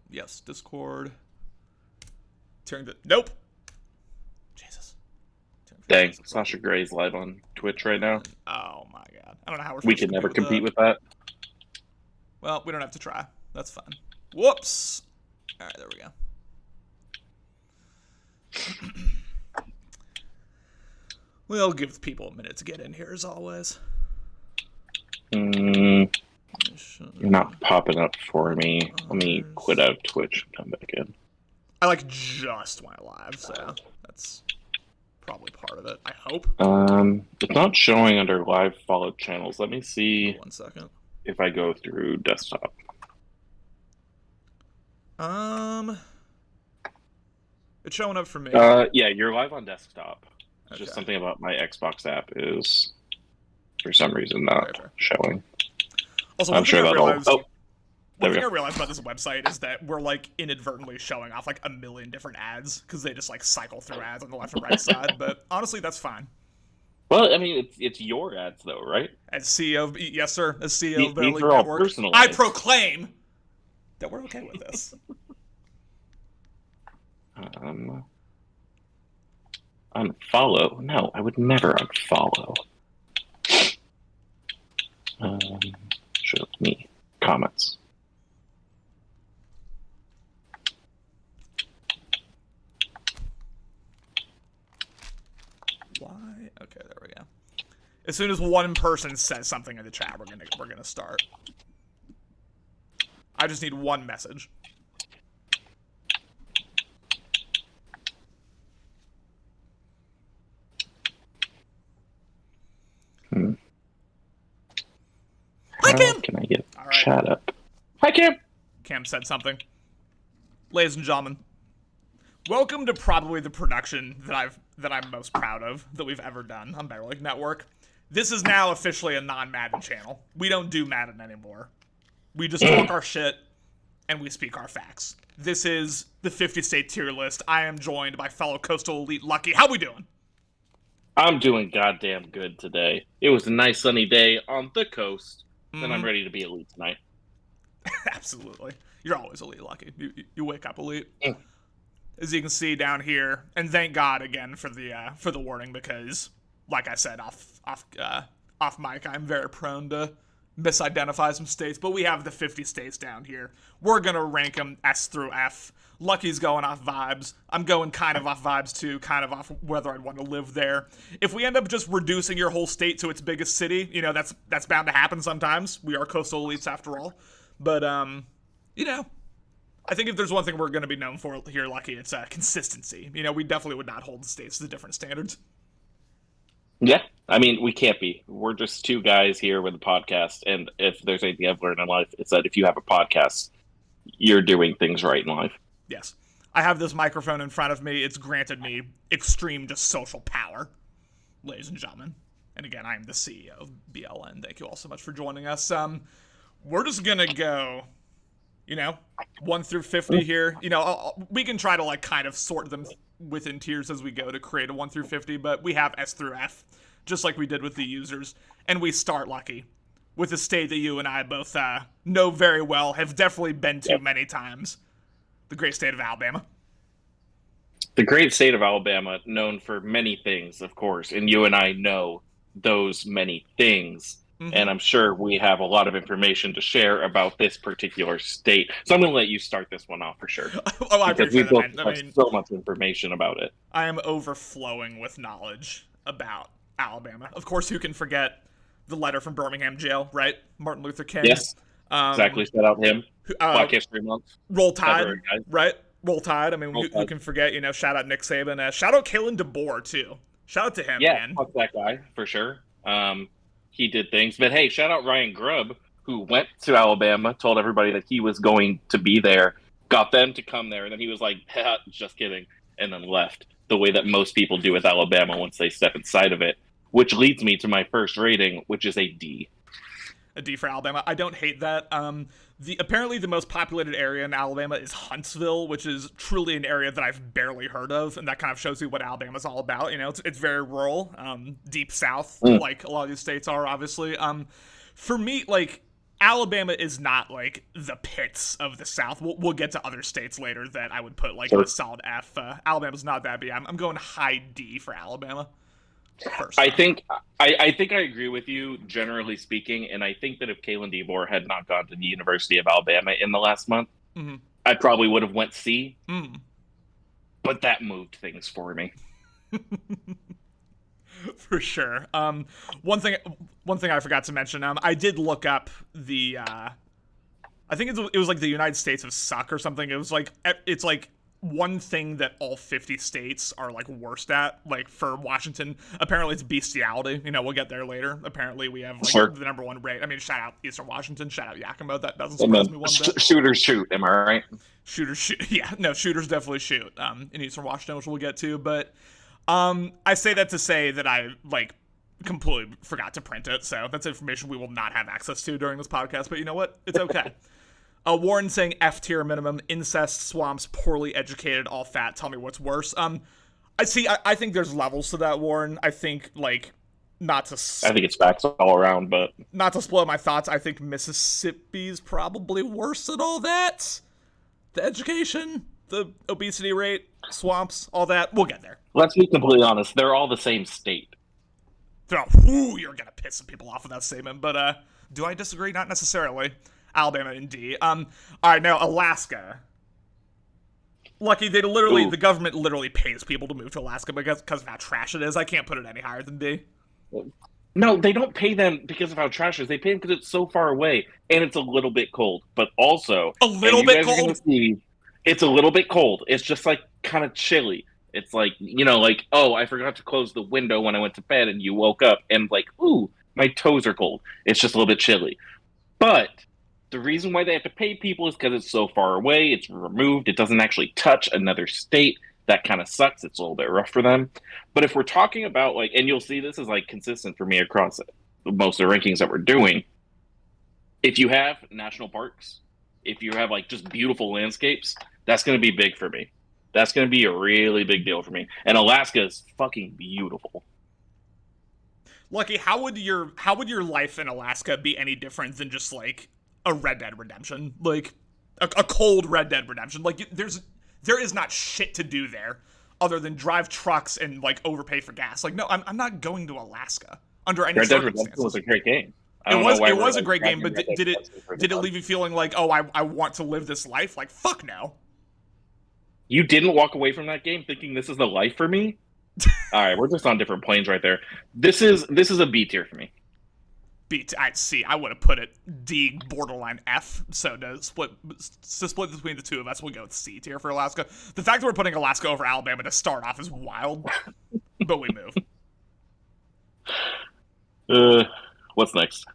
Yes, Discord. Nope. Jesus. Dang, Sasha Gray's live on Twitch right now. Oh my god. I don't know how we're We supposed to can never compete with with that. Well, we don't have to try. That's fine. Whoops. Alright, there we go. We'll give people a minute to get in here as always. You're not popping up for me. Let me quit out of Twitch and come back in. I just went live, so that's probably part of it. I hope. It's not showing under live followed channels. Let me see. 1 second. If I go through desktop. It's showing up for me. Yeah, you're live on desktop. It's just something about my Xbox app is, for some reason, not showing. Also, I'm sure that'll. One thing I realized about this website is that we're inadvertently showing off a million different ads because they just cycle through ads on the left and right side. But honestly, that's fine. Well, I mean, it's your ads though, right? As CEO of yes, sir. As CEO of Better League all Network, I proclaim that we're okay with this. Unfollow? No, I would never unfollow. Show me comments. Why? Okay, there we go. As soon as one person says something in the chat, we're gonna start. I just need one message. Hi, Cam! Can I get chat up? Hi, Cam! Cam said something. Ladies and gentlemen, welcome to probably the production that I'm most proud of that we've ever done on Better League Network. This is now officially a non-Madden channel. We don't do Madden anymore. We just talk our shit and we speak our facts. This is the 50-state tier list. I am joined by fellow Coastal Elite Lucky. How we doing? I'm doing goddamn good today. It was a nice sunny day on the coast. Then I'm ready to be elite tonight. Absolutely. You're always elite, Lucky. You wake up elite. As you can see down here, and thank God again for the warning because, like I said off mic, I'm very prone to misidentify some states, but we have the 50 states down here. We're gonna rank them S through F. Lucky's going off vibes. I'm going kind of off vibes too, kind of off whether I'd want to live there. If we end up just reducing your whole state to its biggest city, that's bound to happen sometimes. We are coastal elites after all. But I think if there's one thing we're going to be known for here, Lucky, it's consistency. We definitely would not hold the states to different standards. Yeah, I mean, we can't be. We're just two guys here with a podcast, and if there's anything I've learned in life, it's that if you have a podcast, you're doing things right in life. Yes. I have this microphone in front of me. It's granted me extreme just social power, ladies and gentlemen. And again, I am the CEO of BLN. Thank you all so much for joining us. We're just going to go, 1 through 50 here. We can try to kind of sort them within tiers as we go to create a 1 through 50, but we have S through F, just like we did with the users. And we start, Lucky, with a state that you and I both know very well, have definitely been to many times. The great state of Alabama. The great state of Alabama, known for many things, of course, and you and I know those many things. Mm-hmm. And I'm sure we have a lot of information to share about this particular state. So I'm going to let you start this one off for sure. I appreciate it, man. I mean, so much information about it. I am overflowing with knowledge about Alabama. Of course, who can forget the letter from Birmingham jail, right? Martin Luther King. Yes, exactly. Shout out him. Black History Month. Roll Tide, right? Roll Tide. I mean, who can forget, shout out Nick Saban. Shout out Kalen DeBoer, too. Shout out to him, man. Yeah, fuck that guy, for sure. He did things. But hey, shout out Ryan Grubb, who went to Alabama, told everybody that he was going to be there, got them to come there, and then he was like, just kidding, and then left. The way that most people do with Alabama once they step inside of it. Which leads me to my first rating, which is a D. A D for Alabama. I don't hate that. Apparently the most populated area in Alabama is Huntsville, which is truly an area that I've barely heard of, and that kind of shows you what Alabama's all about. It's very rural, deep south, like a lot of these states are, obviously. For me, Alabama is not like the pits of the South. We'll get to other states later that I would put like Sure. a solid F. Alabama's not that bad. I'm going high D for Alabama. First, I think I think I agree with you generally speaking, and I think that if Kalen DeBoer had not gone to the University of Alabama in the last month, I probably would have went C. But that moved things for me. For sure. One thing I forgot to mention. I did look up the. I think it was like the United States of Suck or something. It's like one thing that all 50 states are like worst at. Like for Washington, apparently it's bestiality. We'll get there later. Apparently we have like the number one rate. I mean, shout out Eastern Washington. Shout out Yakima. That doesn't surprise me one bit. Shooters shoot. Am I right? Shooters shoot. Yeah, no, shooters definitely shoot. In Eastern Washington, which we'll get to, but. I say that to say that I, like, completely forgot to print it, so that's information we will not have access to during this podcast, but you know what? It's okay. Warren saying F tier minimum, incest, swamps, poorly educated, all fat, tell me what's worse. I think there's levels to that, Warren. I think, like, I think it's facts all around, but... Not to spoil my thoughts, I think Mississippi's probably worse at all that. The education, the obesity rate, swamps, all that. We'll get there. Let's be completely honest. They're all the same state. You're going to piss some people off with that statement. But do I disagree? Not necessarily. Alabama and D. All right, now Alaska. Lucky, the government literally pays people to move to Alaska because of how trash it is. I can't put it any higher than D. No, they don't pay them because of how trash it is. They pay them because it's so far away and it's a little bit cold. But also... A little bit cold? It's a little bit cold. It's just like kind of chilly. It's like, I forgot to close the window when I went to bed and you woke up and like, ooh, my toes are cold. It's just a little bit chilly. But the reason why they have to pay people is because it's so far away. It's removed. It doesn't actually touch another state. That kind of sucks. It's a little bit rough for them. But if we're talking about like, and you'll see this is like consistent for me across most of the rankings that we're doing. If you have national parks, if you have like just beautiful landscapes, that's going to be big for me. That's going to be a really big deal for me. And Alaska is fucking beautiful. Lucky, how would your life in Alaska be any different than just like a Red Dead Redemption? Like a cold Red Dead Redemption? Like there is not shit to do there other than drive trucks and like overpay for gas. Like no, I'm not going to Alaska under any circumstances. Red Dead Redemption was a great game. It was a great game, but did it leave you feeling like, oh, I want to live this life? Like fuck no. You didn't walk away from that game thinking this is the life for me? All right, we're just on different planes right there. This is a B tier for me. C. I would have put it D, borderline F. So to split between the two of us, we'll go with C tier for Alaska. The fact that we're putting Alaska over Alabama to start off is wild, but we move. What's next?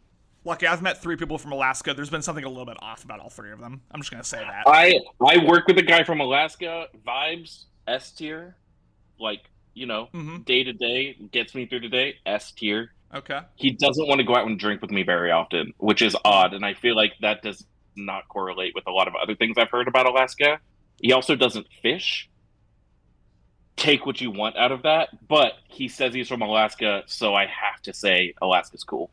Lucky, I've met 3 people from Alaska. There's been something a little bit off about all 3 of them. I'm just going to say that. I work with a guy from Alaska. Vibes, S tier. Like, day to day, gets me through the day, S tier. Okay. He doesn't want to go out and drink with me very often, which is odd. And I feel like that does not correlate with a lot of other things I've heard about Alaska. He also doesn't fish. Take what you want out of that. But he says he's from Alaska, so I have to say Alaska's cool.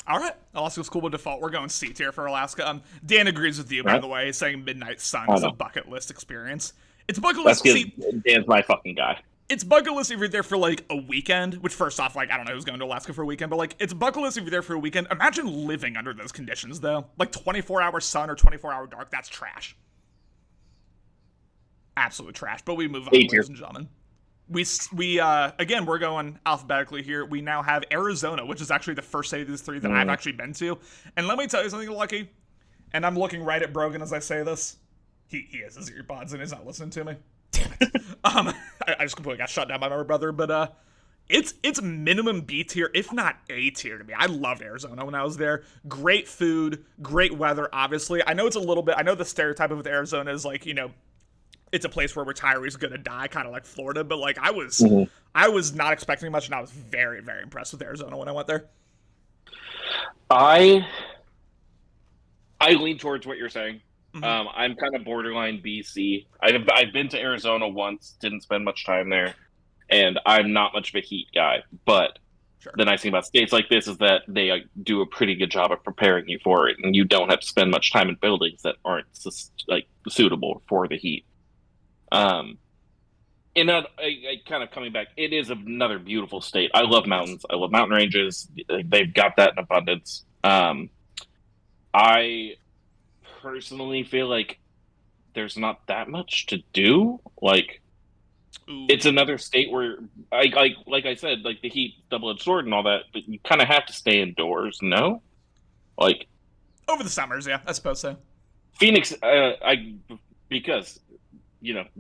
All right, Alaska's cool by default. We're going C tier for Alaska. Dan agrees with you, by the way, saying Midnight Sun is a bucket list experience. It's bucket list. Dan's my fucking guy. It's bucket list if you're there for like a weekend. Which, first off, like I don't know who's going to Alaska for a weekend, but like it's bucket list if you're there for a weekend. Imagine living under those conditions, though. Like 24-hour sun or 24-hour dark. That's trash. Absolute trash. But we move on, ladies and gentlemen. We again, we're going alphabetically here. We now have Arizona, which is actually the first state of these 3 that I've actually been to. And let me tell you something, Lucky, and I'm looking right at Brogan as I say this. He has his earpods and he's not listening to me. Damn it. I just completely got shut down by my brother, but it's minimum B tier, if not A tier to me. I loved Arizona when I was there. Great food, great weather, obviously. I know the stereotype of Arizona is like, it's a place where retirees gonna die, kind of like Florida, but like I was not expecting much, and I was very, very impressed with Arizona when I went there. I lean towards what you're saying. I'm kind of borderline BC. I've been to Arizona once, didn't spend much time there, and I'm not much of a heat guy. But Sure. The nice thing about states like this is that they do a pretty good job of preparing you for it, and you don't have to spend much time in buildings that aren't like suitable for the heat. Um, and kind of coming back, it is another beautiful state. I love mountains. I love mountain ranges. They've got that in abundance. I personally feel like there's not that much to do. Like, Ooh. it's another state where, like I said, like the heat, double-edged sword, and all that. But you kind of have to stay indoors. No, like Over the summers, yeah, I suppose so. Phoenix. Because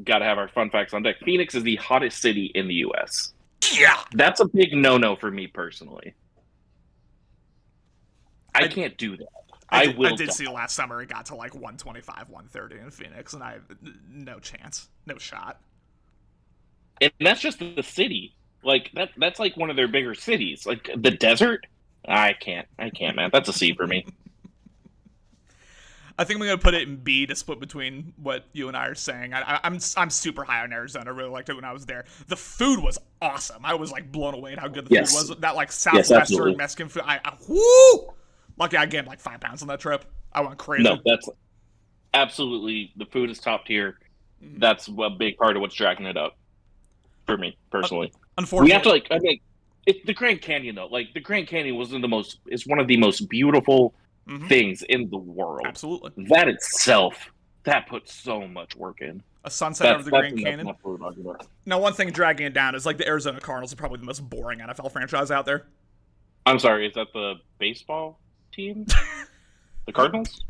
got to have our fun facts on deck. Phoenix is the hottest city in the U.S. Yeah. That's a big no-no for me personally. I can't do that. I did see last summer it got to like 125, 130 in Phoenix, and I have no chance, no shot. And that's just the city. Like that's like one of their bigger cities. Like the desert, I can't, man. That's a C for me. I think I'm gonna put it in B to split between what you and I are saying. I'm super high on Arizona. I really liked it when I was there. The food was awesome. I was like blown away at how good the food was. That like southwestern Mexican food. Woo! Lucky I gained like 5 pounds on that trip. I went crazy. No, that's absolutely, the food is top tier. That's a big part of what's dragging it up for me personally. Unfortunately, we have to it's the Grand Canyon though. Like the Grand Canyon is one of the most beautiful things in the world. Absolutely. That itself, that puts so much work in. A sunset over the Grand Canyon. Now, one thing dragging it down is like the Arizona Cardinals are probably the most boring NFL franchise out there. I'm sorry, is that the baseball team? The Cardinals?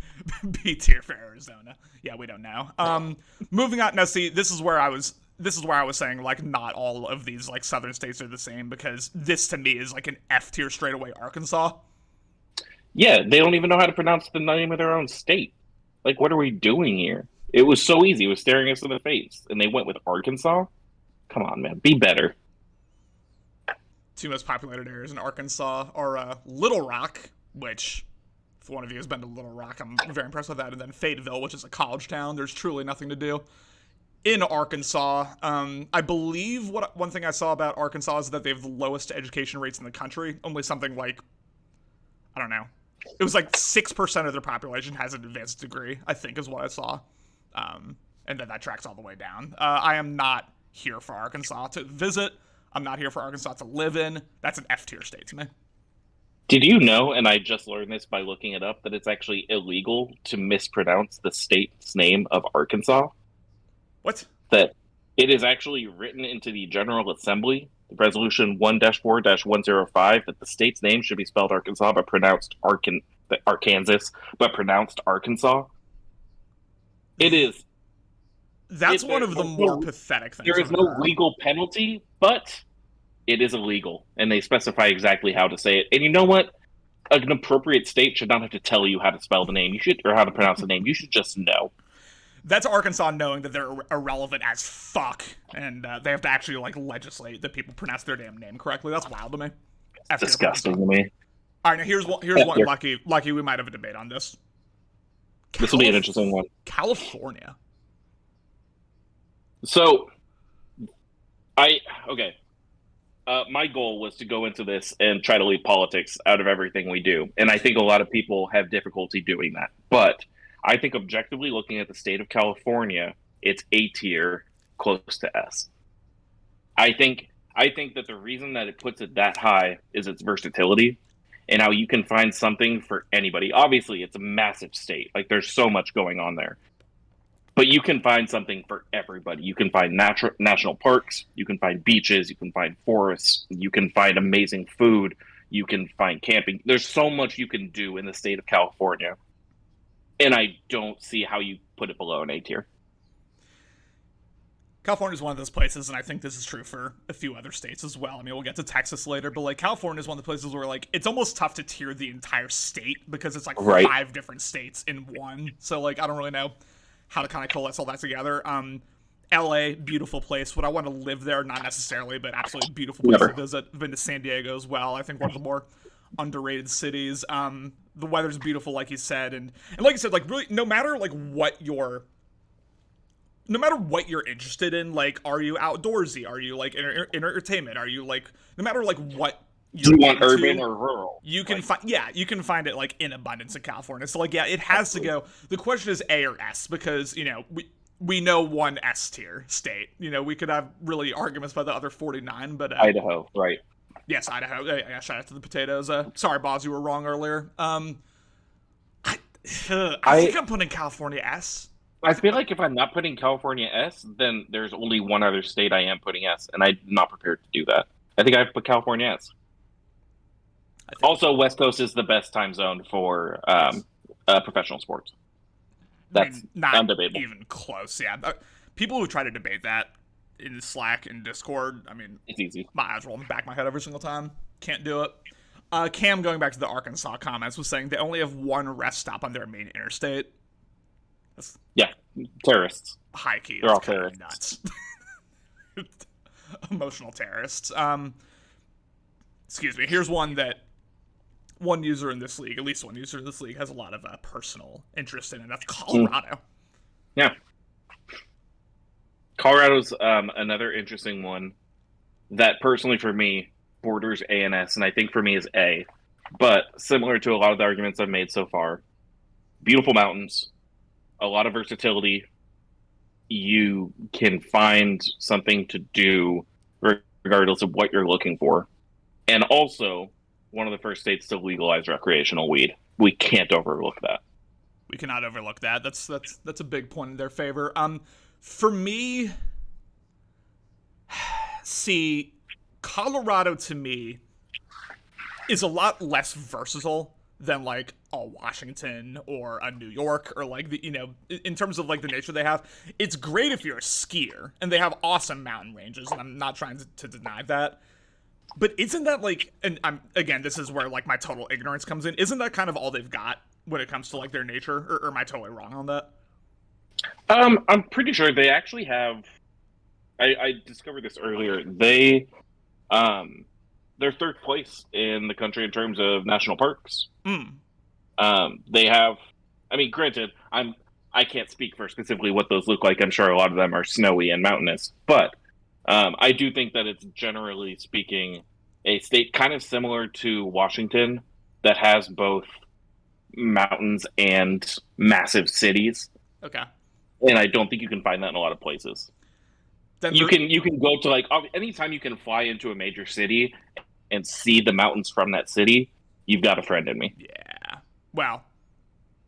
B tier for Arizona. Yeah, we don't know. Moving on. Now, see, this is where I was saying like not all of these like southern states are the same, because this to me is like an F tier straight away. Arkansas. Yeah, they don't even know how to pronounce the name of their own state. Like, what are we doing here? It was so easy. It was staring us in the face, and they went with Arkansas. Come on, man, be better. Two most populated areas in Arkansas are Little Rock, which, if one of you has been to Little Rock, I'm very impressed with that, and then Fayetteville, which is a college town. There's truly nothing to do in Arkansas. I believe one thing I saw about Arkansas is that they have the lowest education rates in the country. Only something like, I don't know, it was like 6% of their population has an advanced degree, I think is what I saw. And then that tracks all the way down. I am not here for Arkansas to visit. I'm not here for Arkansas to live in. That's an F tier state to me. Did you know, and I just learned this by looking it up, that it's actually illegal to mispronounce the state's name of Arkansas? What? That it is actually written into the General Assembly, Resolution 1-4-105, that the state's name should be spelled Arkansas, but pronounced Arkansas, but pronounced Arkansas. It is. That's one of the more pathetic things. There is no legal penalty, but it is illegal, and they specify exactly how to say it. And you know what? An appropriate state should not have to tell you how to spell the name. Or how to pronounce the name. You should just know. That's Arkansas knowing that they're irrelevant as fuck, and they have to actually like legislate that people pronounce their damn name correctly. That's wild to me. It's disgusting to me. All right, now here's one. Lucky, we might have a debate on this. This will be an interesting one. California. So, my goal was to go into this and try to leave politics out of everything we do, and I think a lot of people have difficulty doing that. But I think objectively looking at the state of California, it's A tier, close to S. I think that the reason that it puts it that high is its versatility and how you can find something for anybody. Obviously, it's a massive state. Like, there's so much going on there. But you can find something for everybody. You can find national parks. You can find beaches. You can find forests. You can find amazing food. You can find camping. There's so much you can do in the state of California. And I don't see how you put it below an A tier. California is one of those places, and I think this is true for a few other states as well. I mean, we'll get to Texas later, but like California is one of the places where like it's almost tough to tier the entire state because it's like 5 different states in one. So like I don't really know how to kind of coalesce all that together. LA, beautiful place. Would I want to live there? Not necessarily, but absolutely beautiful place to visit. I've been to San Diego as well. I think one of the more underrated cities. The weather's beautiful, like you said, and like you said, like really, no matter what you're interested in, like, are you outdoorsy? Are you like entertainment? Are you like, no matter like what Do you want urban or rural? You can find you can find it like in abundance in California. So like it has to go. The question is A or S because we know one S tier state. We could have really arguments about the other 49, but Idaho, right? Yes, Idaho. Yeah, shout out to the potatoes. Sorry, Boz, you were wrong earlier. I think I'm putting California S. I feel like if I'm not putting California S, then there's only one other state I am putting S, and I'm not prepared to do that. I think I have to put California S. Also, West Coast is the best time zone for professional sports. That's not undebatable. Even close, yeah. People who try to debate that in Slack and Discord, I mean, it's easy. My eyes roll in the back of my head every single time. Can't do it. Cam, going back to the Arkansas comments, was saying they only have one rest stop on their main interstate. Yeah, terrorists. High key. They're all terrorists. Nuts. Emotional terrorists. Excuse me. Here's one that one user in this league, at least one user in this league, has a lot of personal interest in, and that's Colorado. Yeah. Colorado's another interesting one that personally for me borders A and S, and I think for me is A. But similar to a lot of the arguments I've made so far, beautiful mountains, a lot of versatility. You can find something to do regardless of what you're looking for. And also, one of the first states to legalize recreational weed. We can't overlook that. We cannot overlook that. That's a big point in their favor. For me, see, Colorado to me is a lot less versatile than like a Washington or a New York or like in terms of like the nature they have. It's great if you're a skier, and they have awesome mountain ranges, and I'm not trying to deny that. But isn't that like, and again, this is where like my total ignorance comes in. Isn't that kind of all they've got when it comes to like their nature? Or am I totally wrong on that? I'm pretty sure they actually have. I discovered this earlier. They're third place in the country in terms of national parks. They have. I mean, granted, I can't speak for specifically what those look like. I'm sure a lot of them are snowy and mountainous, but I do think that it's generally speaking a state kind of similar to Washington that has both mountains and massive cities. Okay. And I don't think you can find that in a lot of places. You can go to like anytime you can fly into a major city and see the mountains from that city, you've got a friend in me. Yeah. Well,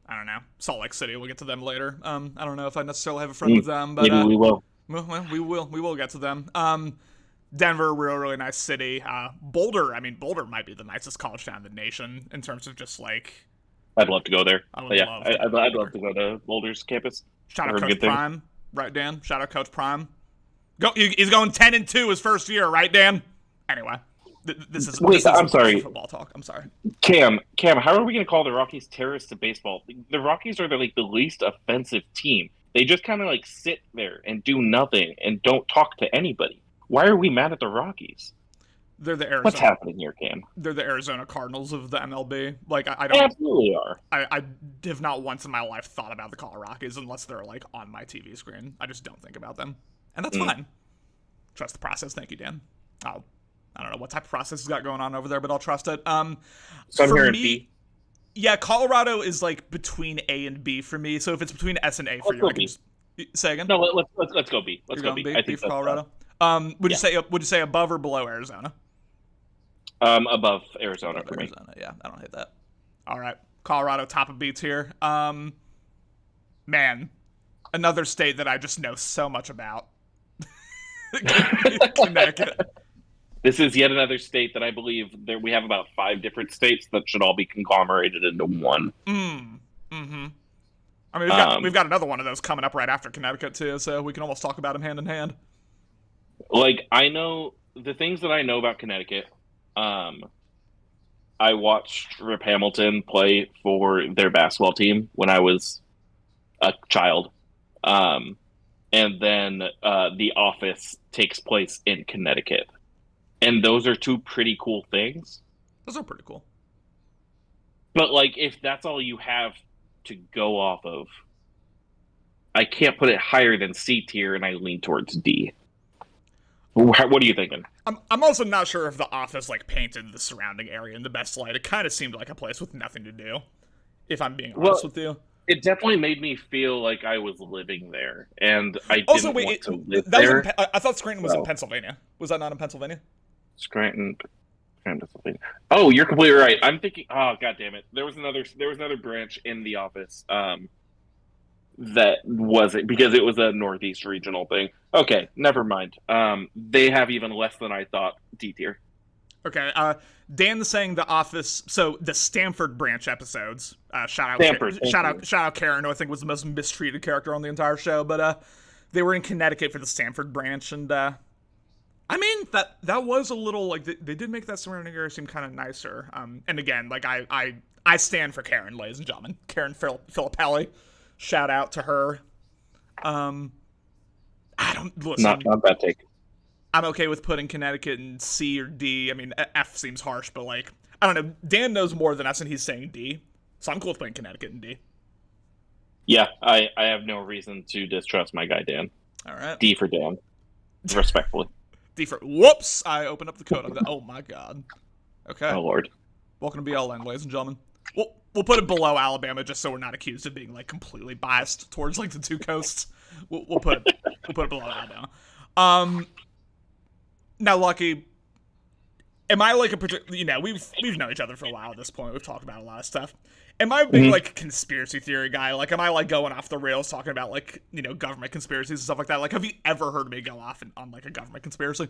I don't know. Salt Lake City, we'll get to them later. I don't know if I necessarily have a friend with them, but maybe we will. Well, we will get to them. Denver, really nice city. Boulder Boulder might be the nicest college town in the nation in terms of just like. I'd love to go there. I'd love to go to Boulder's campus. Shout out Coach Prime, right, Dan? Shout out Coach Prime. He's going 10-2 his first year, right, Dan? Anyway, this is I'm sorry. Football talk. I'm sorry. Cam, how are we going to call the Rockies terrorists to baseball? The Rockies are the least offensive team. They just kind of like sit there and do nothing and don't talk to anybody. Why are we mad at the Rockies? They're the Arizona. What's happening here, Cam? They're the Arizona Cardinals of the MLB. Like I don't. They absolutely are. I have not once in my life thought about the Colorado Rockies unless they're like on my TV screen. I just don't think about them, and that's fine. Trust the process. Thank you, Dan. I don't know what type of process has got going on over there, but I'll trust it. So for me, B. Yeah, Colorado is like between A and B for me. So if it's between S and A for you, I can just say again. No, let's go B. Let's go B. I think B for Colorado. Would you say above or below Arizona? Above Arizona for me. Yeah, I don't hate that. All right, Colorado, top of B tier. Man, another state that I just know so much about. Connecticut. This is yet another state that I believe we have about 5 different states that should all be conglomerated into one. Mm-hmm. I mean, we've got another one of those coming up right after Connecticut too, so we can almost talk about them hand in hand. Like, I know the things that I know about Connecticut. I watched Rip Hamilton play for their basketball team when I was a child. And then The Office takes place in Connecticut. And those are 2 pretty cool things. Those are pretty cool. But, like, if that's all you have to go off of, I can't put it higher than C tier, and I lean towards D. What are you thinking? I'm also not sure if the office like painted the surrounding area in the best light. It kind of seemed like a place with nothing to do, if I'm being Well, honest with you. it definitely made me feel like I was living there, and I Also, didn't want to live that was there. I thought Scranton was in So, Pennsylvania. Was that not in Pennsylvania? Scranton, Pennsylvania. Oh, you're completely right. I'm thinking. Oh, god damn it! There was another branch in the office. That wasn't because it was a Northeast regional thing. Okay, never mind. They have even less than I thought D tier. Okay. Dan saying the office. So the Stanford branch episodes. Stanford, Shout out Karen, who I think was the most mistreated character on the entire show. But they were in Connecticut for the Stanford branch, and I mean that was a little like they did make that surrounding area seem kind of nicer. And again, like I stand for Karen, ladies and gentlemen. Karen Filippelli. Shout out to her. I don't listen. Not a bad take. I'm okay with putting Connecticut in C or D. I mean, F seems harsh, but like I don't know. Dan knows more than us, and he's saying D, so I'm cool with putting Connecticut in D. Yeah, I have no reason to distrust my guy Dan. All right. D for Dan, respectfully. D for whoops! I opened up the code on that. Oh my god. Okay. Oh lord. Welcome to BLN, ladies and gentlemen. We'll put it below Alabama just so we're not accused of being like completely biased towards like the two coasts. We'll put it below Alabama. Now, Lucky, am I like a particular? You know, we've known each other for a while at this point. We've talked about a lot of stuff. Am I a big like conspiracy theory guy? Like, am I like going off the rails talking about like government conspiracies and stuff like that? Like, have you ever heard me go off on like a government conspiracy?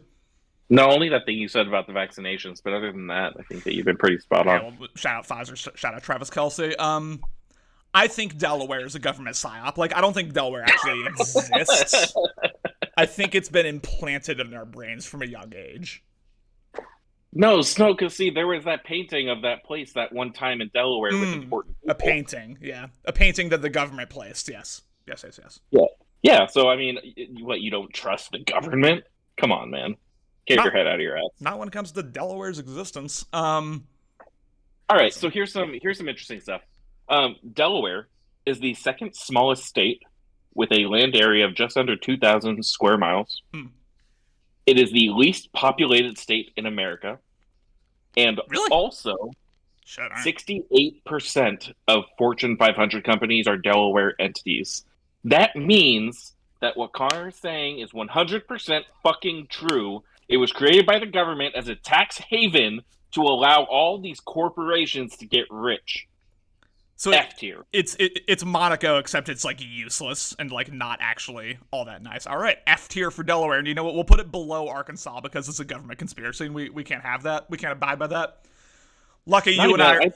Not only that thing you said about the vaccinations, but other than that, I think that you've been pretty spot on. Yeah, well, shout out Pfizer, shout out Travis Kelce. I think Delaware is a government psyop. Like, I don't think Delaware actually exists. I think it's been implanted in our brains from a young age. No, Snow, because see, there was that painting of that place that one time in Delaware with important people. A painting, yeah. A painting that the government placed, yes. Yes. Yeah, so I mean, what, you don't trust the government? Come on, man. Get your head out of your ass. Not when it comes to Delaware's existence. All right, so here's some interesting stuff. Delaware is the second smallest state with a land area of just under 2,000 square miles. It is the least populated state in America. And also, 68% of Fortune 500 companies are Delaware entities. That means that what Connor is saying is 100% fucking true. It was created by the government as a tax haven to allow all these corporations to get rich. So F tier. It's Monaco, except it's like useless and like not actually all that nice. All right, F tier for Delaware, and you know what? We'll put it below Arkansas because it's a government conspiracy, and we can't have that. We can't abide by that. Lucky you and I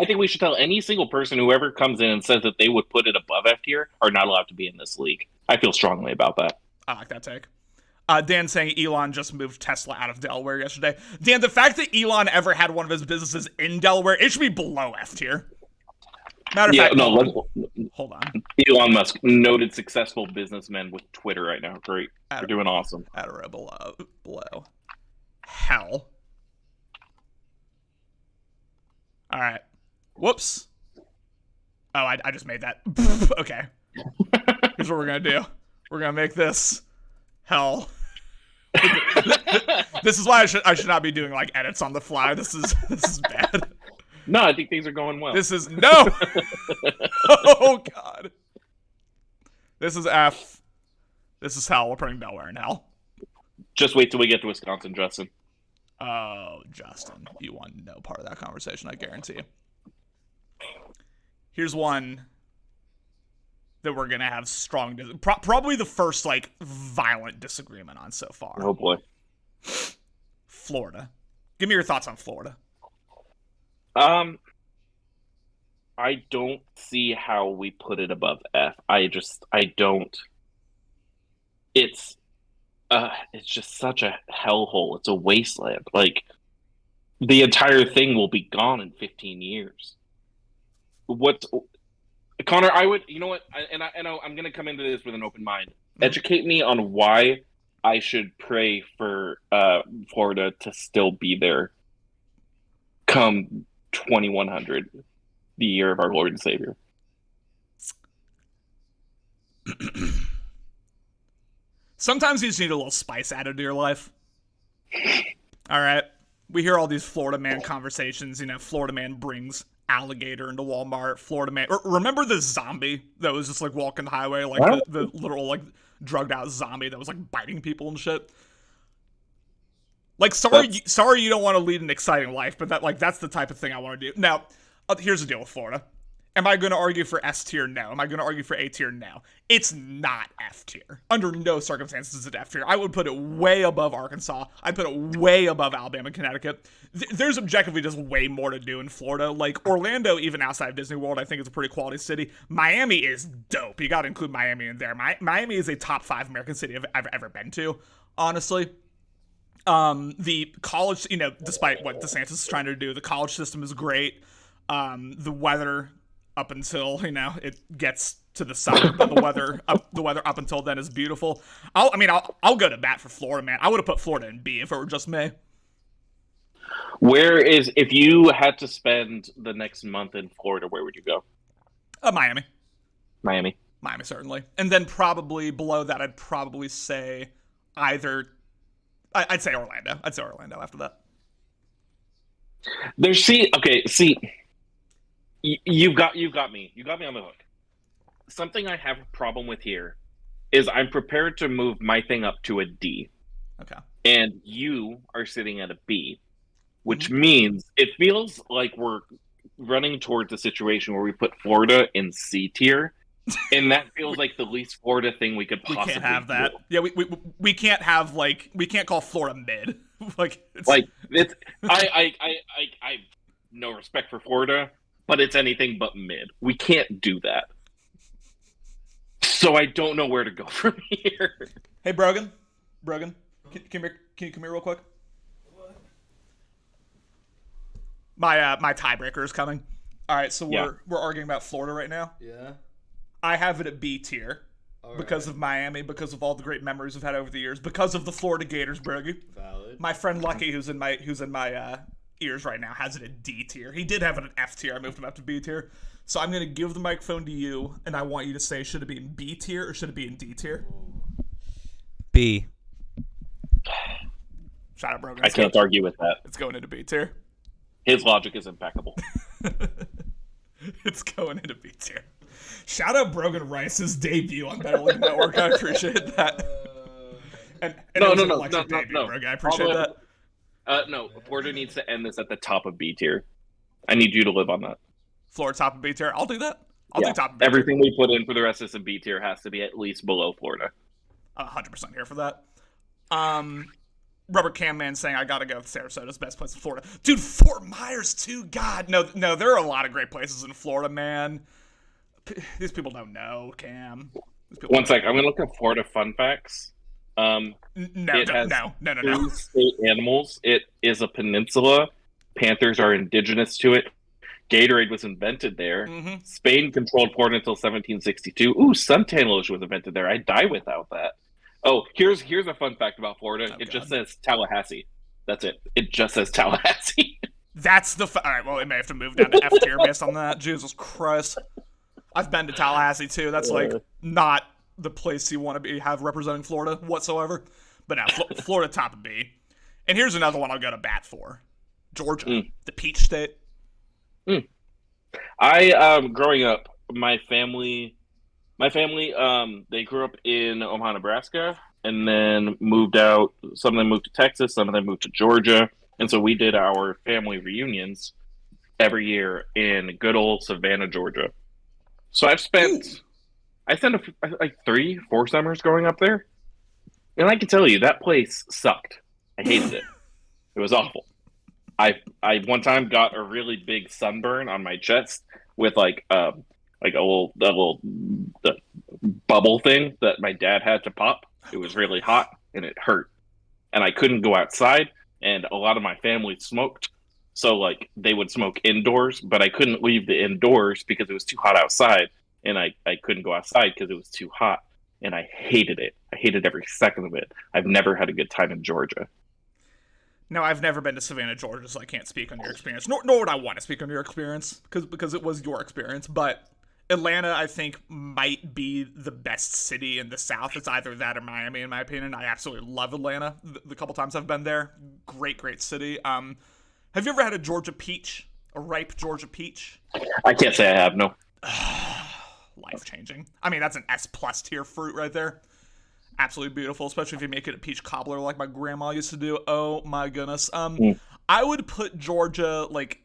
think we should tell any single person whoever comes in and says that they would put it above F tier are not allowed to be in this league. I feel strongly about that. I like that take. Dan saying Elon just moved Tesla out of Delaware yesterday. Dan, the fact that Elon ever had one of his businesses in Delaware, it should be below F tier. Matter of fact, hold on. Elon Musk, noted successful businessman with Twitter right now. Great. We're doing awesome. At a below. Hell. All right. Whoops. Oh, I just made that. Okay. Here's what we're going to do. We're going to make this hell. This is why I should not be doing like edits on the fly. This is bad. No, I think things are going well. This is no. Oh god. This is F. This is hell. We're putting Delaware in hell. Just wait till we get to Wisconsin, Justin. Oh, Justin, you want no part of that conversation, I guarantee you. Here's one that we're gonna have strong, probably the first like violent disagreement on so far. Oh boy. Florida. Give me your thoughts on Florida. I don't see how we put it above F. I don't. It's just such a hellhole. It's a wasteland. Like, the entire thing will be gone in 15 years. Connor, you know what? I'm going to come into this with an open mind. Educate me on why I should pray for Florida to still be there come 2100, the year of our Lord and Savior. Sometimes you just need a little spice added to your life. All right. We hear all these Florida man conversations. Florida man brings alligator into Walmart. Florida man. Remember the zombie that was just like walking the highway, like the literal like drugged out zombie that was like biting people and shit. Like, sorry, you don't want to lead an exciting life, but that's the type of thing I want to do. Now, here's the deal with Florida. Am I going to argue for S tier? No. Am I going to argue for A tier? No. It's not F tier. Under no circumstances is it F tier. I would put it way above Arkansas. I'd put it way above Alabama, Connecticut. There's objectively just way more to do in Florida. Like, Orlando, even outside of Disney World, I think is a pretty quality city. Miami is dope. You got to include Miami in there. Miami is a top 5 American city I've ever been to, honestly. The college, despite what DeSantis is trying to do, the college system is great. The weather, up until it gets to the summer, but the weather up until then is beautiful. I'll go to bat for Florida, man. I would have put Florida in B if it were just me. If you had to spend the next month in Florida, where would you go? Miami. Miami, certainly. And then probably below that, I'd probably say I'd say Orlando. I'd say Orlando after that. You've got me. You got me on the hook. Something I have a problem with here is I'm prepared to move my thing up to a D. Okay. And you are sitting at a B, which means it feels like we're running towards a situation where we put Florida in C tier. And that feels like the least Florida thing we could possibly do. We can't have that. Do. Yeah, we can't have we can't call Florida mid. I no respect for Florida, but it's anything but mid. We can't do that. So I don't know where to go from here. Hey, Brogan, can you come here real quick? What? My tiebreaker is coming. All right, so we're arguing about Florida right now. Yeah. I have it at B tier because of Miami, because of all the great memories we've had over the years, because of the Florida Gators, Brogy. Valid. My friend Lucky, who's in my ears right now, has it at D tier. He did have it at F tier. I moved him up to B tier. So I'm gonna give the microphone to you, and I want you to say, should it be in B tier or should it be in D tier? B. Shout out, Brogan. I can't argue with that. It's going into B tier. His logic is impeccable. It's going into B tier. Shout out Brogan Rice's debut on Better League Network. I appreciate that. No. Brogan. I appreciate that. No, Florida needs to end this at the top of B tier. I need you to live on that. Florida top of B tier. I'll do that. I'll do top of B tier. Everything we put in for the rest of this B tier has to be at least below Florida. 100% here for that. Rubber Cam Man saying I gotta go with Sarasota's best place in Florida. Dude, Fort Myers too. God, no. There are a lot of great places in Florida, man. These people don't know, Cam. One sec, I'm gonna look at Florida fun facts. No. Two state animals. It is a peninsula. Panthers are indigenous to it. Gatorade was invented there. Mm-hmm. Spain controlled Florida until 1762. Ooh, suntan lotion was invented there. I'd die without that. Oh, here's a fun fact about Florida. It just says Tallahassee. That's it. It just says Tallahassee. That's the... All right, well, it may have to move down to F tier based on that. Jesus Christ. I've been to Tallahassee, too. That's, not the place you want to have representing Florida whatsoever. But now, Florida top of B. And here's another one I'll go to bat for. Georgia, the Peach State. Growing up, my family, they grew up in Omaha, Nebraska, and then moved out. Some of them moved to Texas, some of them moved to Georgia. And so we did our family reunions every year in good old Savannah, Georgia. So I spent like 3-4 summers growing up there. And I can tell you, that place sucked. I hated it. It was awful. I one time got a really big sunburn on my chest with a little bubble thing that my dad had to pop. It was really hot and it hurt. And I couldn't go outside, and a lot of my family smoked. So they would smoke indoors, but I couldn't leave the indoors because it was too hot outside, and I couldn't go outside because it was too hot. And I hated it. I hated every second of it. I've never had a good time in Georgia. No, I've never been to Savannah, Georgia, so I can't speak on your experience. Nor would I want to speak on your experience, because it was your experience. But Atlanta, I think, might be the best city in the South. It's either that or Miami, in my opinion. I absolutely love Atlanta. The couple times I've been there, great city. Have you ever had a Georgia peach? A ripe Georgia peach? I can't say I have, no. Life changing. I mean, that's an S+ tier fruit right there. Absolutely beautiful, especially if you make it a peach cobbler like my grandma used to do. Oh my goodness. I would put Georgia like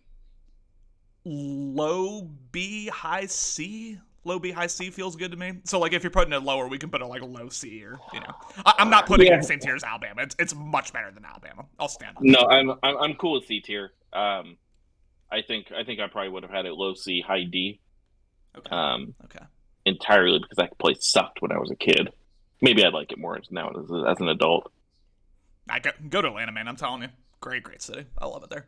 low B, high C. Low B, high C feels good to me. So like if you're putting it lower, we can put it like low C or I'm not putting it in the same tier as Alabama. It's much better than Alabama. I'll stand on No, I'm cool with C tier. I think I probably would have had it low C, high D. Okay. Entirely because that place sucked when I was a kid. Maybe I'd like it more now as an adult. I go to Atlanta, man. I'm telling you, great city. I love it there.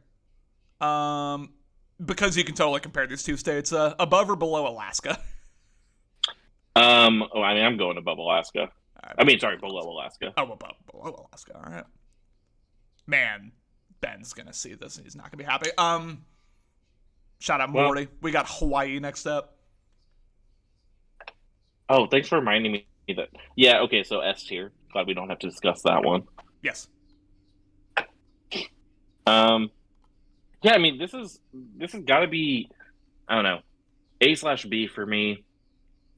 Because you can totally compare these two states. Above or below Alaska? I'm going above Alaska. Right. Below Alaska. Oh, below Alaska. All right. Man, Ben's gonna see this and he's not gonna be happy. Shout out Morty. We got Hawaii next up. Oh, thanks for reminding me that. Yeah, okay, so S tier. Glad we don't have to discuss that one. Yes. Yeah, I mean, this has got to be, I don't know, A/B for me.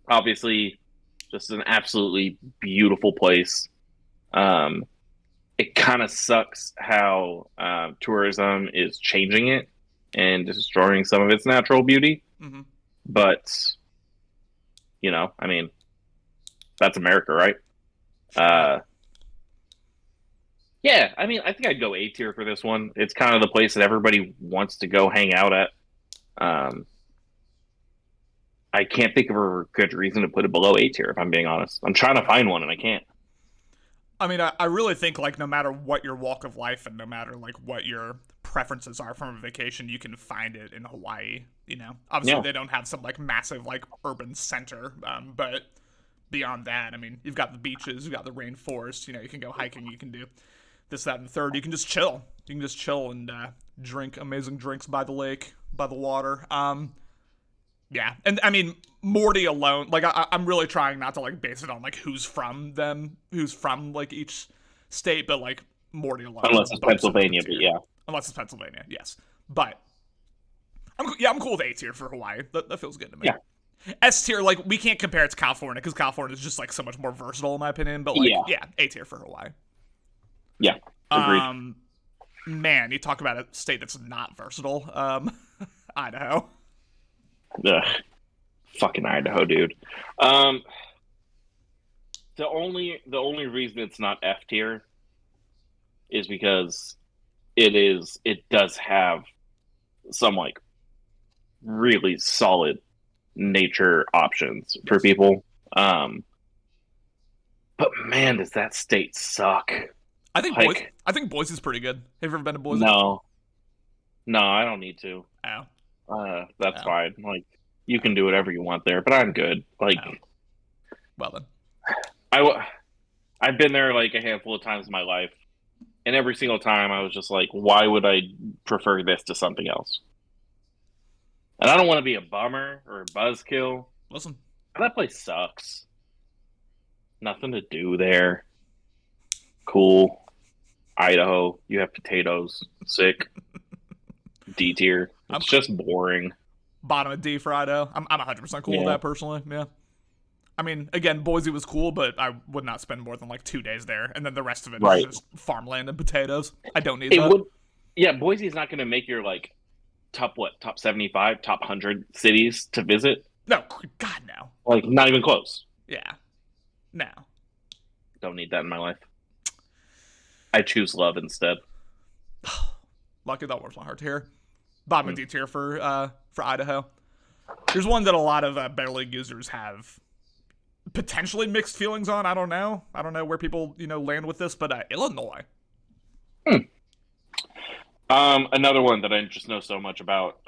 Obviously, just an absolutely beautiful place. It kind of sucks how tourism is changing it and destroying some of its natural beauty. Mm-hmm. But, I mean, that's America, right? Yeah, I mean, I think I'd go A tier for this one. It's kind of the place that everybody wants to go hang out at. I can't think of a good reason to put it below A tier, if I'm being honest. I'm trying to find one, and I can't. I mean, I really think, like, no matter what your walk of life and no matter, like, what your preferences are from a vacation, you can find it in Hawaii, Obviously, They don't have some, like, massive, like, urban center, but beyond that, I mean, you've got the beaches, you've got the rainforest, you can go hiking, you can do this, that, and the third. You can just chill. You can just chill and drink amazing drinks by the lake, by the water. Yeah, and I mean, Morty alone, like, I'm really trying not to, like, base it on, like, who's from, like, each state, but, like, Morty alone. Unless it's Pennsylvania, but yeah. Unless it's Pennsylvania, yes. But, I'm cool with A tier for Hawaii. That feels good to me. Yeah. S tier, like, we can't compare it to California, because California is just, like, so much more versatile, in my opinion, but, like, yeah A tier for Hawaii. Yeah, agreed. Man, you talk about a state that's not versatile. Idaho. Ugh. Fucking Idaho, dude. The only reason it's not F tier is because it does have some like really solid nature options for people. But man, does that state suck? I think Boise's pretty good. Have you ever been to Boise? No, I don't need to. Oh. That's fine. Like, you can do whatever you want there, but I'm good. Like, well then, I've been there like a handful of times in my life, and every single time I was just like, why would I prefer this to something else? And I don't want to be a bummer or a buzzkill. Listen, that place sucks. Nothing to do there. Cool. Idaho, you have potatoes. Sick. D tier. It's just boring. Bottom of D for Idaho. I'm 100% cool with that personally. Yeah. I mean, again, Boise was cool, but I would not spend more than like 2 days there, and then the rest of it is just farmland and potatoes. I don't need that. Yeah, Boise is not going to make your like top 75, top 100 cities to visit. No, God no. Like, not even close. Yeah. No. Don't need that in my life. I choose love instead. Lucky, that warms my heart to hear. Bottom of D tier for Idaho. There's one that a lot of Better League users have potentially mixed feelings on. I don't know where people land with this, but Illinois. Another one that I just know so much about.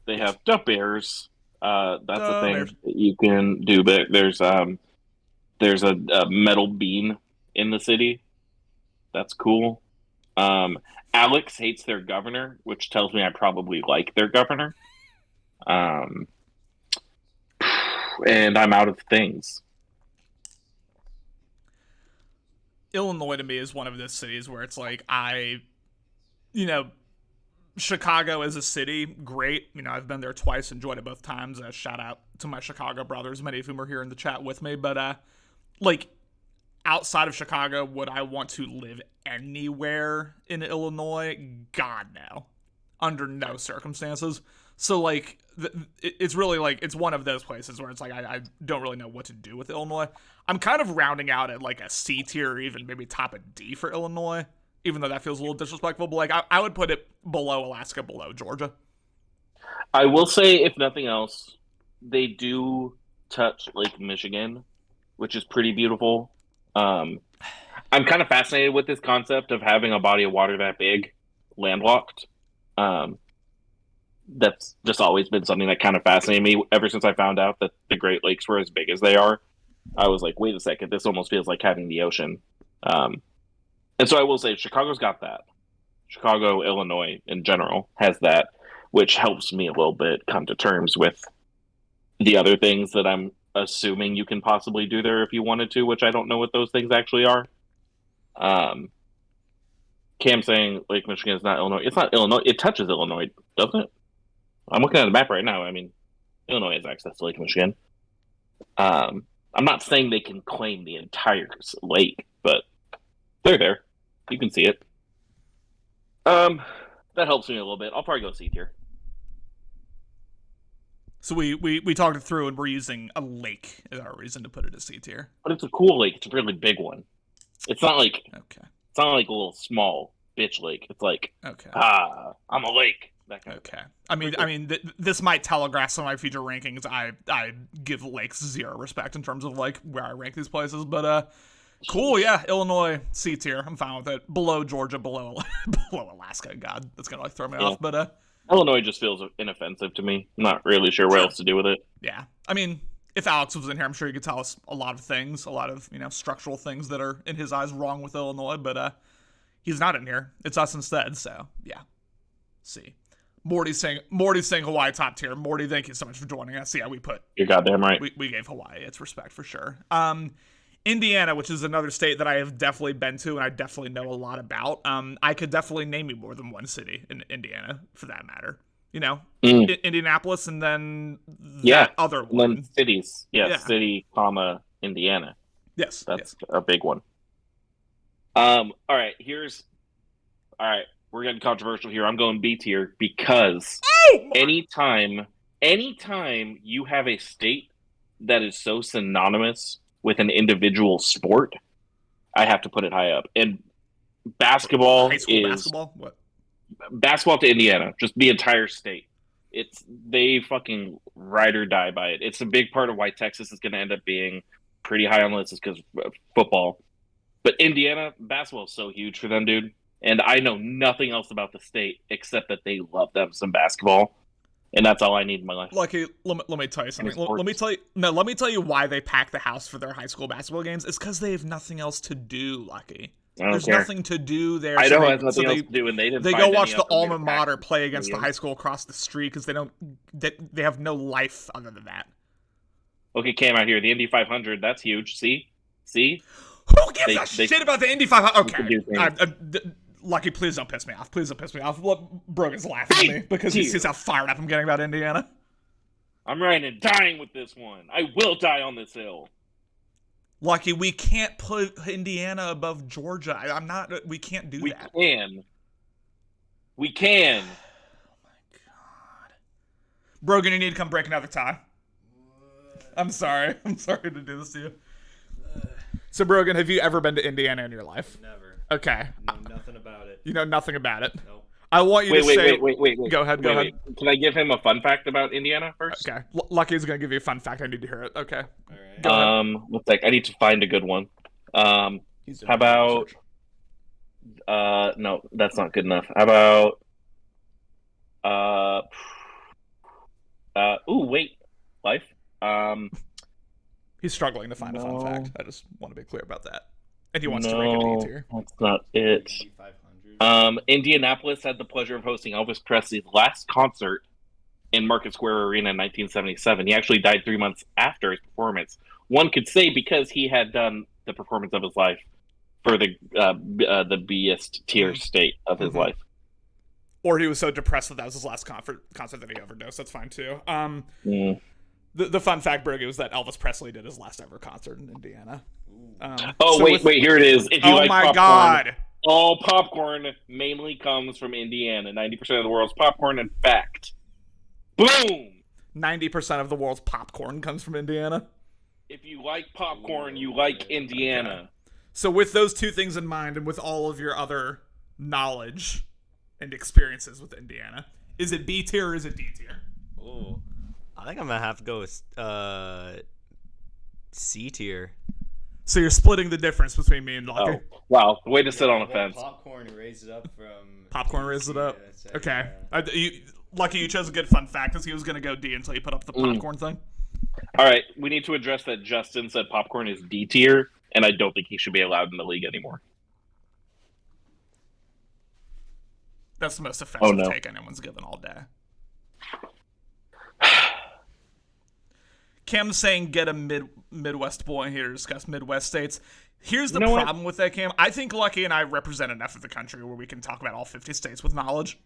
They have Duck Bears. That's a thing that you can do. But there's a metal bean in the city. That's cool. Alex hates their governor, which tells me I probably like their governor. And I'm out of things. Illinois to me is one of those cities where it's like Chicago as a city, great. I've been there twice, enjoyed it both times. Shout out to my Chicago brothers, many of whom are here in the chat with me. But outside of Chicago, would I want to live anywhere in Illinois? God, no. Under no circumstances. So it's really it's one of those places where it's like I don't really know what to do with Illinois. I'm kind of rounding out at a C tier, or even maybe top a D for Illinois, even though that feels a little disrespectful. But I would put it below Alaska, below Georgia. I will say, if nothing else, they do touch Lake Michigan, which is pretty beautiful. I'm kind of fascinated with this concept of having a body of water that big, landlocked. That's just always been something that kind of fascinated me ever since I found out that the Great Lakes were as big as they are. I was like, wait a second, this almost feels like having the ocean. And so I will say Chicago's got that. Chicago, Illinois in general has that, which helps me a little bit come to terms with the other things that I'm assuming you can possibly do there if you wanted to, which I don't know what those things actually are. Cam saying Lake Michigan is not Illinois. It's not Illinois. It touches Illinois, doesn't it? I'm looking at the map right now. I mean, Illinois has access to Lake Michigan. I'm not saying they can claim the entire lake, but they're there. You can see it. That helps me a little bit. I'll probably go C tier. So we talked it through, and we're using a lake as our reason to put it as C tier. But it's a cool lake. It's a really big one. It's not like okay. It's not like a little small bitch lake. It's like okay. I'm a lake. That kind okay. I mean, this might telegraph some of my future rankings. I give lakes zero respect in terms of where I rank these places, but cool. Yeah, Illinois C tier. I'm fine with it. Below Georgia, below Alaska. God, that's gonna throw me off. But Illinois just feels inoffensive to me. I'm not really sure what else to do with it. Yeah, I mean, if Alex was in here, I'm sure he could tell us a lot of things, a lot of structural things that are in his eyes wrong with Illinois. But he's not in here. It's us instead. So yeah, C. Morty's saying Hawaii top tier. Morty, thank you so much for joining us. Yeah, You're goddamn right. We gave Hawaii its respect for sure. Indiana, which is another state that I have definitely been to and I definitely know a lot about. I could definitely name you more than one city in Indiana, for that matter. Indianapolis, and then that other one. Then cities. Yeah, city, Indiana. Yes. That's a big one. All right, we're getting controversial here. I'm going B tier because anytime you have a state that is so synonymous with an individual sport, I have to put it high up. And basketball high school basketball? What? Basketball to Indiana, just the entire state. They fucking ride or die by it. It's a big part of why Texas is going to end up being pretty high on the list, is because of football. But Indiana, basketball is so huge for them, dude. And I know nothing else about the state except that they love them some basketball. And that's all I need in my life. Lucky, let me tell you something. Let me tell you why they pack the house for their high school basketball games. It's because they have nothing else to do, Lucky. There's nothing to do there. I know it has nothing else to do, and they go watch the alma mater play against the high school across the street because they have no life other than that. Okay, Cam out here. The Indy 500, that's huge. See? Who gives a shit about the Indy 500? Okay. Lucky, please don't piss me off. Please don't piss me off. Brogan's laughing at me because he sees how fired up I'm getting about Indiana. I'm riding and dying with this one. I will die on this hill. Lucky, we can't put Indiana above Georgia. We can't do that. We can. Oh my god. Brogan, you need to come break another tie. I'm sorry. I'm sorry to do this to you. So, Brogan, have you ever been to Indiana in your life? Never. Okay. I know nothing about it. You know nothing about it? Nope. I want you to say... Wait. Go ahead. Can I give him a fun fact about Indiana first? Okay. Lucky's going to give you a fun fact. I need to hear it. Okay. All right. Let's I need to find a good one. How about... no, that's not good enough. How about... Life? He's struggling to find a fun fact. I just want to be clear about that. And he wants to rank it E tier. That's not it. Indianapolis had the pleasure of hosting Elvis Presley's last concert in Market Square Arena in 1977. He actually died 3 months after his performance. One could say because he had done the performance of his life for the B-ist tier state of his life. Or he was so depressed that was his last concert that he overdosed. That's fine too. The fun fact, Briggy, was that Elvis Presley did his last ever concert in Indiana. Wait, here it is. If you like popcorn, God. All popcorn mainly comes from Indiana. 90% of the world's popcorn, in fact. Boom! 90% of the world's popcorn comes from Indiana. If you like popcorn, you like Indiana. Okay. So with those two things in mind, and with all of your other knowledge and experiences with Indiana, is it B tier or is it D tier? Oh, I think I'm gonna have to go with C tier. So you're splitting the difference between me and Lucky. Oh, wow. Way to sit on a fence. Popcorn raised it up from... Popcorn raised it up. Okay. Lucky, you chose a good fun fact because he was going to go D until you put up the popcorn thing. All right. We need to address that Justin said popcorn is D tier, and I don't think he should be allowed in the league anymore. That's the most offensive take anyone's given all day. Cam's saying get a Midwest boy here to discuss Midwest states. Here's the problem with that, Cam. I think Lucky and I represent enough of the country where we can talk about all 50 states with knowledge.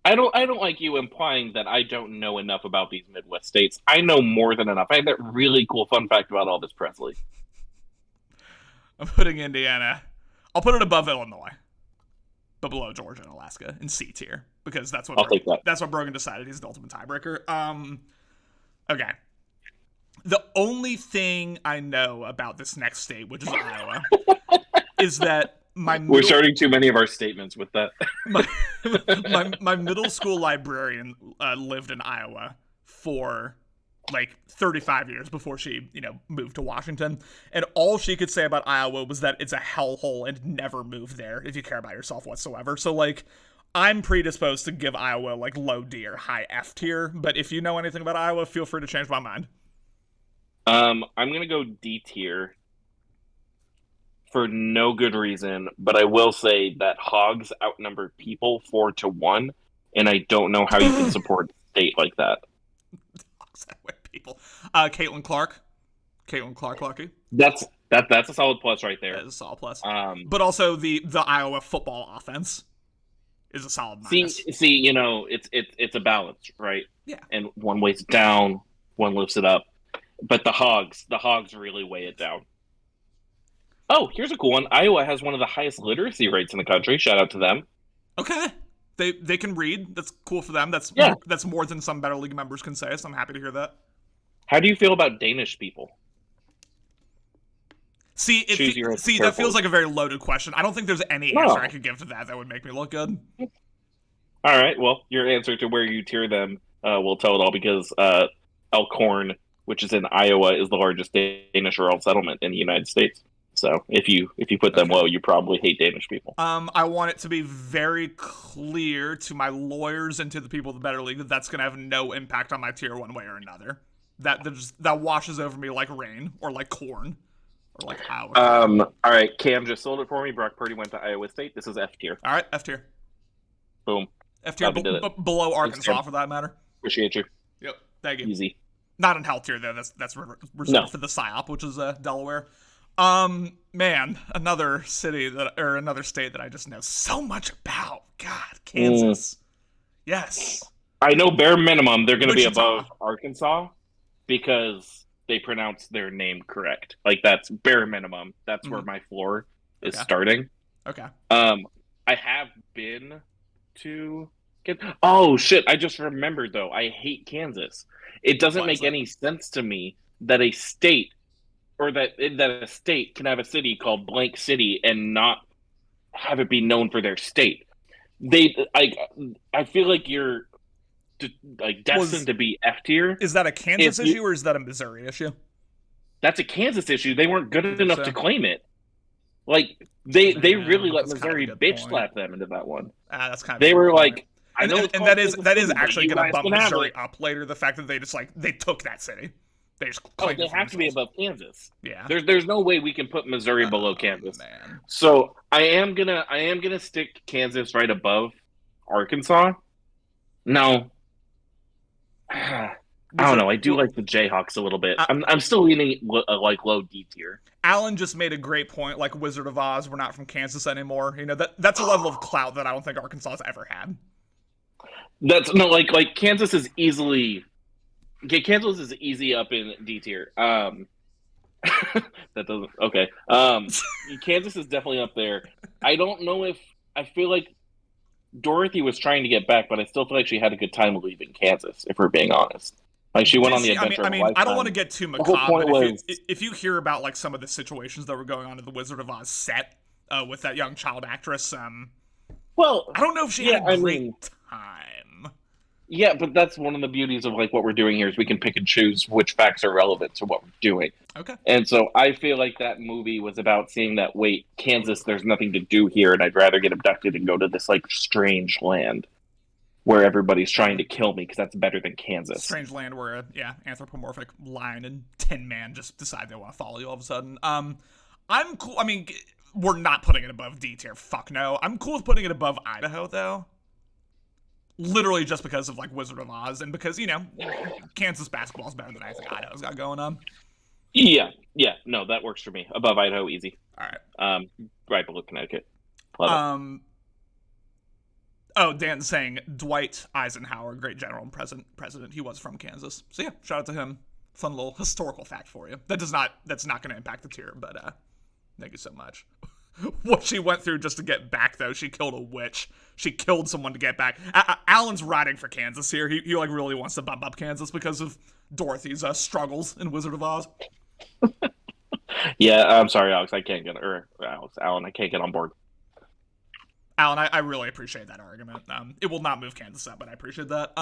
I don't like you implying that I don't know enough about these Midwest states. I know more than enough. I have that really cool fun fact about Elvis Presley. I'm putting Indiana. I'll put it above Illinois, but below Georgia and Alaska in C tier because that's what that's what Brogan decided. He's the ultimate tiebreaker. Okay. The only thing I know about this next state, which is Iowa, is that we're starting too many of our statements with that. my middle school librarian lived in Iowa for like 35 years before she, moved to Washington. And all she could say about Iowa was that it's a hellhole and never move there if you care about yourself whatsoever. So like, I'm predisposed to give Iowa like low D or high F tier. But if you know anything about Iowa, feel free to change my mind. I'm going to go D tier for no good reason, but I will say that hogs outnumber people 4-1, and I don't know how you can support a state like that. Hogs outweigh people. Caitlin Clark, Lucky. That's a solid plus right there. That is a solid plus. But also the Iowa football offense is a solid minus. See, it's a balance, right? Yeah. And one weighs it down, one lifts it up. But the hogs really weigh it down. Oh, here's a cool one. Iowa has one of the highest literacy rates in the country. Shout out to them. Okay. They can read. That's cool for them. That's more than some Better League members can say, so I'm happy to hear that. How do you feel about Danish people? See, that feels like a very loaded question. I don't think there's any answer I could give to that would make me look good. All right, well, your answer to where you tier them will tell it all because Elkhorn, which is in Iowa, is the largest Danish rural settlement in the United States. So if you put them low, you probably hate Danish people. I want it to be very clear to my lawyers and to the people of the Better League that that's going to have no impact on my tier one way or another. That washes over me like rain or like corn or like Iowa. All right, Cam just sold it for me. Brock Purdy went to Iowa State. This is F tier. All right, F tier. Boom. F tier below Arkansas for that matter. Appreciate you. Yep. Thank you. Easy. Not in hell tier though. That's reserved for the PSYOP, which is Delaware. Man, another state that I just know so much about. God, Kansas. Yes. I know bare minimum they're going to be above Arkansas because they pronounce their name correct. Like that's bare minimum. That's where my floor is starting. Okay. I have been to Oh shit, I just remembered though. I hate Kansas. It doesn't make any sense to me that a state or that a state can have a city called blank city and not have it be known for their state. I feel like you're destined to be F tier. Is that a Kansas issue or is that a Missouri issue? That's a Kansas issue. They weren't good enough to claim it. Like they really let Missouri bitch slap them into that one. That's kind of they were like, and that is actually going to bump Missouri up later. The fact that they took that city. They have to be above Kansas. Yeah. There's no way we can put Missouri below Kansas. Man. So I am gonna stick Kansas right above Arkansas. No. I don't know. I do like the Jayhawks a little bit. I'm still leaning like low D tier. Alan just made a great point. Like Wizard of Oz, we're not from Kansas anymore. You know that's a level of clout that I don't think Arkansas has ever had. That's no like Kansas is easily. Okay, Kansas is easy up in D tier. That doesn't okay. Kansas is definitely up there. I don't know if I feel like Dorothy was trying to get back, but I still feel like she had a good time leaving Kansas. If we're being honest, like she went on the adventure. I mean, I don't want to get too macabre, but if you hear about like some of the situations that were going on at the Wizard of Oz set with that young child actress, well, I don't know if she had a great time. Yeah, but that's one of the beauties of like what we're doing here is we can pick and choose which facts are relevant to what we're doing. Okay. And so I feel like that movie was about seeing that, wait, Kansas, there's nothing to do here, and I'd rather get abducted and go to this like strange land where everybody's trying to kill me because that's better than Kansas. Strange land where a anthropomorphic lion and Tin Man just decide they want to follow you all of a sudden. I'm cool. I mean, we're not putting it above D tier. Fuck no. I'm cool with putting it above Idaho though. Literally just because of like Wizard of Oz and because, you know, Kansas basketball is better than anything Idaho's got going on. Yeah, no, that works for me. Above Idaho, easy. All right. Right below Connecticut. Love it. Dan's saying Dwight Eisenhower, great general and president. He was from Kansas. So yeah, shout out to him. Fun little historical fact for you. That's not going to impact the tier, but thank you so much. What she went through just to get back, though. She killed a witch. She killed someone to get back. Alan's riding for Kansas here. He like really wants to bump up Kansas because of Dorothy's struggles in Wizard of Oz. Yeah, I'm sorry, Alex. I can't get Alan. I can't get on board. Alan, I really appreciate that argument. It will not move Kansas up, but I appreciate that.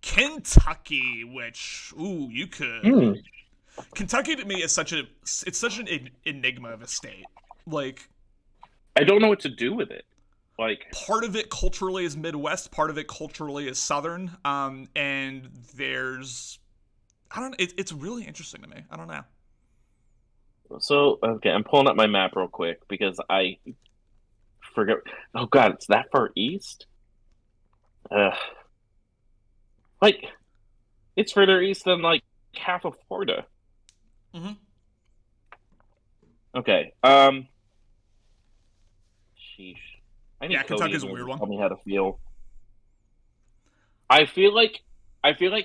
Kentucky, which you could. Kentucky to me is such an enigma of a state. Like, I don't know what to do with it. Like, part of it culturally is Midwest, part of it culturally is Southern, and there's, it's really interesting to me. I don't know. So, okay, I'm pulling up my map real quick because I forget. Oh God, it's that far east. Like, it's further east than like half of Florida. Mm-hmm. Okay. Sheesh. Kentucky's a weird one. Tell me how to feel. I feel like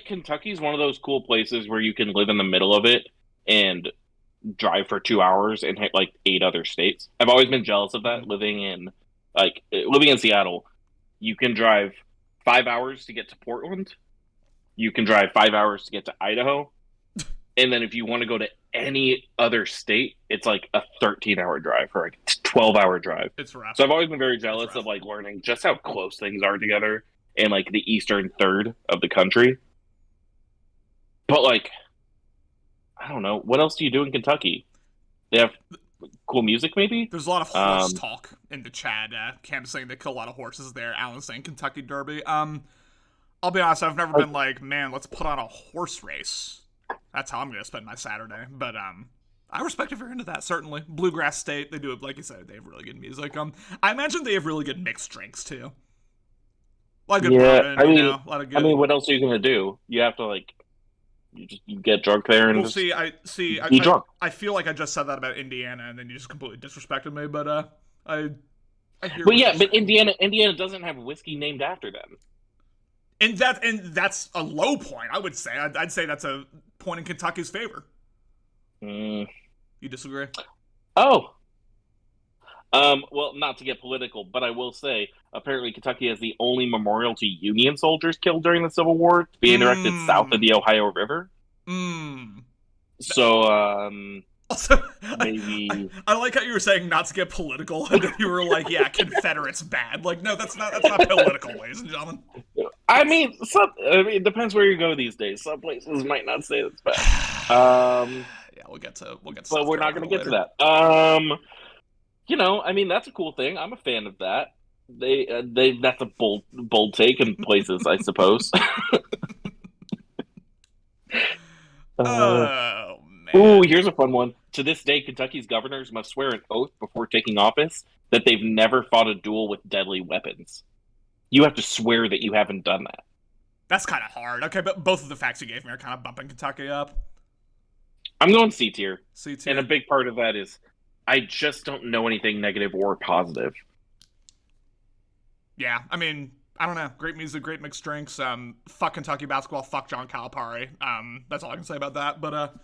Kentucky's one of those cool places where you can live in the middle of it and drive for 2 hours and hit like 8 other states. I've always been jealous of that. Living in Seattle, you can drive 5 hours to get to Portland. You can drive 5 hours to get to Idaho. And then if you want to go to any other state, it's like a 13-hour drive or like 12-hour drive. It's rough. So I've always been very jealous of like learning just how close things are together in like the eastern third of the country. But like, I don't know. What else do you do in Kentucky? They have cool music, maybe? There's a lot of horse talk in the chat. Cam's saying they kill a lot of horses there. Alan's saying Kentucky Derby. I'll be honest, I've never been like, man, let's put on a horse race. That's how I'm going to spend my Saturday. But I respect if you're into that, certainly. Bluegrass State, they do it, like you said, they have really good music. I imagine they have really good mixed drinks, too. A lot of good bourbon, a lot of good... I mean, what else are you going to do? You have to, like, you get drunk there and be drunk. I feel like I just said that about Indiana, and then you just completely disrespected me, but I hear but Indiana doesn't have whiskey named after them. And that's a low point, I would say. I'd say that's a point in Kentucky's favor. You disagree? Oh. Well, not to get political, but I will say, apparently Kentucky has the only memorial to Union soldiers killed during the Civil War being erected south of the Ohio River. So, also, maybe I like how you were saying not to get political, and then you were like, "Yeah, Confederates bad." Like, no, that's not political, ladies and gentlemen. I mean, it depends where you go these days. Some places might not say that's bad. Yeah, we'll get to. But we're not going to get to that. I mean, that's a cool thing. I'm a fan of that. That's a bold take in places, I suppose. Oh, man. Ooh, here's a fun one. To this day, Kentucky's governors must swear an oath before taking office that they've never fought a duel with deadly weapons. You have to swear that you haven't done that. That's kind of hard. Okay, but both of the facts you gave me are kind of bumping Kentucky up. I'm going C tier. C tier. And a big part of that is I just don't know anything negative or positive. Yeah, I mean, I don't know. Great music, great mixed drinks. Fuck Kentucky basketball. Fuck John Calipari. That's all I can say about that. But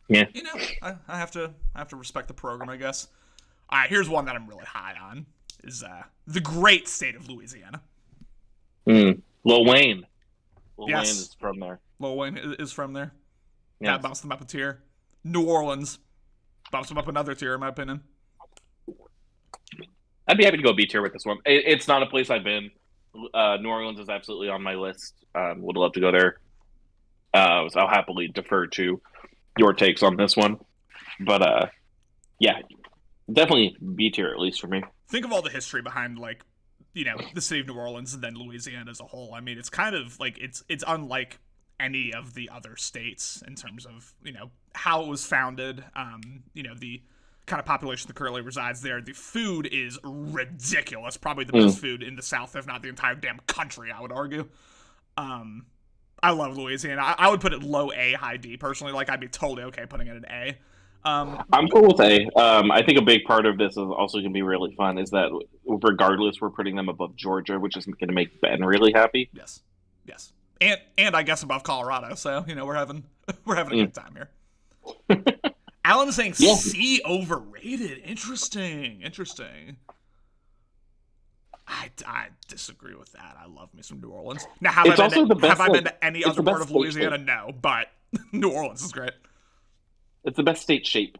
Yeah. you know, I have to respect the program, I guess. All right, here's one that I'm really high on. Is the great state of Louisiana. Lil Wayne. Lil Yes. Wayne is from there. Lil Wayne is from there. Yes. That bumps them up a tier. New Orleans bumps them up another tier, in my opinion. I'd be happy to go B tier with this one. It's not a place I've been. New Orleans is absolutely on my list. Would love to go there. So I'll happily defer to your takes on this one. But yeah, definitely B tier at least for me. Think of all the history behind, like, you know, the city of New Orleans and then Louisiana as a whole. I mean, it's kind of like it's unlike any of the other states in terms of, you know, how it was founded. You know, the kind of population that currently resides there. The food is ridiculous. Probably the best food in the South, if not the entire damn country, I would argue. I love Louisiana. I would put it low A, high D personally. Like, I'd be totally okay putting it at A. I'm cool with A. I think a big part of this is also going to be really fun is that regardless, we're putting them above Georgia, which is going to make Ben really happy. Yes. And I guess above Colorado. So, you know, we're having a good time here. Alan is saying C overrated. Interesting. I disagree with that. I love me some New Orleans. Now, have I been to any other part of Louisiana? No, but New Orleans is great. It's the best state shape.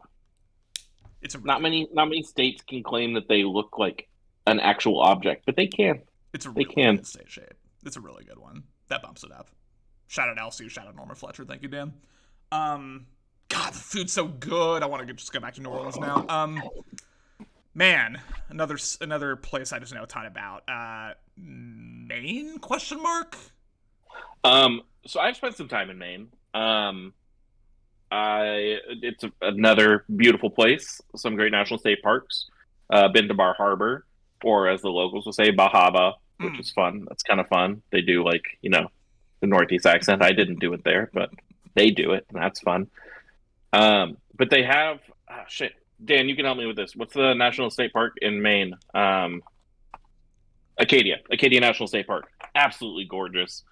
It's a not many states can claim that they look like an actual object, but they can. It's a really good state shape. It's a really good one. That bumps it up. Shout out LSU. Shout out Norman Fletcher. Thank you, Dan. God, the food's so good. I want to just go back to New Orleans now. Man, another place I just know a ton about. Maine? Question mark. So I've spent some time in Maine. It's another beautiful place. Some great national state parks. Been to Bar Harbor, or as the locals will say, Bahaba, which is fun. That's kind of fun. They do, like, you know, the Northeast accent. I didn't do it there, but they do it, and that's fun. But they have shit. Dan, you can help me with this. What's the national state park in Maine? Acadia National State Park. Absolutely gorgeous.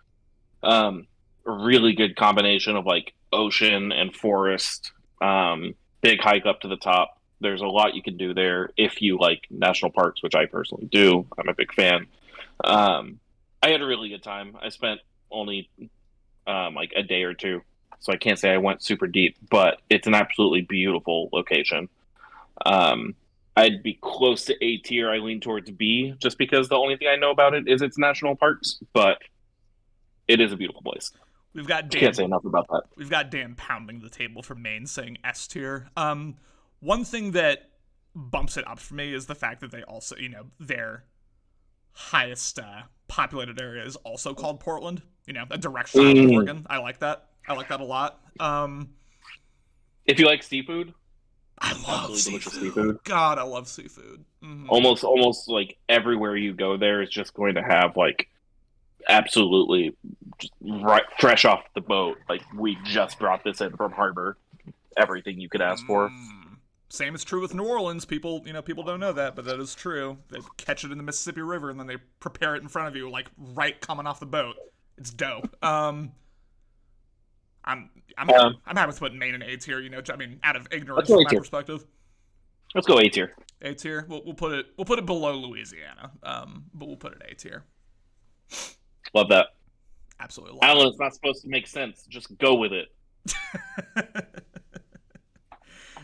A really good combination of like ocean and forest. Big hike up to the top. There's a lot you can do there if you like national parks, which I personally do. I'm a big fan. I had a really good time. I spent only like a day or two, so I can't say I went super deep, but it's an absolutely beautiful location. I'd be close to A tier. I lean towards B just because the only thing I know about it is its national parks, but it is a beautiful place. We've got Dan, can't say enough about that. We've got Dan pounding the table for Maine saying S tier. One thing that bumps it up for me is the fact that they also, you know, their highest populated area is also called Portland. You know, a direct shot of Oregon. I like that a lot. If you like seafood, I love seafood. God, I love seafood. Mm-hmm. Almost like everywhere you go there is just going to have like absolutely just right fresh off the boat. Like, we just brought this in from harbor. Everything you could ask for. Same is true with New Orleans. People don't know that, but that is true. They catch it in the Mississippi River and then they prepare it in front of you, like right coming off the boat. It's dope. I'm happy with putting Maine in A tier. You know, I mean, out of ignorance from my perspective. Let's go A tier. A tier. We'll put it below Louisiana. But we'll put it A tier. Love that. Absolutely. Alan, it's not supposed to make sense. Just go with it.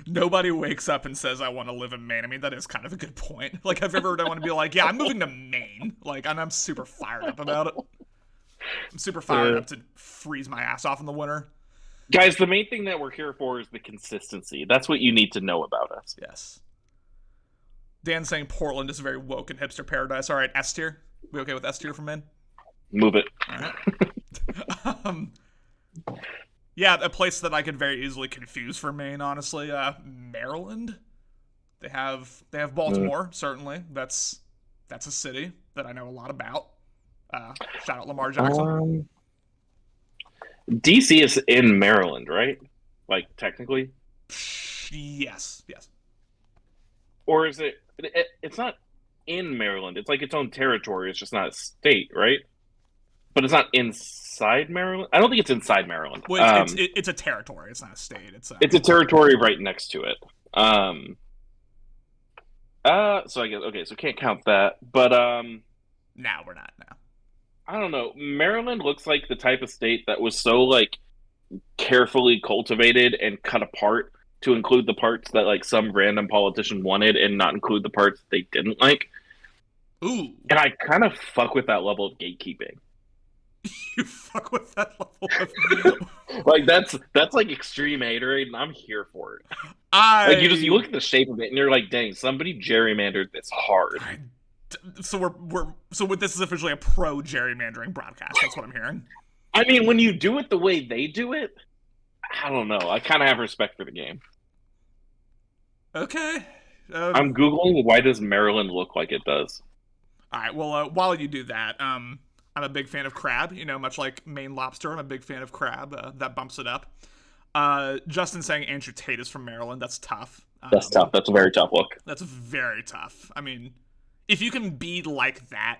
Nobody wakes up and says, I want to live in Maine. I mean, that is kind of a good point. Like, have you ever want to be like, yeah, I'm moving to Maine? Like, and I'm super fired up about it. I'm super fired up to freeze my ass off in the winter. Guys, the main thing that we're here for is the consistency. That's what you need to know about us. Yes. Dan saying Portland is a very woke and hipster paradise. All right, S tier. We okay with S tier for Maine? Move it. All right. Yeah, a place that I could very easily confuse for Maine, honestly. Maryland. They have Baltimore, certainly. That's a city that I know a lot about. Shout out Lamar Jackson. DC is in Maryland, right? Like technically, Yes, yes. or is it? It's not in Maryland. It's like its own territory. It's just not a state, right? But it's not inside Maryland. I don't think it's inside Maryland. Well, it's a territory. It's not a state. It's a territory right next to it. So I guess okay. So can't count that. But No, we're not. No. I don't know. Maryland looks like the type of state that was so like carefully cultivated and cut apart to include the parts that like some random politician wanted and not include the parts they didn't like. Ooh. And I kind of fuck with that level of gatekeeping. You fuck with that level of Like that's like extreme haterade, and I'm here for it. I Like you look at the shape of it, and you're like, dang, somebody gerrymandered this hard. So this is officially a pro gerrymandering broadcast. That's what I'm hearing. I mean, when you do it the way they do it, I don't know. I kind of have respect for the game. Okay. I'm Googling why does Maryland look like it does. All right. Well, while you do that, I'm a big fan of crab. You know, much like Maine lobster, I'm a big fan of crab. That bumps it up. Justin saying Andrew Tate is from Maryland. That's tough. That's tough. That's a very tough look. That's very tough. I mean, if you can be like that,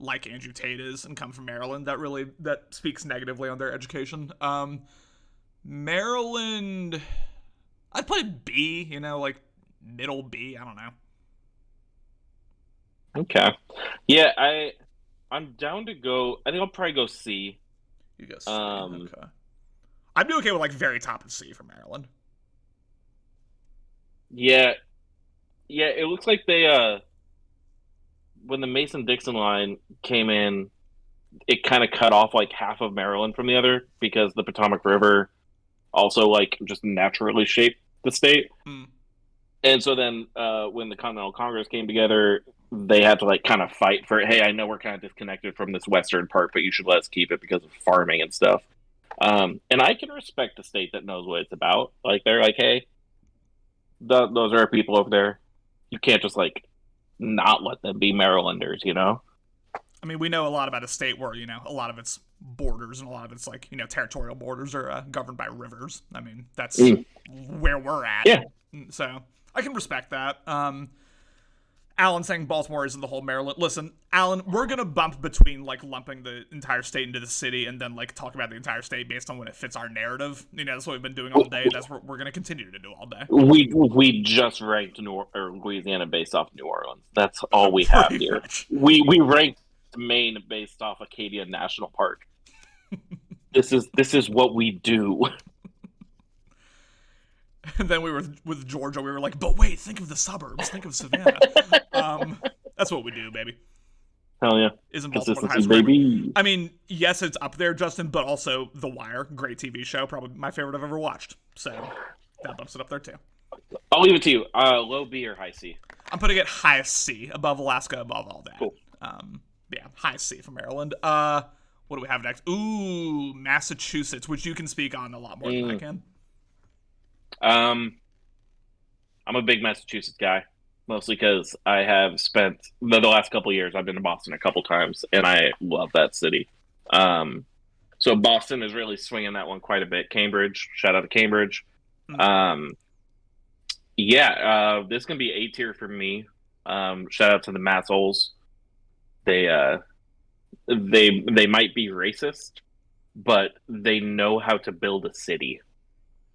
like Andrew Tate is, and come from Maryland, that speaks negatively on their education. Maryland, I'd play B. You know, like middle B. I don't know. Okay. Yeah, I'm down to go. I think I'll probably go C. You go C. Okay. I'd be okay with like very top of C for Maryland. Yeah. Yeah, it looks like they when the Mason-Dixon line came in, it kind of cut off like half of Maryland from the other because the Potomac River also like just naturally shaped the state. Mm. And so then when the Continental Congress came together, they had to like kind of fight for, hey, I know we're kind of disconnected from this western part, but you should let us keep it because of farming and stuff. And I can respect a state that knows what it's about. Like they're like, hey, those are our people over there. You can't just like not let them be Marylanders, you know? I mean, we know a lot about a state where, you know, a lot of its borders and a lot of its, like, you know, territorial borders are governed by rivers. I mean, that's where we're at. Yeah. So I can respect that. Alan saying Baltimore isn't the whole Maryland. Listen, Alan, we're going to bump between, like, lumping the entire state into the city and then, like, talk about the entire state based on when it fits our narrative. You know, that's what we've been doing all day. That's what we're going to continue to do all day. We just ranked Louisiana based off New Orleans. That's all we have here. Much. We ranked Maine based off Acadia National Park. This is what we do. And then we were with Georgia. We were like, but wait, think of the suburbs. Think of Savannah. That's what we do, baby. Hell yeah. Isn't Baltimore Consistency, baby. I mean, yes, it's up there, Justin, but also The Wire, great TV show, probably my favorite I've ever watched. So that bumps it up there too. I'll leave it to you. Low B or high C? I'm putting it high C, above Alaska, above all that. Cool. Yeah, high C for Maryland. What do we have next? Ooh, Massachusetts, which you can speak on a lot more than I can. I'm a big Massachusetts guy, mostly because I have spent the last couple of years. I've been to Boston a couple times, and I love that city. So Boston is really swinging that one quite a bit. Cambridge, shout out to Cambridge. Yeah, this can be A tier for me. Shout out to the Massoles. They might be racist, but they know how to build a city.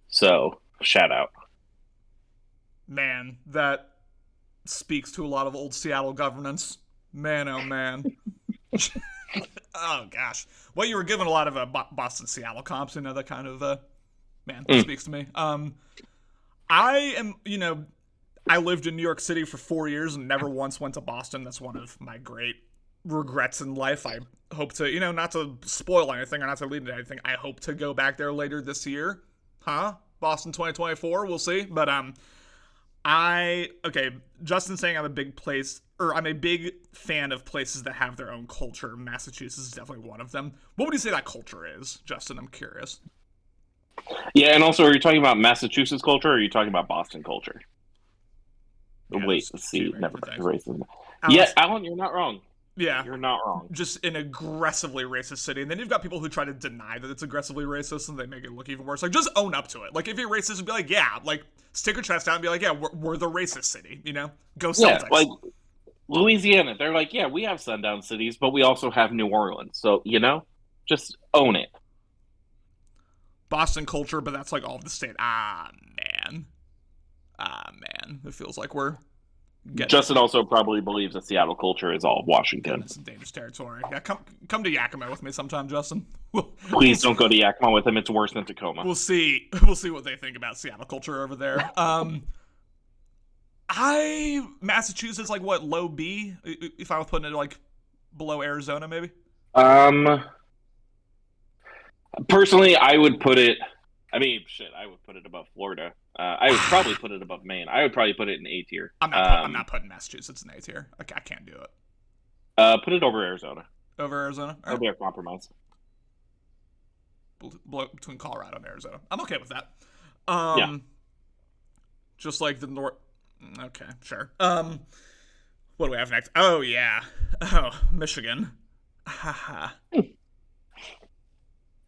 So shout out. Man, that speaks to a lot of old Seattle governance. Man, oh man. Oh gosh. Well, you were given a lot of Boston Seattle comps, you know, that kind of man, that speaks to me. I am, you know, I lived in New York City for 4 years and never once went to Boston. That's one of my great regrets in life. I hope to, you know, not to spoil anything or not to lead into anything, I hope to go back there later this year. Boston 2024, we'll see. But Justin saying I'm a big fan of places that have their own culture. Massachusetts is definitely one of them. What would you say that culture is, Justin? I'm curious. Yeah, and also, are you talking about Massachusetts culture or are you talking about Boston culture? Yeah, Wait, let's see. Never mind. racism. Yeah, Alan, you're not wrong. Yeah. You're not wrong. Just an aggressively racist city. And then you've got people who try to deny that it's aggressively racist, and they make it look even worse. Like, just own up to it. Like, if you're racist, be like, yeah, like, stick your chest out and be like, yeah, we're the racist city, you know? Go Celtics. Yeah, like Louisiana, they're like, yeah, we have sundown cities, but we also have New Orleans. So, you know, just own it. Boston culture, but that's like all of the state. Man. It feels like we're getting Justin also probably believes that Seattle culture is all of Washington. some dangerous territory. Yeah, come to Yakima with me sometime, Justin. Please don't go to Yakima with him. It's worse than Tacoma. We'll see what they think about Seattle culture over there. Massachusetts, like, what, low B? If I was putting it, like, below Arizona, maybe? Personally, I would put it... I mean, shit, I would put it above Florida. I would probably put it above Maine. I would probably put it in A tier. I'm not putting Massachusetts in A tier. I can't do it. Put it over Arizona. Over Arizona? All That'll be a compromise. Between Colorado and Arizona. I'm okay with that. Yeah. Just like the North... Okay, sure. What do we have next? Oh, yeah. Oh, Michigan. Haha.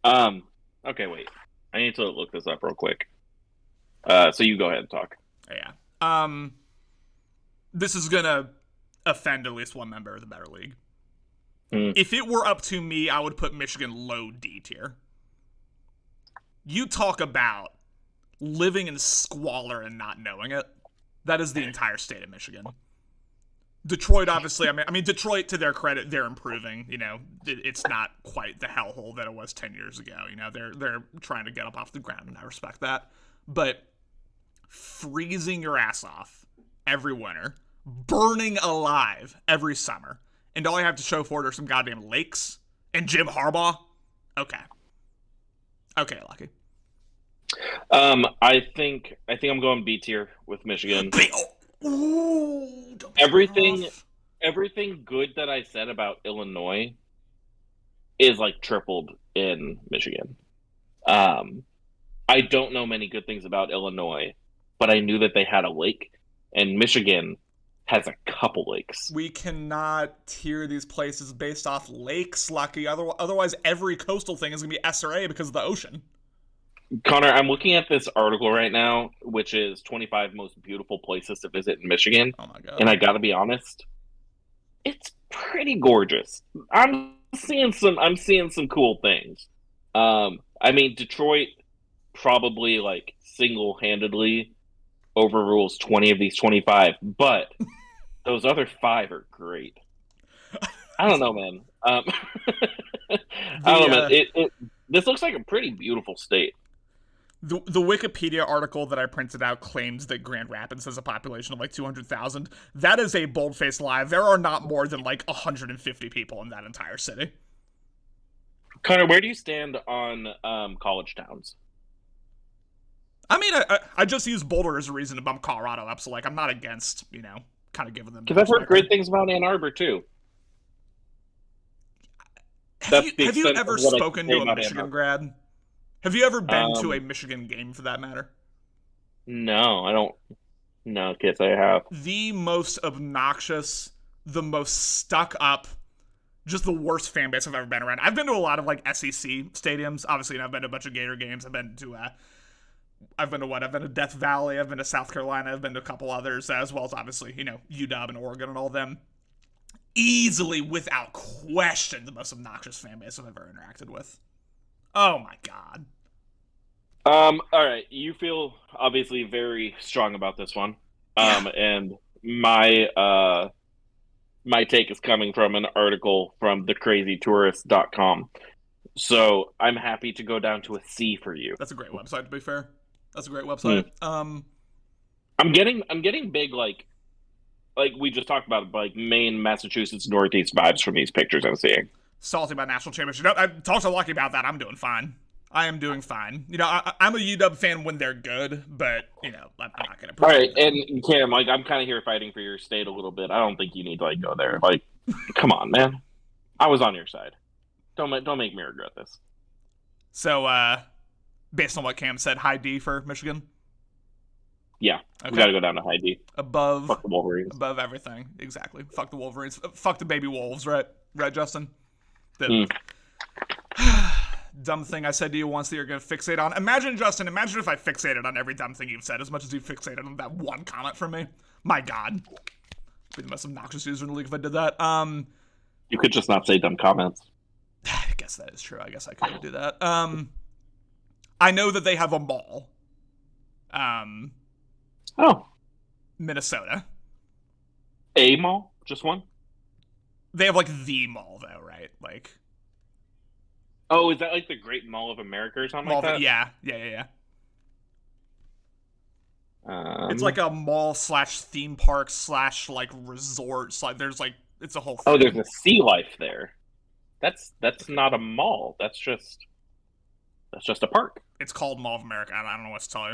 Okay, wait. I need to look this up real quick. So you go ahead and talk. Yeah. This is gonna offend at least one member of the Better League. If it were up to me, I would put Michigan low D tier. You talk about living in squalor and not knowing it. That is the entire state of Michigan. Detroit, obviously, I mean, Detroit, to their credit, they're improving. You know, it's not quite the hellhole that it was 10 years ago. You know, they're trying to get up off the ground, and I respect that. But freezing your ass off every winter, burning alive every summer, and all you have to show for it are some goddamn lakes and Jim Harbaugh. Okay, Lucky. I think I'm going B tier with Michigan. Ooh, Everything good that I said about Illinois is like tripled in Michigan. I don't know many good things about Illinois, but I knew that they had a lake, and Michigan has a couple lakes. We cannot tier these places based off lakes, Lucky. Otherwise, every coastal thing is going to be SRA because of the ocean. Connor, I'm looking at this article right now, which is 25 most beautiful places to visit in Michigan. Oh my god! And I gotta be honest, it's pretty gorgeous. I'm seeing some cool things. I mean, Detroit probably like single-handedly overrules 20 of these 25, but those other 5 are great. I don't know, man. I don't know, man. This looks like a pretty beautiful state. The Wikipedia article that I printed out claims that Grand Rapids has a population of like 200,000. That is a bold-faced lie. There are not more than like 150 people in that entire city. Connor, where do you stand on college towns? I mean, I just use Boulder as a reason to bump Colorado up, so like I'm not against, you know, kind of giving them... Because I've heard great things about Ann Arbor, too. Have you ever spoken to a Michigan grad? Have you ever been to a Michigan game, for that matter? No, I don't. No, kids, I have. The most obnoxious, the most stuck up, just the worst fan base I've ever been around. I've been to a lot of like SEC stadiums. Obviously, I've been to a bunch of Gator games. I've been to I've been to Death Valley. I've been to South Carolina. I've been to a couple others, as well as obviously, you know, UW and Oregon and all them. Easily, without question, the most obnoxious fan base I've ever interacted with. Oh my god. All right. You feel obviously very strong about this one. And my take is coming from an article from thecrazytourist.com. So I'm happy to go down to a C for you. That's a great website, to be fair. That's a great website. I'm getting big like we just talked about, like Maine, Massachusetts, Northeast vibes from these pictures I'm seeing. Salty about national championship. No, I talked to Lucky about that. I'm doing fine. I am doing fine. You know, I'm a UW fan when they're good, but, you know, I'm not going to... All right, and Cam, like, I'm kind of here fighting for your state a little bit. I don't think you need to, like, go there. Like, come on, man. I was on your side. Don't make me regret this. So, based on what Cam said, high D for Michigan? Yeah, Okay. we got to go down to high D. Above Fuck the Wolverines. above everything. Exactly. Fuck the Wolverines. Fuck the baby wolves, right? Right, Justin? The dumb thing I said to you once that you're going to fixate on. Imagine, Justin, imagine if I fixated on every dumb thing you've said as much as you fixated on that one comment from me. My God. I'd be the most obnoxious user in the league if I did that. You could just not say dumb comments. I guess that is true. I guess I could do that. I know that they have a mall. Oh, Minnesota. a mall? Just one? They have, like, the mall, though, right? Like... Oh, is that like the Great Mall of America or something like that? Yeah. It's like a mall / theme park / like resort. There's like it's a whole thing. Oh, there's a Sea Life there. That's not a mall. That's just a park. It's called Mall of America. I don't know what to tell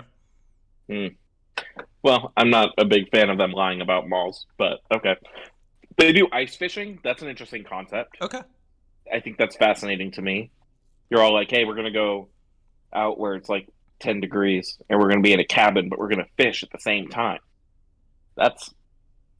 you. Well, I'm not a big fan of them lying about malls, but okay. They do ice fishing. That's an interesting concept. Okay. I think that's fascinating to me. You're all like, hey, we're going to go out where it's like 10 degrees and we're going to be in a cabin, but we're going to fish at the same time. That's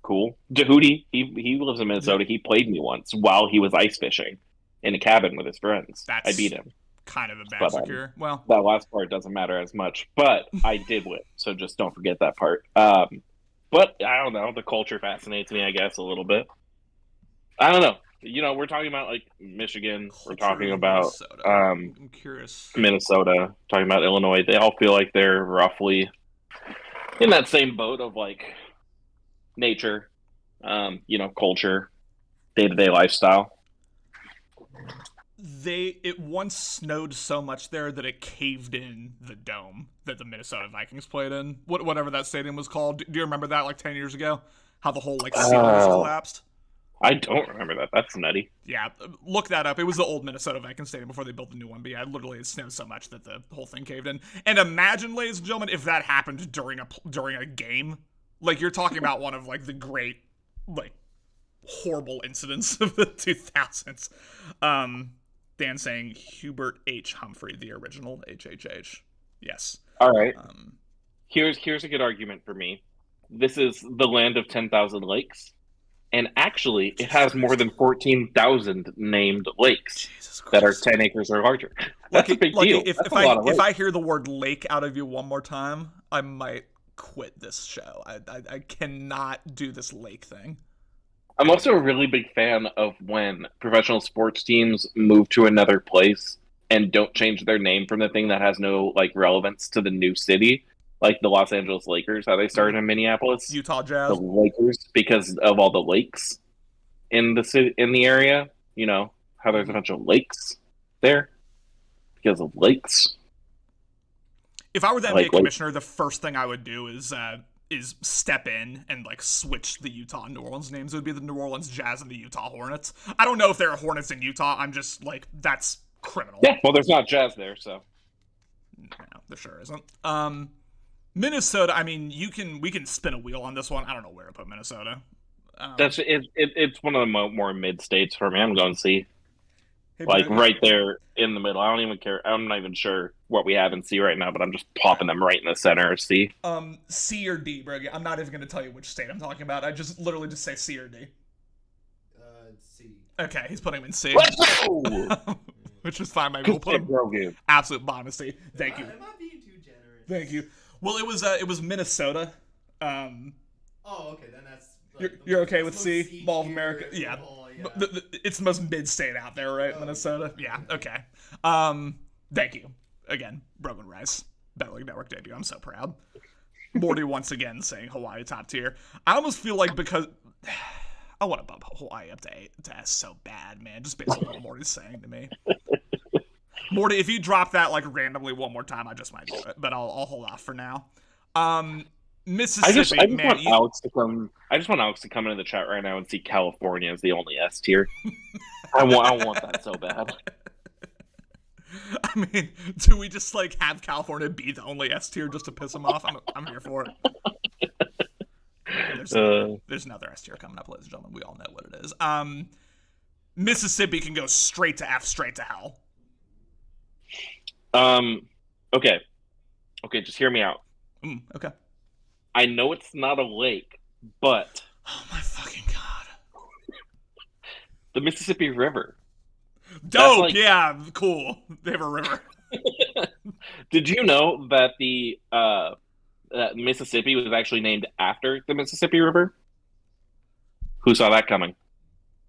cool. Jehudi, he lives in Minnesota. He played me once while he was ice fishing in a cabin with his friends. I beat him. Kind of a massacre. Well, that last part doesn't matter as much, but I did win, so just don't forget that part. But I don't know. The culture fascinates me, I guess, a little bit. I don't know. You know, we're talking about like Michigan. We're talking about I'm curious. Minnesota. Talking about Illinois. They all feel like they're roughly in that same boat of like nature, culture, day-to-day lifestyle. It once snowed so much there that it caved in the dome that the Minnesota Vikings played in. Whatever that stadium was called. Do you remember that like 10 years ago? How the whole like ceiling collapsed? I don't remember that. That's nutty. Yeah, look that up. It was the old Minnesota Vikings stadium before they built the new one. But yeah, literally it snowed so much that the whole thing caved in. And imagine, ladies and gentlemen, if that happened during a game. Like, you're talking about one of like the great, like, horrible incidents of the 2000s. Dan saying Hubert H. Humphrey, the original HHH. Yes. All right. Here's a good argument for me. This is the land of 10,000 lakes. And actually, it has more than 14,000 named lakes that are 10 acres or larger. That's a big deal. If I hear the word lake out of you one more time, I might quit this show. I cannot do this lake thing. I'm also a really big fan of when professional sports teams move to another place and don't change their name from the thing that has no like relevance to the new city. Like the Los Angeles Lakers, how they started in Minneapolis. Utah Jazz. The Lakers, because of all the lakes in the city, in the area. You know, how there's a bunch of lakes there because of lakes. If I were the NBA commissioner, the first thing I would do is step in and like switch the Utah and New Orleans names. It would be the New Orleans Jazz and the Utah Hornets. I don't know if there are Hornets in Utah. I'm just like, that's criminal. Yeah, well, there's not Jazz there, so. No, there sure isn't. Minnesota, I mean, we can spin a wheel on this one. I don't know where to put Minnesota. That's it. It's one of the more mid states for me. I'm going to see, hey, like right there in the middle. I don't even care. I'm not even sure what we have in C right now, but I'm just popping them right in the center of C. C or D, bro. I'm not even going to tell you which state I'm talking about. I just literally just say C or D. C. Okay, he's putting him in C. Let's go. Which is fine. Maybe we'll put him absolute bottom of C. Thank you. Am I being too generous? Thank you. Well, it was Minnesota. Oh, okay, then that's. You're okay with C? Mall of America? Yeah. It's the most mid-state out there, right? Oh, Minnesota? Yeah, okay. Thank you. Again, Roman Rice, Better League Network debut. I'm so proud. Morty once again saying Hawaii top tier. I almost feel like because I want to bump Hawaii up to S so bad, man, just based on what Morty's saying to me. Morty, if you drop that like randomly one more time, I just might do it, but I'll hold off for now. Mississippi, I just want Alex to come. I just want Alex to come into the chat right now and see California as the only S tier. I want that so bad. I mean, do we just like have California be the only S tier just to piss him off? I'm here for it. There's another S tier coming up, ladies and gentlemen. We all know what it is. Mississippi can go straight to F, straight to hell. Okay, just hear me out. Okay. I know it's not a lake, but Oh my fucking god. the Mississippi River. Dope. like- Yeah. Cool. They have a river. Did you know that that Mississippi was actually named after the Mississippi River? Who saw that coming?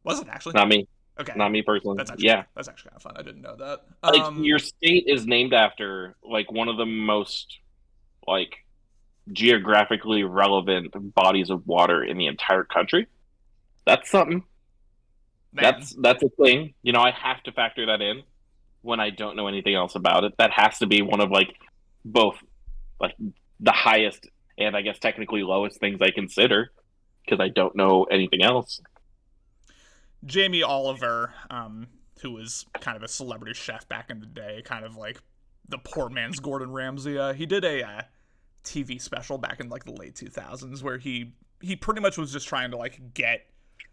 Was it actually? Not me. Okay. Not me personally. That's actually, Yeah. That's actually kind of fun. I didn't know that. Like your state is named after like one of the most like geographically relevant bodies of water in the entire country. That's something. man, That's a thing. You know, I have to factor that in when I don't know anything else about it. That has to be one of like both like the highest and I guess technically lowest things I consider because I don't know anything else. Jamie Oliver, who was kind of a celebrity chef back in the day, kind of like the poor man's Gordon Ramsay. He did a TV special back in like the late 2000s where he pretty much was just trying to like get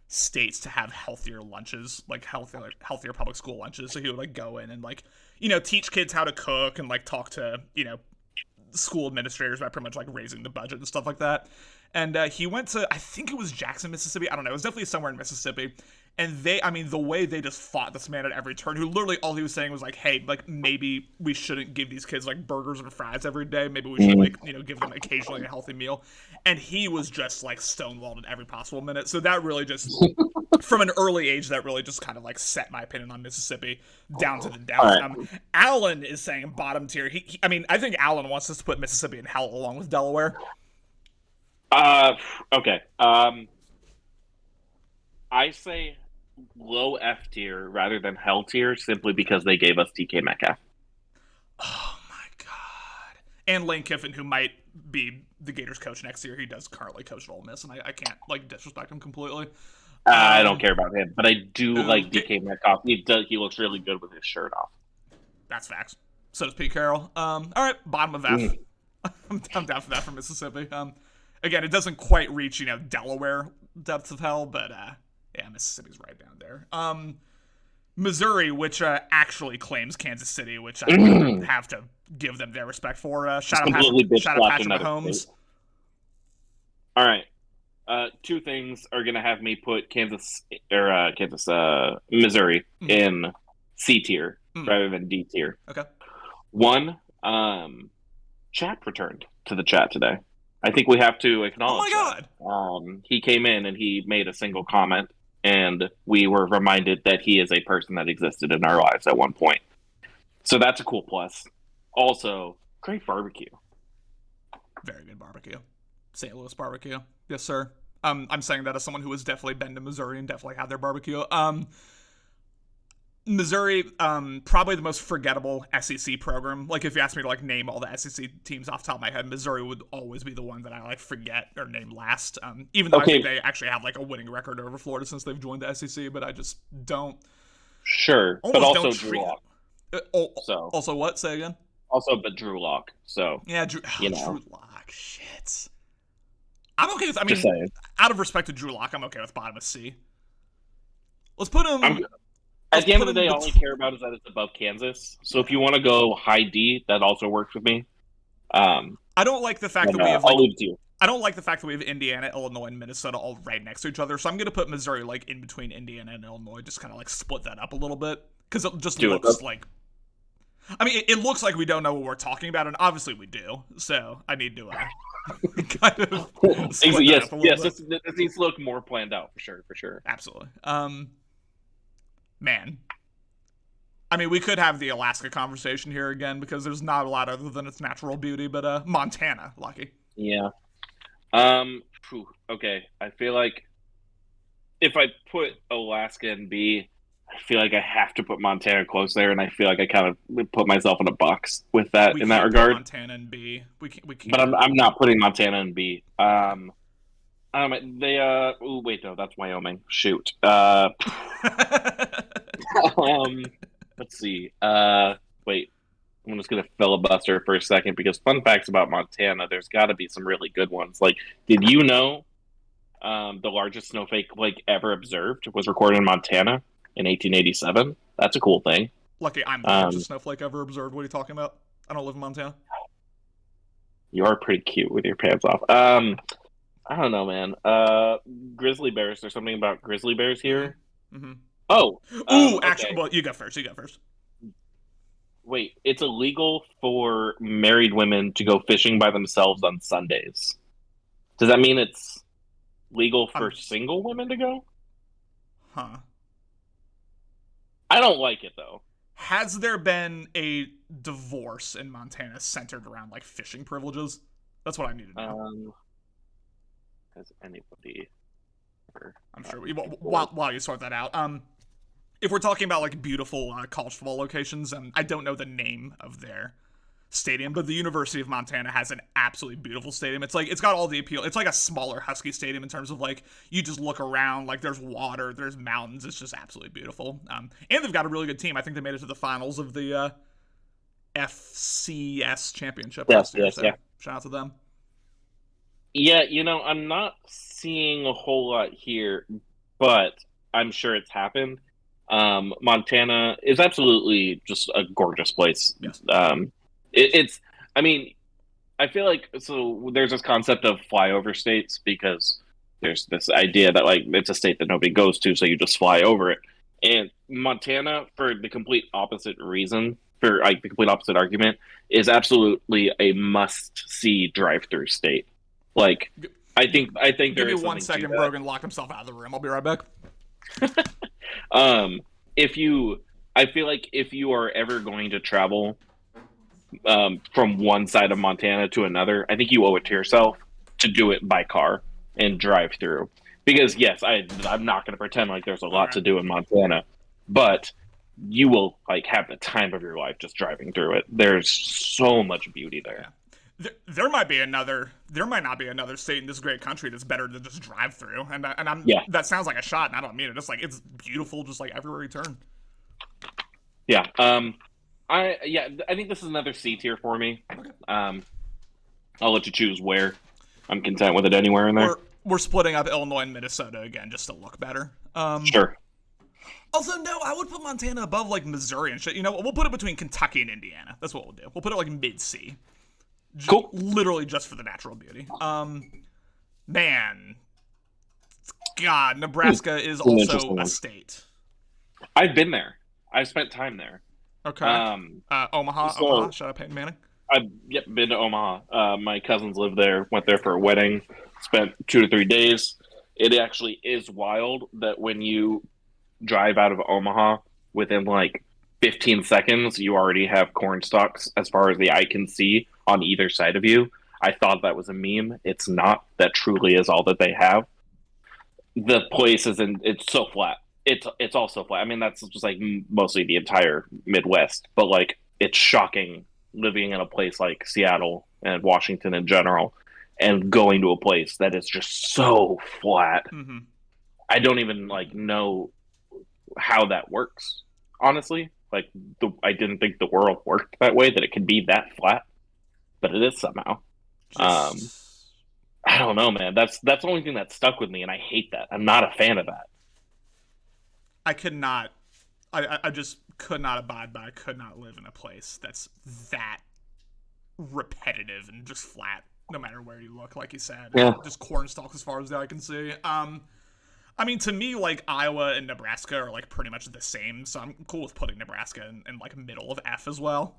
states to have healthier lunches, like healthier public school lunches. So he would like go in and like, you know, teach kids how to cook and like talk to, you know, school administrators about pretty much like raising the budget and stuff like that. And he went to, I think it was Jackson, Mississippi. I don't know. It was definitely somewhere in Mississippi. And the way they just fought this man at every turn, who literally all he was saying was like, hey, like maybe we shouldn't give these kids like burgers and fries every day. Maybe we should like, you know, give them occasionally a healthy meal. And he was just like stonewalled at every possible minute. So that really just, from an early age, that really just kind of like set my opinion on Mississippi down to the down. Right. Alan is saying bottom tier. I mean, I think Alan wants us to put Mississippi in hell along with Delaware. Okay. I say low F tier rather than hell tier simply because they gave us DK Metcalf. Oh my god. And Lane Kiffin, who might be the Gators coach next year. He does currently coach at Ole Miss, and I can't like disrespect him completely. I don't care about him, but I do like DK Metcalf. He looks really good with his shirt off. That's facts. So does Pete Carroll. All right, bottom of F. I'm down for that for Mississippi. Again, it doesn't quite reach, you know, Delaware depths of hell, but yeah, Mississippi's right down there. Missouri, which actually claims Kansas City, which I have to give them their respect for. Shout out Patrick Mahomes. All right. Two things are gonna have me put Missouri in C tier rather than D tier. Okay. One, Chap returned to the chat today. I think we have to acknowledge. Oh my god! He came in and he made a single comment, and we were reminded that he is a person that existed in our lives at one point. So that's a cool plus. Also, great barbecue. Very good barbecue. St. Louis barbecue. Yes, sir. I'm saying that as someone who has definitely been to Missouri and definitely had their barbecue. Missouri, probably the most forgettable SEC program. Like, if you asked me to, like, name all the SEC teams off the top of my head, Missouri would always be the one that I, like, forget or name last. Even though I think they actually have, like, a winning record over Florida since they've joined the SEC, but I just don't. Sure, but also Drew Lock. Also what? Say again? Also, but Drew Lock. So yeah, Drew Lock. Shit. I'm okay with. I mean, saying. Out of respect to Drew Lock, I'm okay with bottom of C. Let's put him. At the end of the day, all I care about is that it's above Kansas. So if you want to go high D, that also works with me. I don't like the fact that we have. I'll leave it to you. I don't like the fact that we have Indiana, Illinois, and Minnesota all right next to each other. So I'm going to put Missouri like in between Indiana and Illinois, just kind of like split that up a little bit because it just looks like. I mean, it looks like we don't know what we're talking about, and obviously we do. So I need to kind of split that up a little bit. This needs to look more planned out for sure. Absolutely. Man. I mean, we could have the Alaska conversation here again because there's not a lot other than its natural beauty, but Montana, lucky. Yeah. Okay. I feel like if I put Alaska in B, I feel like I have to put Montana close there, and I feel like I kind of put myself in a box with that in that regard. Montana in B. We can't. But I'm not putting Montana in B. Wait, no, that's Wyoming. Shoot. Let's see. Wait. I'm just gonna filibuster for a second because fun facts about Montana. There's got to be some really good ones. Like, did you know the largest snowflake ever observed was recorded in Montana in 1887? That's a cool thing. Lucky I'm the largest snowflake ever observed. What are you talking about? I don't live in Montana. You are pretty cute with your pants off. I don't know, man. Grizzly bears. There's something about grizzly bears here. Mm-hmm. Oh, Ooh, okay. actually, well, you go first. Wait, it's illegal for married women to go fishing by themselves on Sundays. Does that mean it's legal for single women to go? Huh. I don't like it, though. Has there been a divorce in Montana centered around, like, fishing privileges? That's what I need to know. Has anybody... I'm sure. While you sort that out. If we're talking about, like, beautiful college football locations, I don't know the name of their stadium, but the University of Montana has an absolutely beautiful stadium. It's got all the appeal. It's like a smaller Husky stadium in terms of, like, you just look around, like, there's water, there's mountains. It's just absolutely beautiful. And they've got a really good team. I think they made it to the finals of the FCS championship last year. So shout out to them. Yeah, I'm not seeing a whole lot here, but I'm sure it's happened. Montana is absolutely just a gorgeous place. Yes. I mean, I feel like, so there's this concept of flyover states because there's this idea that, like, it's a state that nobody goes to, so you just fly over it. And Montana, for the complete opposite reason, for like the complete opposite argument, is absolutely a must-see drive-through state. Like, I think Give me 1 second. Brogan locked himself out of the room. I'll be right back. I feel like if you are ever going to travel from one side of Montana to another, I think you owe it to yourself to do it by car and drive through. Because yes, I'm not going to pretend like there's a lot to do in Montana, but you will, like, have the time of your life just driving through it. There's so much beauty there. Yeah. There might not be another state in this great country that's better to just drive through, and that sounds like a shot, and I don't mean it. It's like, it's beautiful, just like everywhere you turn. Yeah. I think this is another C tier for me. Okay. I'll let you choose where. I'm content with it anywhere in there. We're splitting up Illinois and Minnesota again just to look better. Sure. Also, no, I would put Montana above, like, Missouri and shit. We'll put it between Kentucky and Indiana. That's what we'll do. We'll put it, like, mid-C. Cool. Literally just for the natural beauty. Man. God, Nebraska is also a state. I've been there. I've spent time there. Okay. Omaha. Shout out Peyton Manning. I've been to Omaha. My cousins live there. Went there for a wedding. Spent 2 to 3 days. It actually is wild that when you drive out of Omaha, within like 15 seconds, you already have corn stalks as far as the eye can see on either side of you. I thought that was a meme. It's not. That truly is all that they have. The place it's so flat. It's all so flat. I mean, that's just like mostly the entire Midwest, but like, it's shocking living in a place like Seattle and Washington in general and going to a place that is just so flat. Mm-hmm. I don't even like know how that works, honestly. Like, I didn't think the world worked that way, that it could be that flat, but it is somehow. I don't know, man. That's the only thing that stuck with me, and I hate that. I'm not a fan of that. I just could not abide by, I could not live in a place that's that repetitive and just flat, no matter where you look, like you said. Yeah. Just corn stalks as far as the eye can see. I mean, to me, like, Iowa and Nebraska are, like, pretty much the same, so I'm cool with putting Nebraska in like, middle of F as well.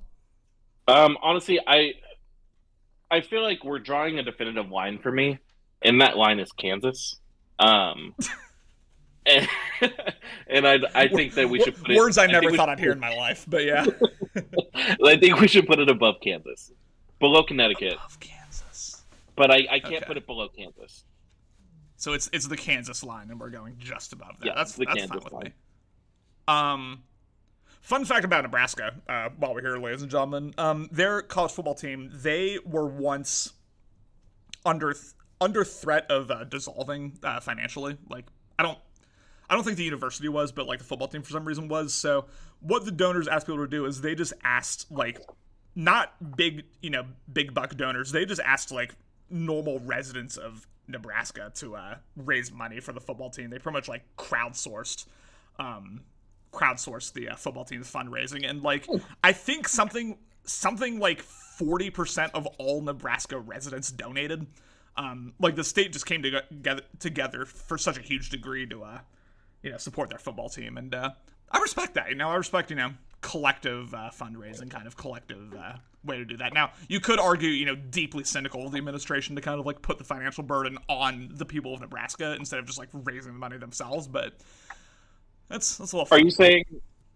Honestly, I feel like we're drawing a definitive line for me, and that line is Kansas. And I think that we should put it... Words I never thought I'd hear in my life, but yeah. I think we should put it above Kansas. Below Connecticut. Above Kansas. But I can't put it below Kansas. So it's the Kansas line, and we're going just above that. Yeah, that's Kansas fine with line. me. Fun fact about Nebraska, while we're here, ladies and gentlemen. Their college football team, they were once under threat of dissolving financially. Like, I don't think the university was, but like the football team for some reason was. So what the donors asked people to do is they just asked, like, not big buck donors. They just asked like normal residents of Nebraska to raise money for the football team. They pretty much like crowdsourced the football team's fundraising, and like I think something something like 40% of all Nebraska residents donated. Like the state just came together for such a huge degree to support their football team, and I respect that. I respect collective fundraising, kind of collective way to do that. Now, you could argue, deeply cynical of the administration to kind of like put the financial burden on the people of Nebraska instead of just like raising the money themselves, but that's a little fun.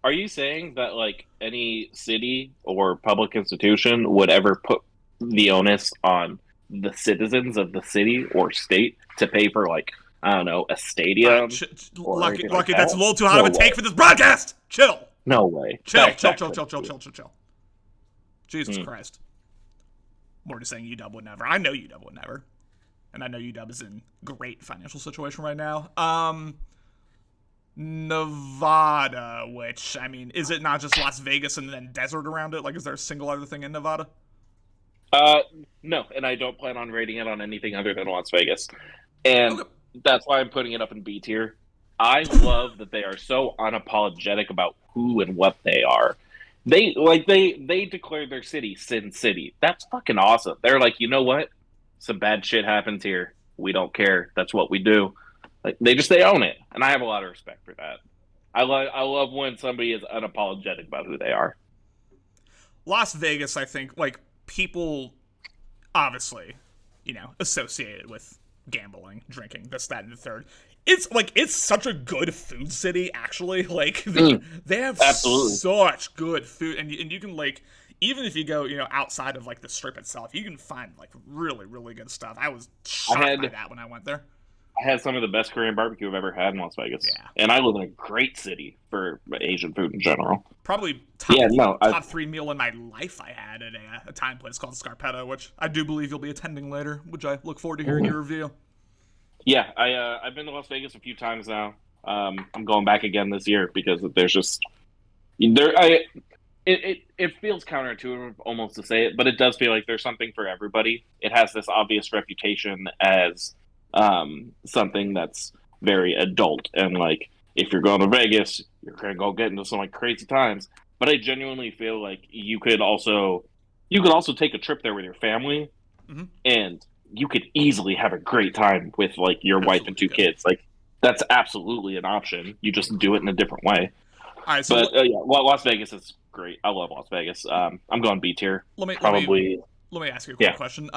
Are you saying that like any city or public institution would ever put the onus on the citizens of the city or state to pay for like, I don't know, a stadium? Lucky, that's a little too hot of a take for this broadcast. Chill. No way. Chill. Jesus Christ. More just saying UW would never. I know UW would never. And I know UW is in great financial situation right now. Nevada, which, I mean, is it not just Las Vegas and then desert around it? Like, is there a single other thing in Nevada? No, and I don't plan on rating it on anything other than Las Vegas. And that's why I'm putting it up in B tier. I love that they are so unapologetic about who and what they are. They declared their city Sin City. That's fucking awesome. They're like, you know what? Some bad shit happens here. We don't care. That's what we do. Like they own it, and I have a lot of respect for that. I love when somebody is unapologetic about who they are. Las Vegas, I think, like people, obviously, associated with gambling, drinking, this, that, and the third. It's such a good food city, actually. Like they have absolutely such good food, and you can like, even if you go outside of like the strip itself, you can find like really, really good stuff. I was shocked by that when I went there. I had some of the best Korean barbecue I've ever had in Las Vegas. Yeah. And I live in a great city for Asian food in general. Probably top 3 meal in my life I had at a Italian place called Scarpetta, which I do believe you'll be attending later, which I look forward to hearing your review. Yeah, I've been to Las Vegas a few times now. I'm going back again this year because there's just it feels counterintuitive almost to say it, but it does feel like there's something for everybody. It has this obvious reputation as something that's very adult, and like if you're going to Vegas, you're gonna go get into some like crazy times. But I genuinely feel like you could also take a trip there with your family, and you could easily have a great time with like your wife and 2 kids. Like that's absolutely an option. You just do it in a different way. All right, so Las Vegas is great. I love Las Vegas. I'm going B tier. Let me ask you a quick question.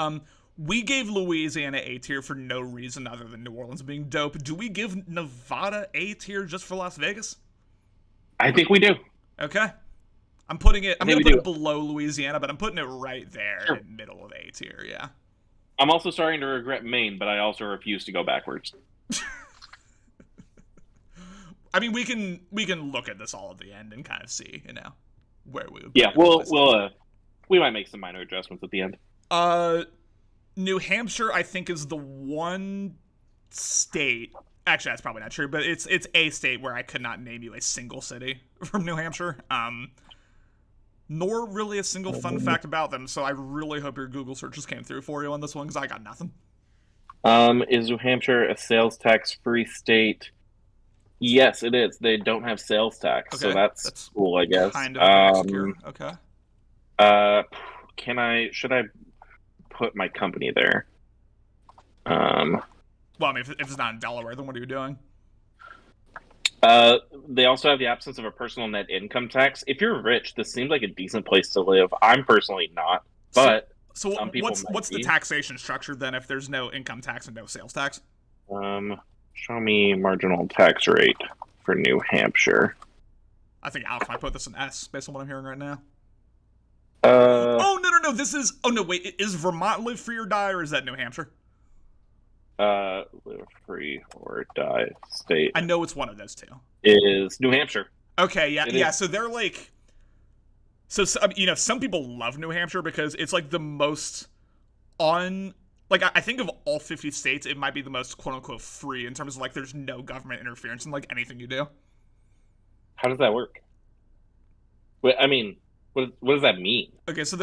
We gave Louisiana A tier for no reason other than New Orleans being dope. Do we give Nevada A tier just for Las Vegas? I think we do. Okay. I'm going to put it below Louisiana, but I'm putting it right there in the middle of A tier, yeah. I'm also starting to regret Maine, but I also refuse to go backwards. I mean, we can look at this all at the end and kind of see, where we would. Yeah, we might make some minor adjustments at the end. New Hampshire, I think, is the one state. Actually, that's probably not true, but it's a state where I could not name you a single city from New Hampshire. Nor really a single fun fact about them. So I really hope your Google searches came through for you on this one, because I got nothing. Is New Hampshire a sales tax-free state? Yes, it is. They don't have sales tax, so that's cool, I guess. Kind of obscure. Okay. Should I put my company there? Well, I mean, if it's not in Delaware, then what are you doing? They also have the absence of a personal net income tax. If you're rich, this seems like a decent place to live. I'm personally not, but so some people what's the taxation structure then if there's no income tax and no sales tax? Show me marginal tax rate for New Hampshire. I think Alex might put this in S based on what I'm hearing right now. No. Wait, is Vermont live free or die, or is that New Hampshire? Live free or die state. I know it's one of those two. Is New Hampshire. Okay, yeah. So they're like, some people love New Hampshire because it's like the most I think of all 50 states, it might be the most quote unquote free in terms of like there's no government interference in like anything you do. How does that work? I mean, what does that mean? Okay, so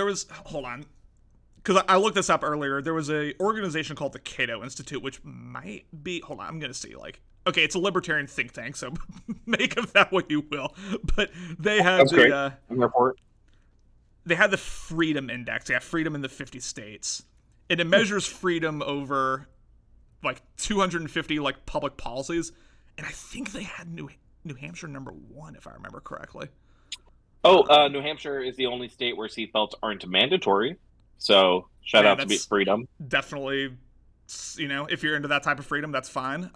hold on. Because I looked this up earlier. There was a organization called the Cato Institute, which might be... Hold on, I'm going to see, Okay, it's a libertarian think tank, so make of that what you will. But they have I'm here for it. they had the Freedom Index. They have freedom in the 50 states. And it measures freedom over like 250 like public policies. And I think they had New Hampshire number 1, if I remember correctly. Oh, New Hampshire is the only state where seatbelts aren't mandatory. So shout out to freedom. Definitely, if you're into that type of freedom, that's fine.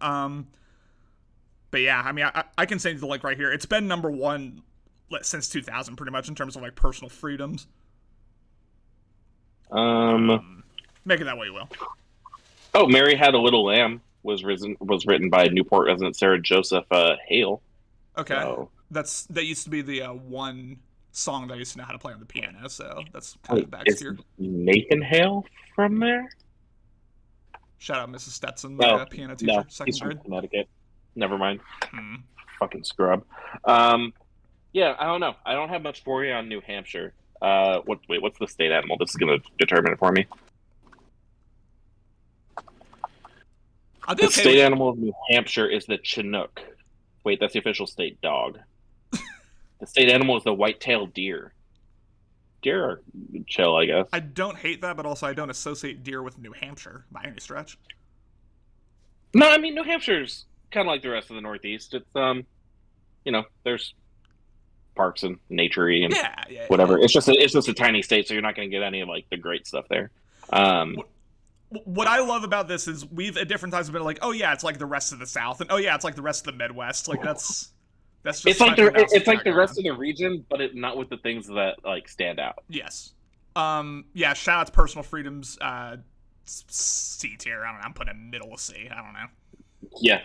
But yeah, I mean, I can send you the link right here. It's been number 1 since 2000, pretty much, in terms of like personal freedoms. Make it that way you will. Oh, Mary Had a Little Lamb was written by Newport resident Sarah Joseph Hale. Okay, so. that used to be the one song that I used to know how to play on the piano. So that's kind of backstory. Nathan Hale from there? Shout out Mrs. Stetson, the piano teacher, second grade. From Connecticut. Never mind. Fucking scrub. Yeah, I don't know. I don't have much for you on New Hampshire. What's the state animal? This is going to determine it for me. The state animal of New Hampshire is the Chinook. Wait, that's the official state dog. The state animal is the white-tailed deer. Deer are chill, I guess. I don't hate that, but also I don't associate deer with New Hampshire by any stretch. No, I mean, New Hampshire's kind of like the rest of the Northeast. It's, there's parks and naturey and whatever. Yeah. It's just a tiny state, so you're not going to get any of, like, the great stuff there. What I love about this is we've at different times been like, oh yeah, it's like the rest of the South, and oh yeah, it's like the rest of the Midwest. Like that's just it's like the rest of the region, but not with the things that like stand out. Yes. Yeah. Shout out to personal freedoms. C tier. I don't know. I'm putting middle of C. I don't know. Yeah,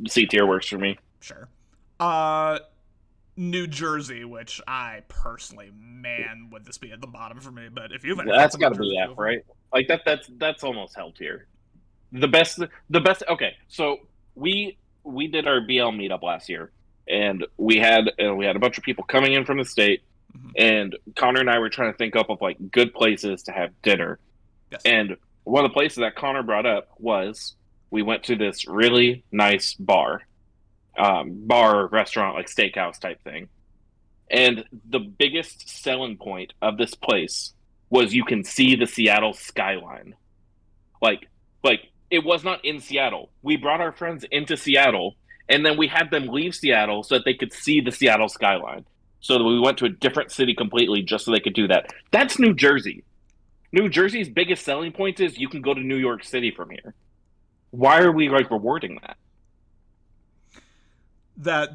C tier works for me. Sure. New Jersey, which I personally, man, would this be at the bottom for me? But if you've that's got to be F, right? Like that's almost hell tier. The best. Okay, so we did our BL meetup last year, and we had a bunch of people coming in from the state, and Connor and I were trying to think up of like good places to have dinner. Yes. And one of the places that Connor brought up was we went to this really nice bar, restaurant, like steakhouse type thing. And the biggest selling point of this place was you can see the Seattle skyline. Like it was not in Seattle. We brought our friends into Seattle, and then we had them leave Seattle so that they could see the Seattle skyline. So that we went to a different city completely just so they could do that. That's New Jersey. New Jersey's biggest selling point is you can go to New York City from here. Why are we like rewarding that?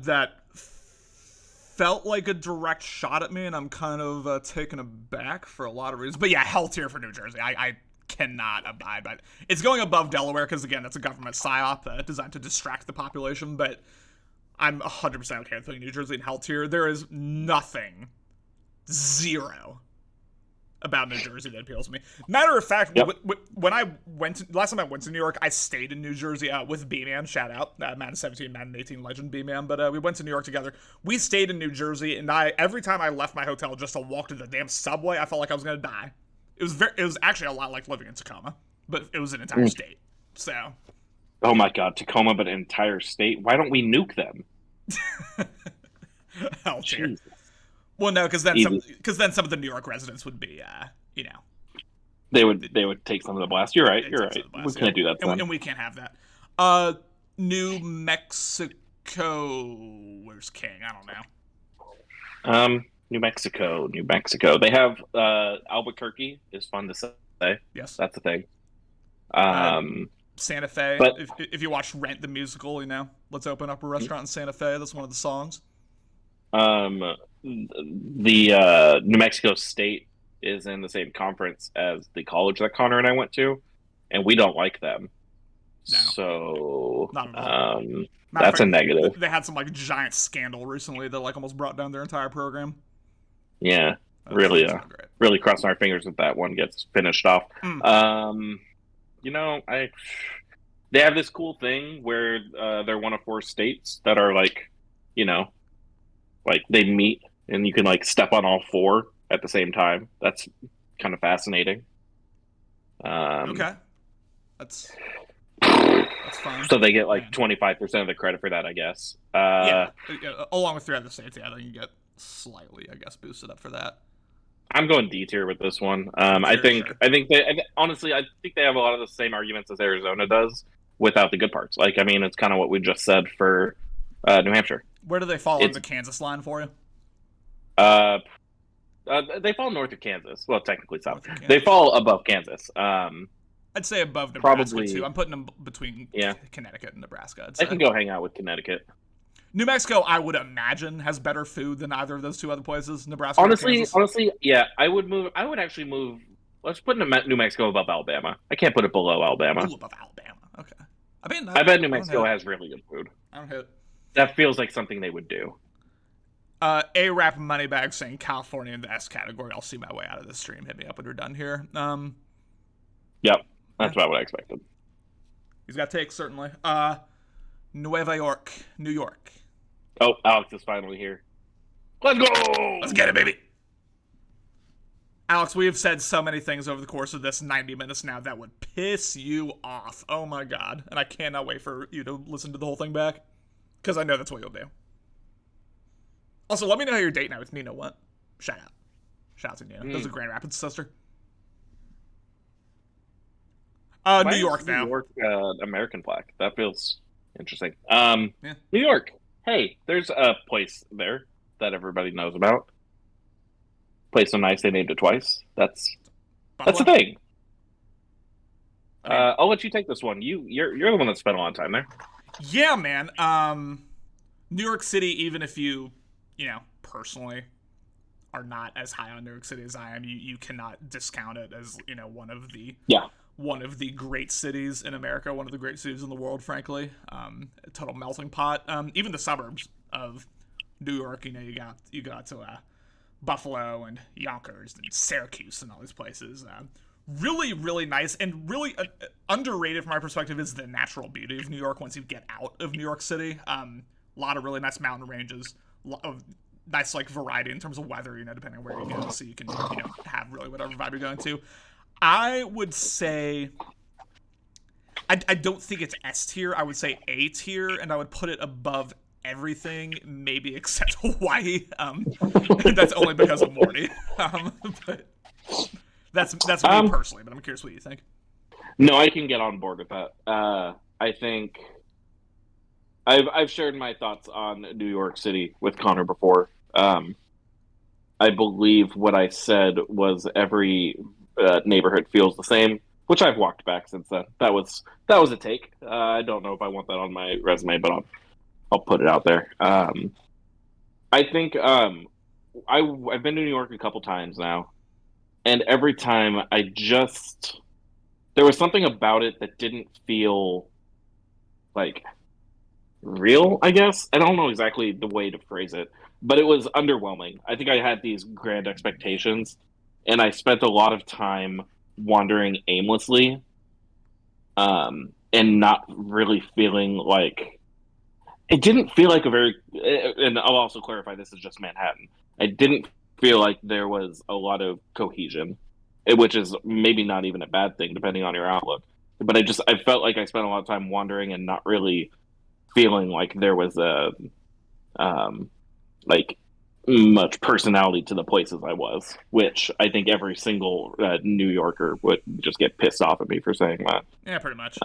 That felt like a direct shot at me, and I'm kind of taken aback for a lot of reasons. But yeah, hell tier for New Jersey. I cannot abide by it. It's going above Delaware because, again, that's a government psyop designed to distract the population, but I'm 100% okay with putting New Jersey in hell tier. There is nothing, zero, about New Jersey that appeals to me. Matter of fact, when last time I went to New York, I stayed in New Jersey with B-Man. Shout out, Madden 17, Madden 18 legend B-Man. But we went to New York together. We stayed in New Jersey, and every time I left my hotel just to walk to the damn subway, I felt like I was gonna die. It was actually a lot like living in Tacoma, but it was an entire state. So. Oh my God, Tacoma, but an entire state. Why don't we nuke them? Hell tier. Well, no, because then some of the New York residents would be, they would take some of the blast. You're right. You're right. We can't do that. And we can't have that. New Mexico. Where's King? I don't know. New Mexico. They have Albuquerque is fun to say. Yes, that's the thing. Santa Fe. But if you watch Rent the musical, let's open up a restaurant in Santa Fe. That's one of the songs. The New Mexico State is in the same conference as the college that Connor and I went to, and we don't like them. No. So not at all. That's a negative. They had some like giant scandal recently that like almost brought down their entire program. Yeah, really crossing our fingers that that one gets finished off. They have this cool thing where they're one of 4 states that are like, like they meet and you can like step on all 4 at the same time. That's kind of fascinating. Okay, that's fine. So they get like 25% of the credit for that, I guess. Yeah, along with 3 other states, I think you get slightly, I guess, boosted up for that. I'm going D tier with this one. Sure. Honestly, I think they have a lot of the same arguments as Arizona does without the good parts. Like, I mean, it's kind of what we just said for New Hampshire. Where do they fall on It's the Kansas line for you? They fall north of Kansas. Well, technically south. North of Kansas. They fall above Kansas. I'd say above Nebraska Probably- too. I'm putting them between Yeah. Connecticut and Nebraska. I'd I say. can go hang out with Connecticut. New Mexico, I would imagine, has better food than either of those two other places. Nebraska, or Kansas. Honestly, yeah, I would actually move. Let's put New Mexico above Alabama. I can't put it below Alabama. Ooh, above Alabama. Okay. I mean, I bet New Mexico has really good food. I don't hit. That feels like something they would do. A-Rap Moneybag saying California in the S category. I'll see my way out of this stream. Hit me up when we're done here. Yep, that's about what I expected. He's got takes, certainly. Nueva York, New York. Oh, Alex is finally here. Let's go! Let's get it, baby. Alex, we have said so many things over the course of this 90 minutes now that would piss you off. Oh my god. And I cannot wait for you to listen to the whole thing back. Because I know that's what you'll do. Also, let me know how your date night with Nina went. Shout out. Shout out to Nina. That was a Grand Rapids sister. Why New is York now. New York American plaque. That feels interesting. Yeah. New York. Hey, there's a place there that everybody knows about. Place so nice they named it twice. That's the Buffalo? thing. I'll let you take this one. You're the one that spent a lot of time there. Yeah, man. New York City, even if you personally are not as high on New York City as I am, you cannot discount it as, one of the great cities in America, one of the great cities in the world, frankly. A total melting pot. Even the suburbs of New York, you got to Buffalo and Yonkers and Syracuse and all these places. Really, really nice and really underrated from my perspective is the natural beauty of New York once you get out of New York City. A lot of really nice mountain ranges, of nice variety in terms of weather, depending on where you go, so you can have really whatever vibe you're going to. I would say I don't think it's S tier. I would say A tier, and I would put it above everything, maybe except Hawaii. That's only because of Morty. But that's me personally. But I'm curious what you think. No, I can get on board with that. I think I've shared my thoughts on New York City with Connor before. I believe what I said was every neighborhood feels the same, which I've walked back since then. That was a take. I don't know if I want that on my resume, but I'll put it out there. I think I've been to New York a couple times now, and every time there was something about it that didn't feel like real, I guess. I don't know exactly the way to phrase it, but it was underwhelming. I think I had these grand expectations, and I spent a lot of time wandering aimlessly, and not really feeling like it didn't feel like and I'll also clarify, this is just Manhattan. I didn't feel like there was a lot of cohesion, which is maybe not even a bad thing depending on your outlook. But I felt like I spent a lot of time wandering and not really feeling like there was much personality to the places I was, which I think every single New Yorker would just get pissed off at me for saying that. Yeah, pretty much.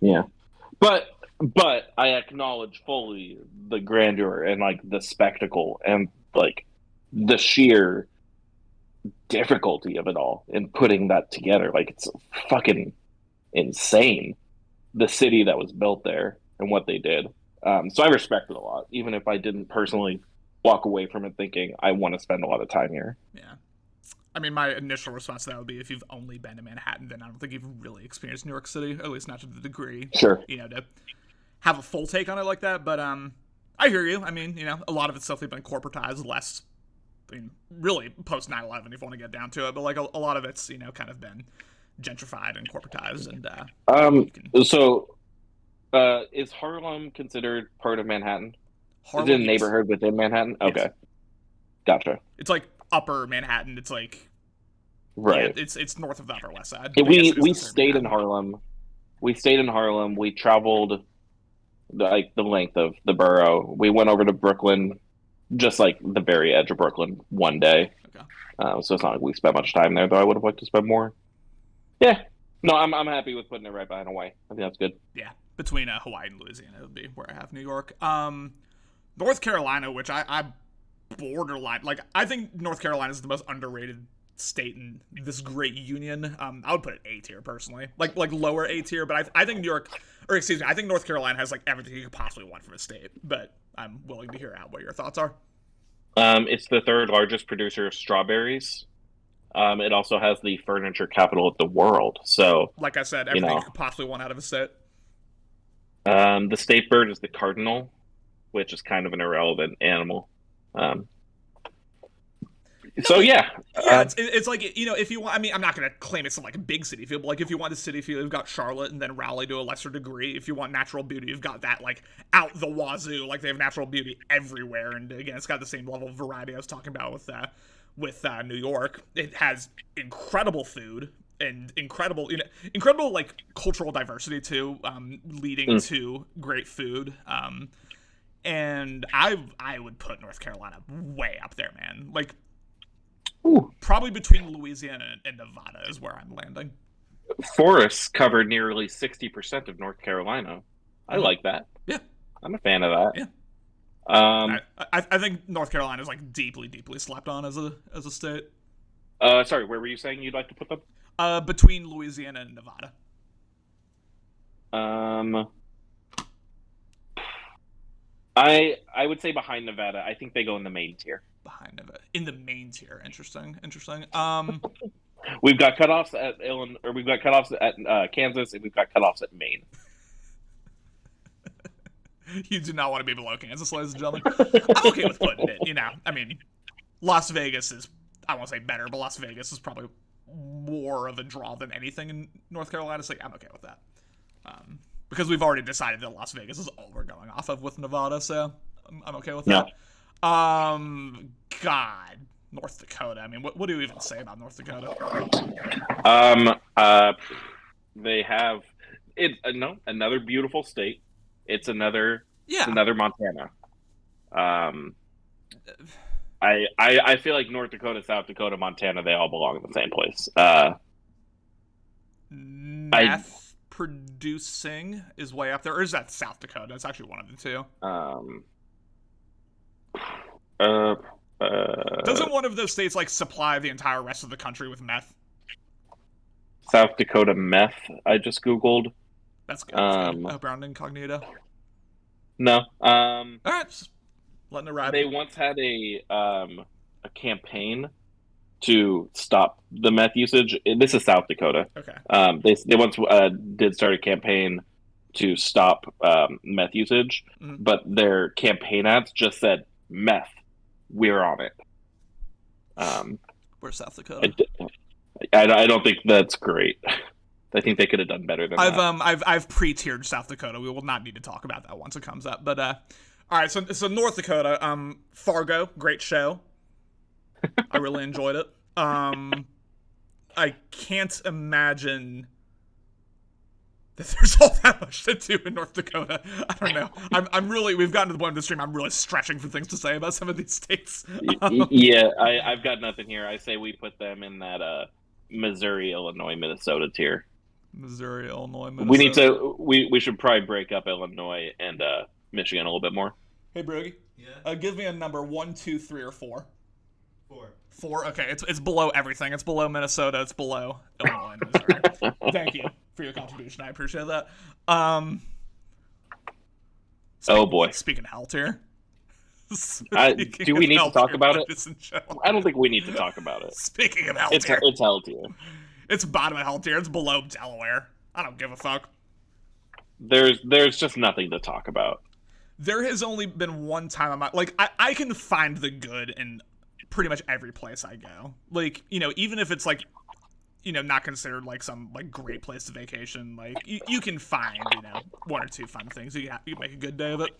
Yeah, but I acknowledge fully the grandeur and the spectacle and the sheer difficulty of it all and putting that together. It's fucking insane, the city that was built there and what they did. So I respect it a lot, even if I didn't personally walk away from it thinking I want to spend a lot of time here. Yeah. I mean, my initial response to that would be, if you've only been to Manhattan, then I don't think you've really experienced New York City, at least not to the degree, Sure. To have a full take on it like that. But I hear you. I mean, a lot of it's definitely been corporatized, less, really post 9/11 if you want to get down to it. But a lot of it's, kind of been gentrified and corporatized. And So is Harlem considered part of Manhattan? Harlem, is it a neighborhood within Manhattan? Okay. Yes. Gotcha. It's upper Manhattan. It's right. Yeah, it's north of the Upper West Side. Yeah, we stayed in Harlem. We stayed in Harlem. We traveled the length of the borough. We went over to Brooklyn just like the very edge of Brooklyn one day. Okay. So it's not like we spent much time there, though I would have liked to spend more. Yeah. No, I'm happy with putting it right behind Hawaii. I think that's good. Yeah, between Hawaii and Louisiana would be where I have New York. North Carolina, which I borderline, like, I think North Carolina is the most underrated state in this great union. I would put it A tier personally, like lower A tier, but I think New York, or excuse me, I think North Carolina has like everything you could possibly want from a state. But I'm willing to hear out what your thoughts are. It's the third largest producer of strawberries. It also has the furniture capital of the world. So, Like I said, everything you could possibly want out of a state. The state bird is the cardinal, which is kind of an irrelevant animal. So yeah, it's like, if you want, I mean, I'm not gonna claim it's like a big city feel, but like if you want a city feel, you've got Charlotte and then Raleigh to a lesser degree. If you want natural beauty, you've got that like out the wazoo. Like they have natural beauty everywhere, and again, it's got the same level of variety I was talking about with New York. It has incredible food and incredible like cultural diversity too, leading to great food. And I would put North Carolina way up there, man. Like. Ooh. Probably between Louisiana and Nevada is where I'm landing. Forests cover nearly 60% of North Carolina. I like that. Yeah. I'm a fan of that. Yeah. I think North Carolina is like deeply, deeply slept on as a state. Sorry, where were you saying you'd like to put them? Between Louisiana and Nevada. I would say behind Nevada. I think they go in the main tier. Behind Nevada. In the main tier. Interesting. We've got cutoffs at Illinois, or we've got cutoffs at Kansas, and we've got cutoffs at Maine. You do not want to be below Kansas, ladies and gentlemen. I'm okay with putting it, I mean, Las Vegas is, I won't say better, but Las Vegas is probably more of a draw than anything in North Carolina, so I'm okay with that. Because we've already decided that Las Vegas is all we're going off of with Nevada, so I'm okay with that. God, North Dakota. I mean, what do you even say about North Dakota? They have another beautiful state. It's another Montana. I feel like North Dakota, South Dakota, Montana, they all belong in the same place. Meth producing is way up there, or is that South Dakota? It's actually one of the two. Doesn't one of those states like supply the entire rest of the country with meth? South Dakota meth. I just Googled. That's good. Brown incognito. No. All right, just letting it ride. They once had a campaign to stop the meth usage. This is South Dakota. Okay. They once did start a campaign to stop meth usage, but their campaign ads just said meth. We're on it. We're South Dakota. I don't think that's great. I think they could have done better than that. I've pre-tiered South Dakota. We will not need to talk about that once it comes up. But all right, so North Dakota, Fargo, great show. I really enjoyed it. I can't imagine that there's all that much to do in North Dakota. I don't know. I'm really, we've gotten to the point of the stream, I'm really stretching for things to say about some of these states. Yeah, I've got nothing here. I say we put them in that Missouri, Illinois, Minnesota tier. Missouri, Illinois, Minnesota. We should probably break up Illinois and Michigan a little bit more. Hey, Broogie. Yeah? Give me a number, 1, 2, 3, or 4. 4. 4? Okay, it's below everything. It's below Minnesota. It's below Illinois and Missouri. Thank you for your contribution. I appreciate that. Oh boy. Speaking hell tier. Do we need to talk about it? I don't think we need to talk about it. Speaking of hell tier. It's hell tier. It's bottom of hell tier. It's below Delaware. I don't give a fuck. There's just nothing to talk about. There has only been one time I can find the good in pretty much every place I go. Like, even if it's like, not considered like some like great place to vacation, like you can find, one or two fun things. You can make a good day of it.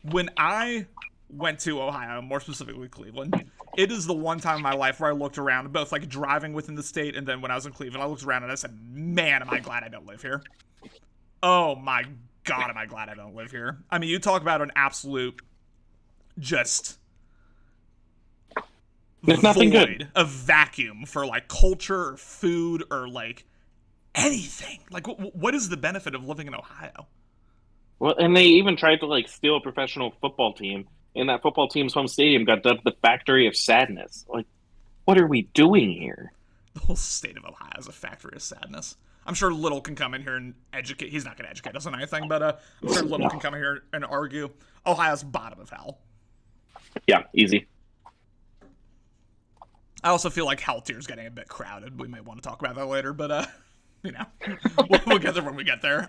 When I went to Ohio, more specifically Cleveland, it is the one time in my life where I looked around, both like driving within the state and then when I was in Cleveland, I looked around and I said, man, am I glad I don't live here. Oh my God, am I glad I don't live here. I mean, you talk about an absolute just There's nothing good. A vacuum for like culture or food or like anything. Like, what is the benefit of living in Ohio? Well, and they even tried to like steal a professional football team, and that football team's home stadium got dubbed the Factory of Sadness. Like, what are we doing here? The whole state of Ohio is a factory of sadness. I'm sure Little can come in here and educate. He's not going to educate us on anything, but I'm sure Little can come in here and argue Ohio's bottom of hell. Yeah, easy. I also feel like Hell Tier is getting a bit crowded. We may want to talk about that later, but you know, we'll get there when we get there.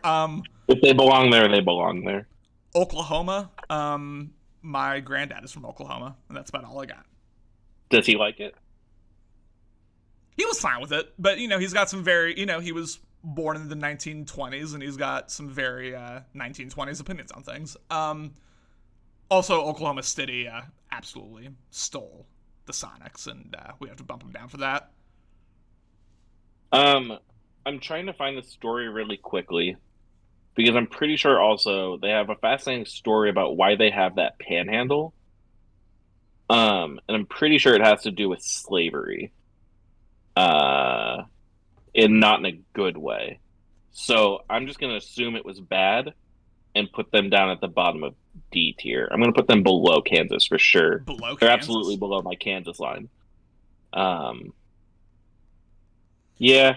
If they belong there, they belong there. Oklahoma. My granddad is from Oklahoma, and that's about all I got. Does he like it? He was fine with it, but you know, he's got some very, you know, he was born in the 1920s, and he's got some very 1920s opinions on things. Also, Oklahoma City absolutely stole the Sonics, and we have to bump them down for that. I'm trying to find the story really quickly because I'm pretty sure also they have a fascinating story about why they have that panhandle. And I'm pretty sure it has to do with slavery. And not in a good way. So I'm just going to assume it was bad and put them down at the bottom of D tier. I'm going to put them below Kansas for sure. Below They're Kansas? absolutely below my Kansas line. Yeah,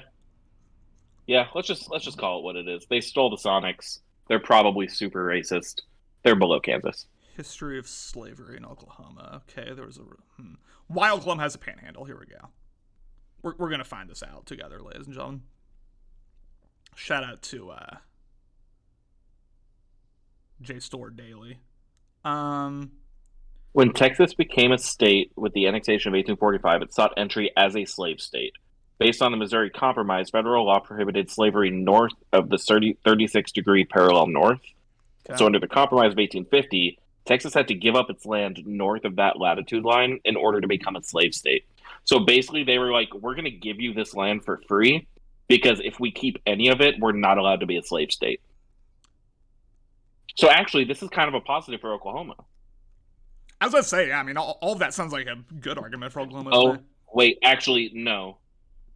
let's just call it what it is. They stole the Sonics. They're probably super racist. They're below Kansas. History of slavery in Oklahoma. Okay, there was a... Why Oklahoma has a panhandle. Here we go. We're going to find this out together, ladies and gentlemen. Shout out to JSTOR Daily. When Texas became a state with the annexation of 1845, it sought entry as a slave state. Based on the Missouri Compromise, federal law prohibited slavery north of the 36-degree parallel north. Okay. So under the Compromise of 1850, Texas had to give up its land north of that latitude line in order to become a slave state. So basically, they were like, we're going to give you this land for free because if we keep any of it, we're not allowed to be a slave state. So actually, this is kind of a positive for Oklahoma. I was going to say, yeah, I mean, all of that sounds like a good argument for Oklahoma. Oh, wait, actually, no.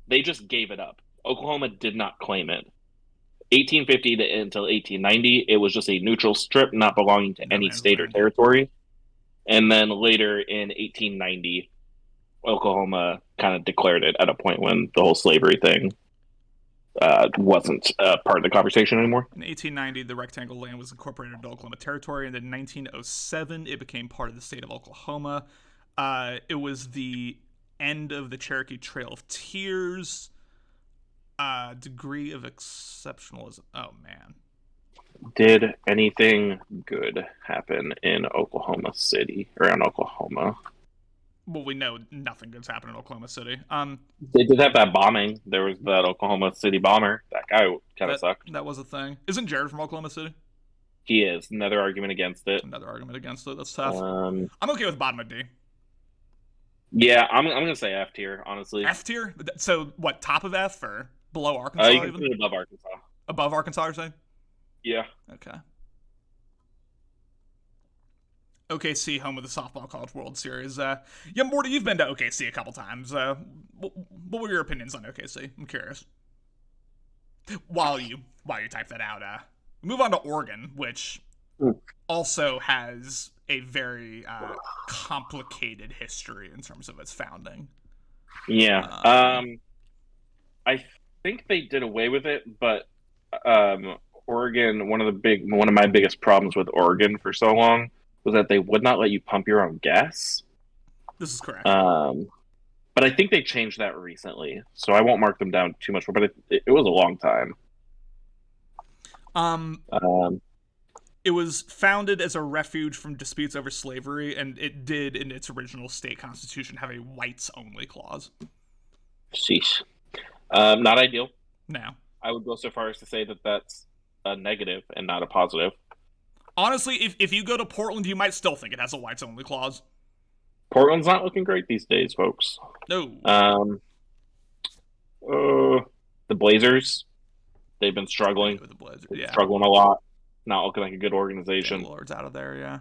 They just gave it up. Oklahoma did not claim it. 1850 until 1890, it was just a neutral strip not belonging to any state or territory. And then later in 1890, Oklahoma kind of declared it at a point when the whole slavery thing wasn't part of the conversation anymore. In 1890, the rectangle land was incorporated into Oklahoma Territory, and then in 1907, it became part of the state of Oklahoma. It was the end of the Cherokee Trail of Tears. Degree of exceptionalism. Oh, man. Did anything good happen in Oklahoma City, around Oklahoma? Well, we know nothing good's happened in Oklahoma City. They did have that bombing. There was that Oklahoma City bomber. That guy kind of sucked. That was a thing. Isn't Jared from Oklahoma City? He is. Another argument against it. Another argument against it. That's tough. I'm okay with bottom of D. Yeah, I'm going to say F tier, honestly. F tier? So, what, top of F or below Arkansas? You can put it above Arkansas. Above Arkansas, you're saying? Yeah. Okay. OKC, home of the Softball College World Series. Yeah, Morty, you've been to OKC a couple times. What were your opinions on OKC? I'm curious. While you type that out, move on to Oregon, which also has a very complicated history in terms of its founding. Yeah. I think they did away with it, but Oregon, one of my biggest problems with Oregon for so long was that they would not let you pump your own gas. This is correct. But I think they changed that recently, so I won't mark them down too much more, but it was a long time. It was founded as a refuge from disputes over slavery, and it did, in its original state constitution, have a whites-only clause. Sheesh. Not ideal. No. I would go so far as to say that that's a negative and not a positive. Honestly, if you go to Portland, you might still think it has a whites-only clause. Portland's not looking great these days, folks. No. The Blazers, they've been struggling. With the Blazers, yeah. Struggling a lot. Not looking like a good organization. Lord's out of there, yeah.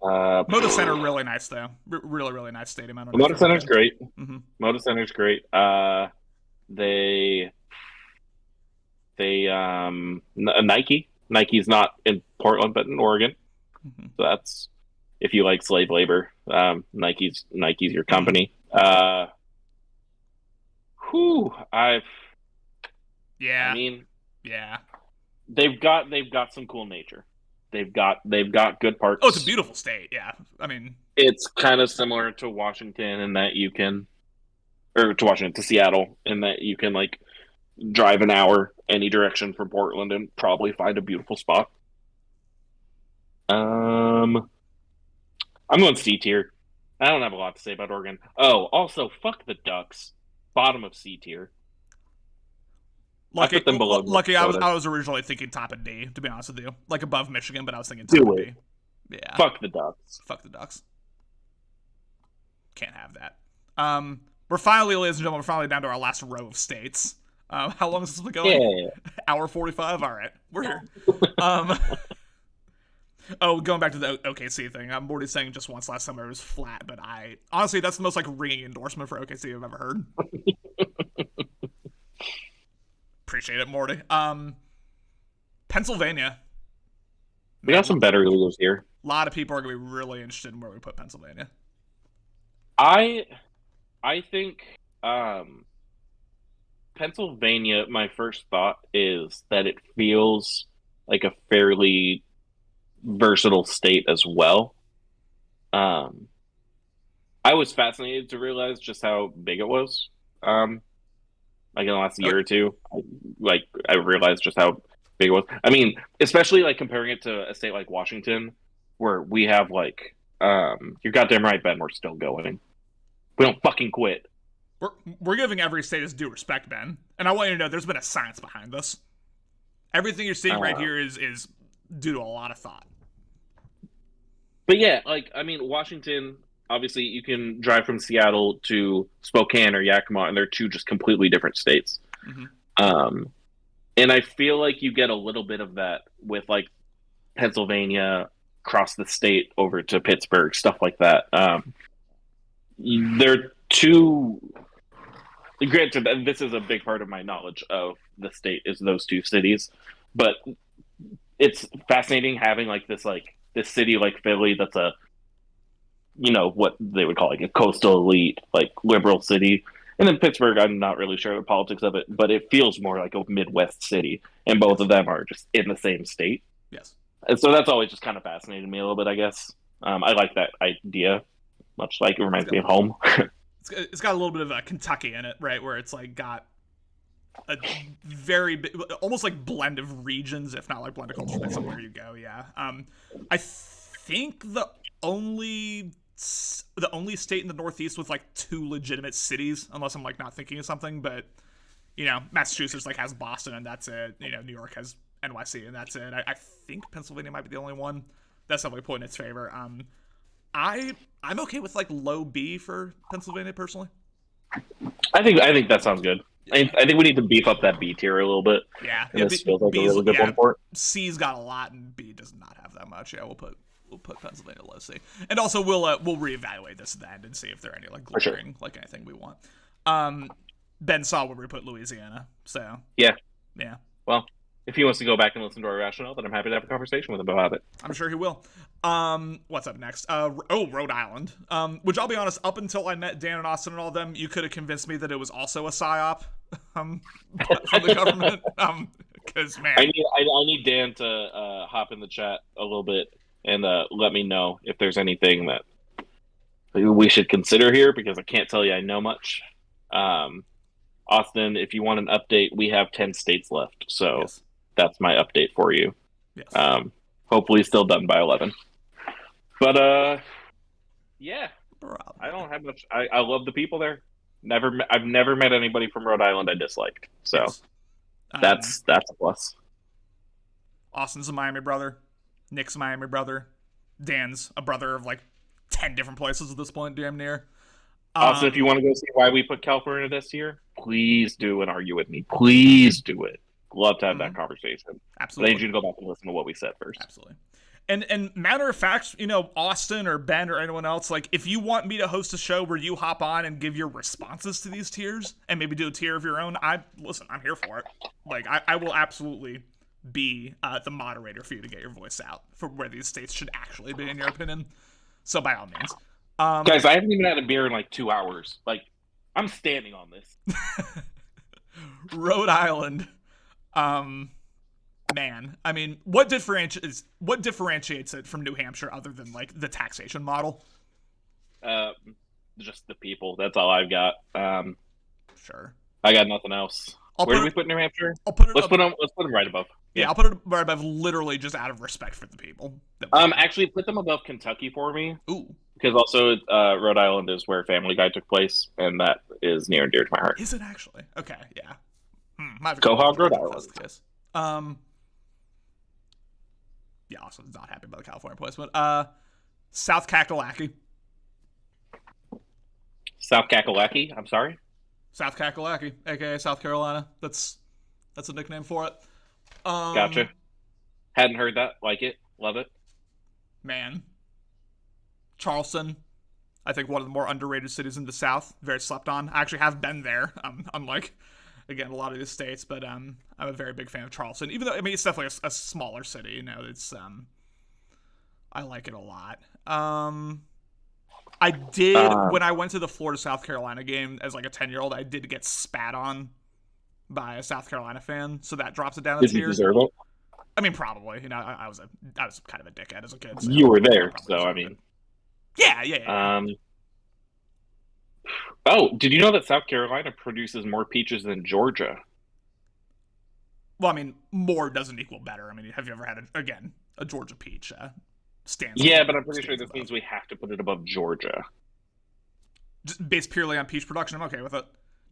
Moda Center, really nice though. Really, really nice stadium. I don't The know Moda Center's great. Mm-hmm. Moda Center's great. Nike's not in Portland but in Oregon. Mm-hmm. So that's, if you like slave labor, Nike's your company. Yeah. I mean, yeah. They've got some cool nature. They've got good parks. Oh, it's a beautiful state. Yeah. I mean, it's kind of similar to Washington in that you can, or to Seattle in that you can like drive an hour any direction from Portland and probably find a beautiful spot. I'm going C tier. I don't have a lot to say about Oregon. Oh, also, fuck the Ducks. Bottom of C tier. Lucky, I put them below. Lucky, I was originally thinking top of D, to be honest with you. Like above Michigan, but I was thinking top of D. Yeah. Fuck the Ducks. Fuck the Ducks. Can't have that. We're finally, ladies and gentlemen, we're finally down to our last row of states. How long has this been going? Yeah. Hour 45? All right. We're here. Oh, going back to the OKC thing, I'm already saying just once last summer it was flat, but honestly, that's the most like ringing endorsement for OKC I've ever heard. Appreciate it, Morty. Pennsylvania. We got some better leaders here. A lot of people are going to be really interested in where we put Pennsylvania. I think Pennsylvania, my first thought is that it feels like a fairly versatile state as well. I was fascinated to realize just how big it was. Like in the last year or two, I realized just how big it was. I mean, especially like comparing it to a state like Washington, where we have like, you're goddamn right, Ben, we're still going. We don't fucking quit. We're giving every state its due respect, Ben. And I want you to know there's been a science behind this. Everything you're seeing right here is due to a lot of thought. But yeah, like, I mean, Washington, obviously you can drive from Seattle to Spokane or Yakima, and they're two just completely different states. Mm-hmm. And I feel like you get a little bit of that with like Pennsylvania, across the state over to Pittsburgh, stuff like that. They're two. Granted, this is a big part of my knowledge of the state is those two cities, but it's fascinating having like this city like Philly that's a, you know, what they would call like a coastal elite, like liberal city. And then Pittsburgh, I'm not really sure the politics of it, but it feels more like a Midwest city. And both of them are just in the same state. Yes. And so that's always just kind of fascinated me a little bit, I guess. I like that idea, much like it reminds me of home. It's got a little bit of a Kentucky in it, right? Where it's like got a very almost like blend of regions, if not like blend of culture, based on where you go. Yeah. I think the only state in the Northeast with like two legitimate cities, unless I'm like not thinking of something, but you know, Massachusetts like has Boston and that's it. You know, New York has NYC and that's it. I think Pennsylvania might be the only one. That's definitely a point in its favor. I'm okay with like low B for Pennsylvania personally. I think that sounds good. I think we need to beef up that B tier a little bit. Yeah, this feels like a really good one for it. C's got a lot and B does not have that much. Yeah, we'll put Pennsylvania low C, and also we'll reevaluate this at the end and see if there are any like glaring like anything we want. Ben saw where we put Louisiana, so yeah. Well, if he wants to go back and listen to our rationale, then I'm happy to have a conversation with him about it. I'm sure he will. What's up next? Rhode Island. Which I'll be honest, up until I met Dan and Austin and all of them, you could have convinced me that it was also a psyop from the government. Because man, I need Dan to hop in the chat a little bit and let me know if there's anything that we should consider here, because I can't tell you I know much. Austin, if you want an update, we have 10 states left, so yes. That's my update for you. Yes. Hopefully still done by 11. But yeah, probably. I don't have much. I love the people there. I've never met anybody from Rhode Island I disliked, so yes. That's a plus. Austin's a Miami brother. Nick's a Miami brother. Dan's a brother of like 10 different places at this point, damn near. Also, if you want to go see why we put California this year, please do and argue with me. Please do it. Love to have that conversation. Absolutely. I need you to go back and listen to what we said first. Absolutely. And matter of fact, you know, Austin or Ben or anyone else, like, if you want me to host a show where you hop on and give your responses to these tiers and maybe do a tier of your own, I'm here for it. Like, I will absolutely be the moderator for you to get your voice out for where these states should actually be, in your opinion. So by all means. Guys, I haven't even had a beer in like 2 hours. Like, I'm standing on this. Rhode Island. Man, I mean, what differentiates it from New Hampshire other than like the taxation model? Just the people. That's all I've got. Sure. I got nothing else. Where do we put New Hampshire? Let's put them right above. Yeah, I'll put it right above, literally just out of respect for the people. Actually, put them above Kentucky for me. Ooh. Because also, Rhode Island is where Family Guy took place, and that is near and dear to my heart. Is it actually? Okay, yeah. Quahog, Rhode Island. Yeah, also not happy about the California placement. South Kakalaki. South Kakalaki? I'm sorry? South Kakalaki, aka South Carolina. That's a nickname for it. Gotcha. Hadn't heard that. Like it. Love it. Man. Charleston. I think one of the more underrated cities in the South. Very slept on. I actually have been there. Unlike, again, a lot of these states, but I'm a very big fan of Charleston. Even though, I mean, it's definitely a smaller city. You know, it's I like it a lot. I did when I went to the Florida South Carolina game as like a 10-year-old. I did get spat on by a South Carolina fan, so that drops it down a tier. Did you deserve it? I mean, probably. You know, I was kind of a dickhead as a kid. So you were there, so I mean. Yeah. Oh, did you know that South Carolina produces more peaches than Georgia? Well, I mean, more doesn't equal better. I mean, have you ever had a Georgia peach? Stands. Yeah, but I'm pretty sure this means we have to put it above Georgia. Just based purely on peach production, I'm okay with it.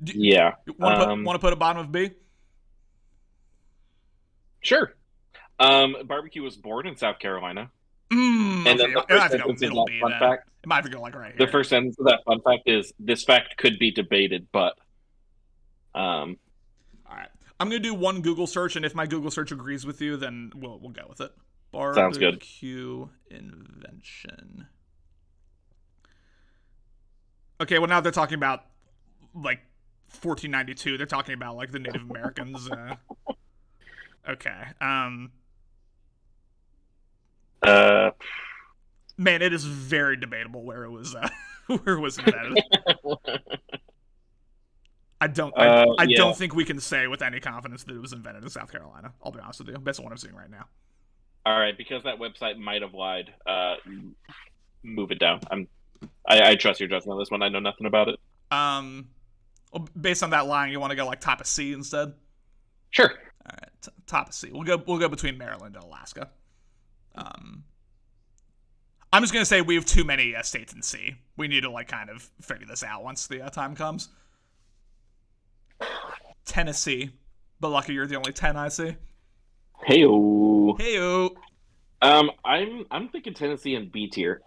Yeah. Want to put a bottom of B? Sure. Barbecue was born in South Carolina. And then the first sentence of that fun fact. It might have to go like right here. The first sentence of that fun fact is, "This fact could be debated, but." All right, I'm gonna do one Google search, and if my Google search agrees with you, then we'll go with it. Sounds good. Barbecue invention. Okay, well now they're talking about like 1492. They're talking about like the Native Americans. Okay. Man, it is very debatable where it was invented. I don't think we can say with any confidence that it was invented in South Carolina. I'll be honest with you, based on what I'm seeing right now. All right, because that website might have lied. Move it down. I trust your judgment on this one. I know nothing about it. Well, based on that line, you want to go like top of C instead? Sure. All right, top of C. We'll go between Maryland and Alaska. I'm just gonna say we have too many states in C. We need to like kind of figure this out once the time comes. Tennessee, but lucky you're the only 10 I see. Heyo. I'm thinking Tennessee in B tier.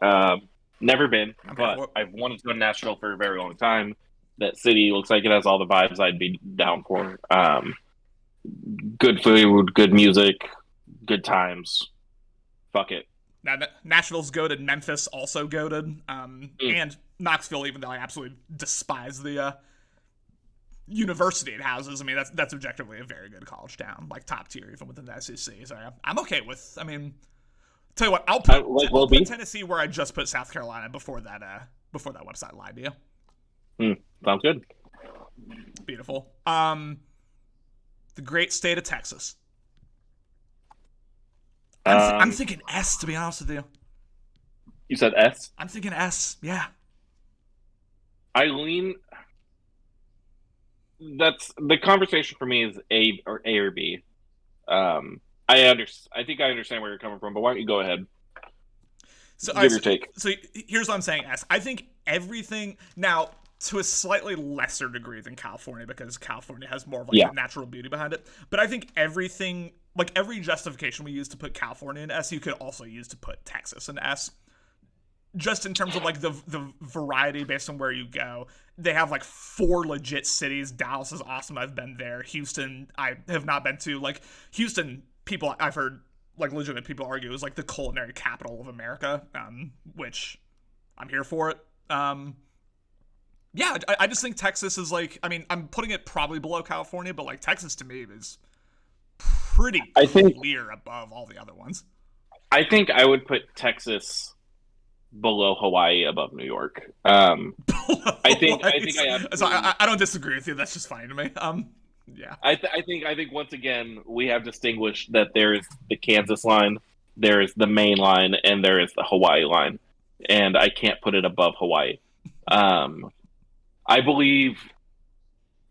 Never been, but I've wanted to go to Nashville for a very long time. That city looks like it has all the vibes I'd be down for. Good food, good music, good times. Fuck it. Now, Nashville's goated. Memphis also goated. And Knoxville, even though I absolutely despise the university it houses. I mean, that's objectively a very good college town, like top tier even within the SEC. So I'm okay with. I mean, tell you what, I'll put Tennessee where I just put South Carolina before that website lied to you. Sounds good. Beautiful. The great state of Texas. I'm thinking S, to be honest with you. You said S? I'm thinking S, yeah. I lean. That's the conversation for me is A or B. I think I understand where you're coming from, but why don't you go ahead? So, give your take. So here's what I'm saying, S. I think everything now to a slightly lesser degree than California, because California has more of like the natural beauty behind it. But I think everything, like every justification we use to put California in S, you could also use to put Texas in S. Just in terms of like the variety based on where you go. They have like 4 legit cities. Dallas is awesome. I've been there. Houston, I have not been to. Like Houston, people I've heard like legitimate people argue is like the culinary capital of America, which I'm here for it. Yeah, I just think Texas is like, I mean, I'm putting it probably below California, but like Texas to me is pretty clear above all the other ones. I think I would put Texas below Hawaii, above New York. I think I don't disagree with you. That's just fine to me. Yeah. I think once again we have distinguished that there is the Kansas line, there is the Maine line, and there is the Hawaii line, and I can't put it above Hawaii. I believe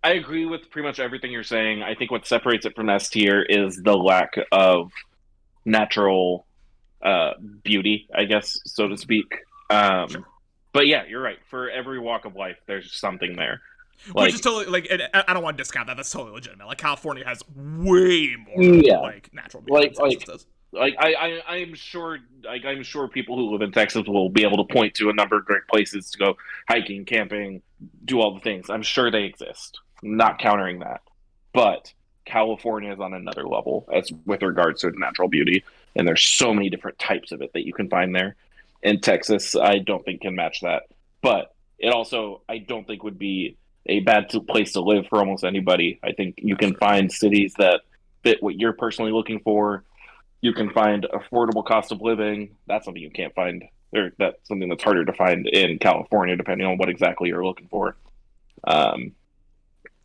I agree with pretty much everything you're saying. I think what separates it from S tier is the lack of natural beauty, I guess, so to speak. Sure. But yeah, you're right. For every walk of life, there's something there. Which is totally like, and I don't want to discount that. That's totally legitimate. Like California has way more like natural beauty than Texas does. I'm sure people who live in Texas will be able to point to a number of great places to go hiking, camping, do all the things. I'm sure they exist. I'm not countering that, but California is on another level as with regards to natural beauty, and there's so many different types of it that you can find there. In Texas, I don't think can match that, but it also I don't think would be a bad place to live for almost anybody. I think you can find cities that fit what you're personally looking for. You can find affordable cost of living. That's something you can't find, or that's something that's harder to find in California, depending on what exactly you're looking for.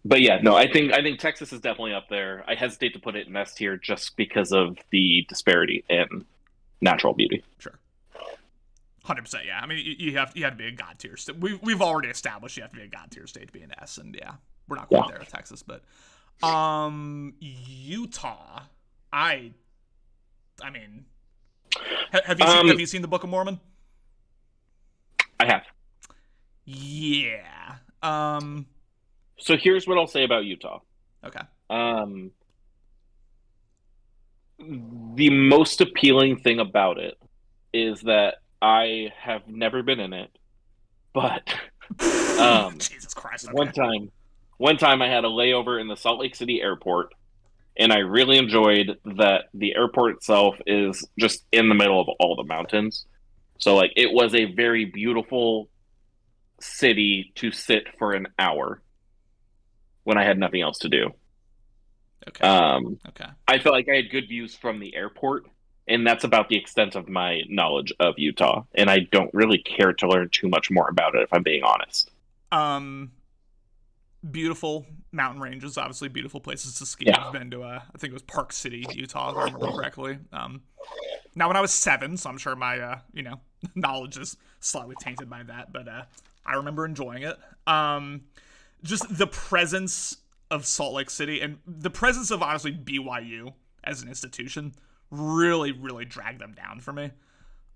But yeah, no, I think Texas is definitely up there. I hesitate to put it in S tier just because of the disparity in natural beauty. Sure. 100%, yeah. I mean, you have to be a god tier. We've already established you have to be a god tier state to be an S, and yeah, we're not quite there with Texas, but Utah. I mean, have you seen the Book of Mormon? I have. Yeah. So here's what I'll say about Utah. Okay. The most appealing thing about it is that I have never been in it, but Jesus Christ! Okay. One time I had a layover in the Salt Lake City airport, and I really enjoyed that the airport itself is just in the middle of all the mountains. So like it was a very beautiful city to sit for an hour when I had nothing else to do. Okay. Okay. I felt like I had good views from the airport, and that's about the extent of my knowledge of Utah. And I don't really care to learn too much more about it, if I'm being honest. Beautiful mountain ranges, obviously beautiful places to ski. Yeah. I've been to, I think it was Park City, Utah, if I remember correctly. Now, when I was 7, so I'm sure my, knowledge is slightly tainted by that, but I remember enjoying it. Just the presence of Salt Lake City and the presence of, honestly, BYU as an institution really, really dragged them down for me.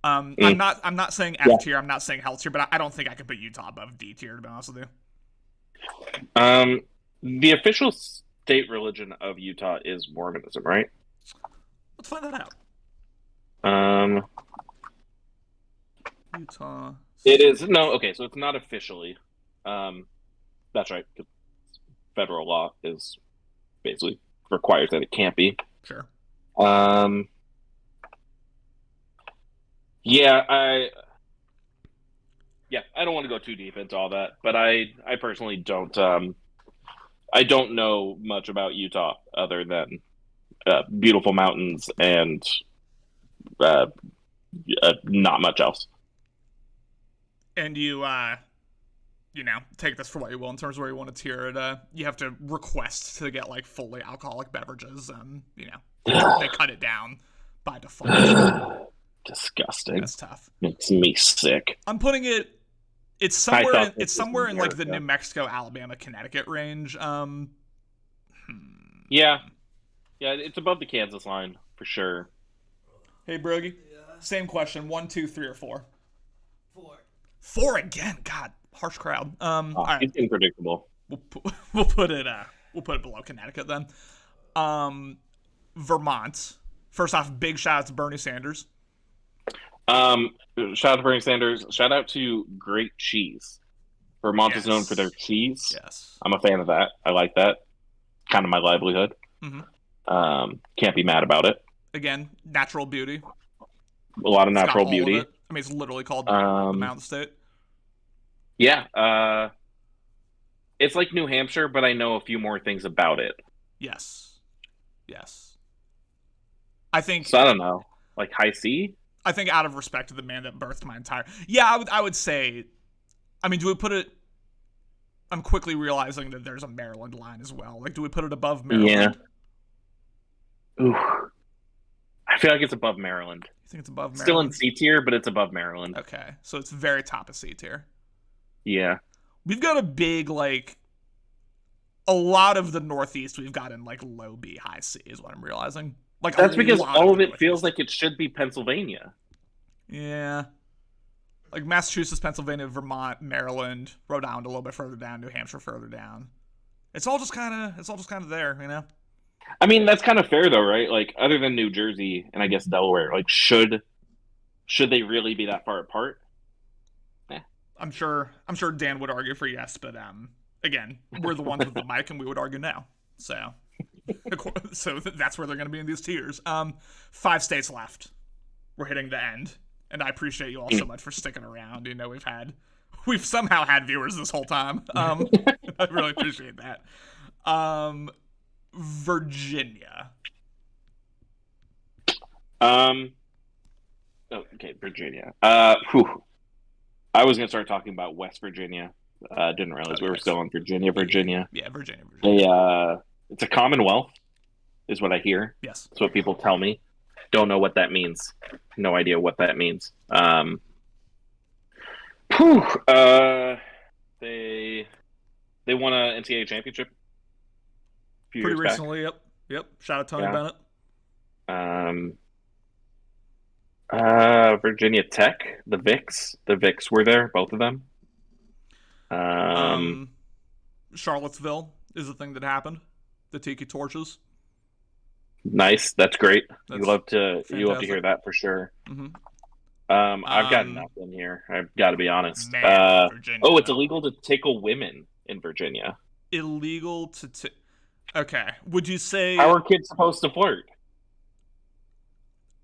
I'm not saying F tier, I'm not saying hell tier, but I don't think I could put Utah above D tier, to be honest with you. The official state religion of Utah is Mormonism, right? Let's find that out. Utah. It is okay. So it's not officially. That's right. Federal law is basically requires that it can't be. Sure. I don't want to go too deep into all that, but I personally don't. I don't know much about Utah other than beautiful mountains and not much else. And you, take this for what you will in terms of where you want to tier it. You have to request to get like fully alcoholic beverages, and they cut it down by default. Disgusting. That's tough. Makes me sick. I'm putting it. It's somewhere. It's somewhere in like the New Mexico, Alabama, Connecticut range. Yeah, it's above the Kansas line for sure. Hey, Brogy. Yeah. Same question. 1, 2, 3, or 4. 4. 4 again. God, harsh crowd. All right. It's unpredictable. We'll put it below Connecticut then. Vermont. First off, big shout out to Bernie Sanders. Shout out to Bernie Sanders. Shout out to Great Cheese. Vermont is known for their cheese. Yes. I'm a fan of that. I like that. Kind of my livelihood. Mm-hmm. Can't be mad about it. again, natural beauty. A lot of It's got natural all of beauty. it. I mean, it's literally called the Mountain State. Yeah. It's like New Hampshire, but I know a few more things about it. Yes. I think. So I don't know, like high C. I think out of respect to the man that birthed my entire. Yeah, I would say. I mean, do we put it? I'm quickly realizing that there's a Maryland line as well. Like, do we put it above Maryland? Yeah. Ooh. I feel like it's above Maryland. You think it's above Maryland? Still in C tier, but it's above Maryland. Okay, so it's very top of C tier. Yeah. We've got a big, like, a lot of the Northeast we've got in, like, low B, high C is what I'm realizing. Like, That's because all of it Northeast feels like it should be Pennsylvania. Yeah. Like Massachusetts, Pennsylvania, Vermont, Maryland, Rhode Island a little bit further down, New Hampshire further down. It's all just kind of there, you know? I mean, that's kind of fair though, right? Like, other than New Jersey and I guess Delaware, like, should they really be that far apart? I'm sure Dan would argue for yes, but again, we're the ones with the mic, and we would argue no. So that's where they're going to be in these tiers. 5 states left. We're hitting the end, and I appreciate you all so much for sticking around. You know, we've somehow had viewers this whole time. I really appreciate that. Virginia. Okay, Virginia. I was gonna start talking about West Virginia. Didn't realize we were still in Virginia. Yeah, Virginia. It's a Commonwealth, is what I hear. Yes, that's what people tell me. Don't know what that means. No idea what that means. They won a NCAA championship a few pretty years recently. Back. Yep. Shout out Tony Bennett. Virginia Tech, the Vics were there, both of them. Charlottesville is the thing that happened. The Tiki Torches. Nice, that's great. That's you love to fantastic. hear that for sure. Mm-hmm. I've got nothing here. I've got to be honest. Virginia. It's illegal to tickle women in Virginia. Illegal to okay. Would you say how are kids supposed to flirt?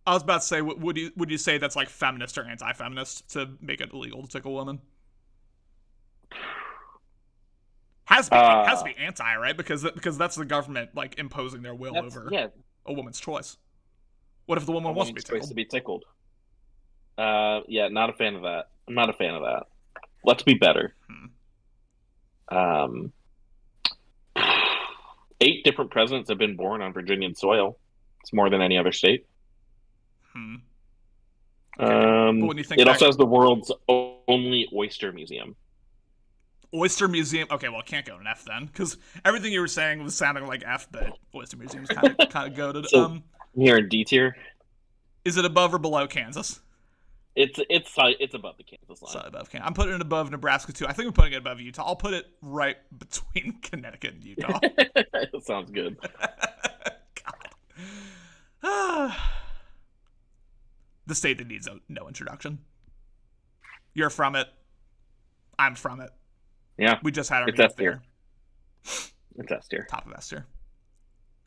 I was about to say, would you say that's like feminist or anti-feminist to make it illegal to tickle women? Has to be anti, right? Because that's the government like imposing their will over a woman's choice. What if the woman wants to be tickled? Choice to be tickled. Yeah, not a fan of that. I'm not a fan of that. Let's be better. 8 different presidents have been born on Virginian soil. It's more than any other state. Okay. But when you think it also has the world's only oyster museum. Oyster Museum. Okay, well, it can't go an F then, because everything you were saying was sounding like F, but Oyster Museum's kind of goated. So, here in D tier. Is it above or below Kansas? It's above the Kansas line. Slightly above Kansas. I'm putting it above Nebraska too. I think I'm putting it above Utah. I'll put it right between Connecticut and Utah. That sounds good. God. The state that needs no introduction. You're from it. I'm from it. Yeah. We just had our it's meeting S tier. It's S tier. Top of S tier.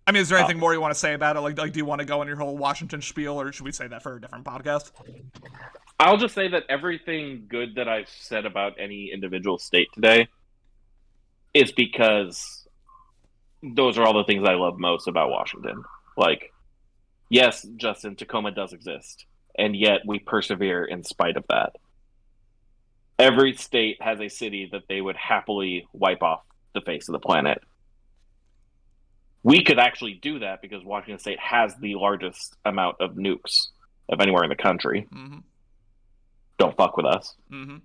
I mean, is there anything more you want to say about it? Like, do you want to go on your whole Washington spiel, or should we say that for a different podcast? I'll just say that everything good that I've said about any individual state today is because those are all the things I love most about Washington. Like, yes, Justin, Tacoma does exist, and yet we persevere in spite of that. Every state has a city that they would happily wipe off the face of the planet. We could actually do that because Washington State has the largest amount of nukes of anywhere in the country. Mm-hmm. Don't fuck with us. Mm-hmm.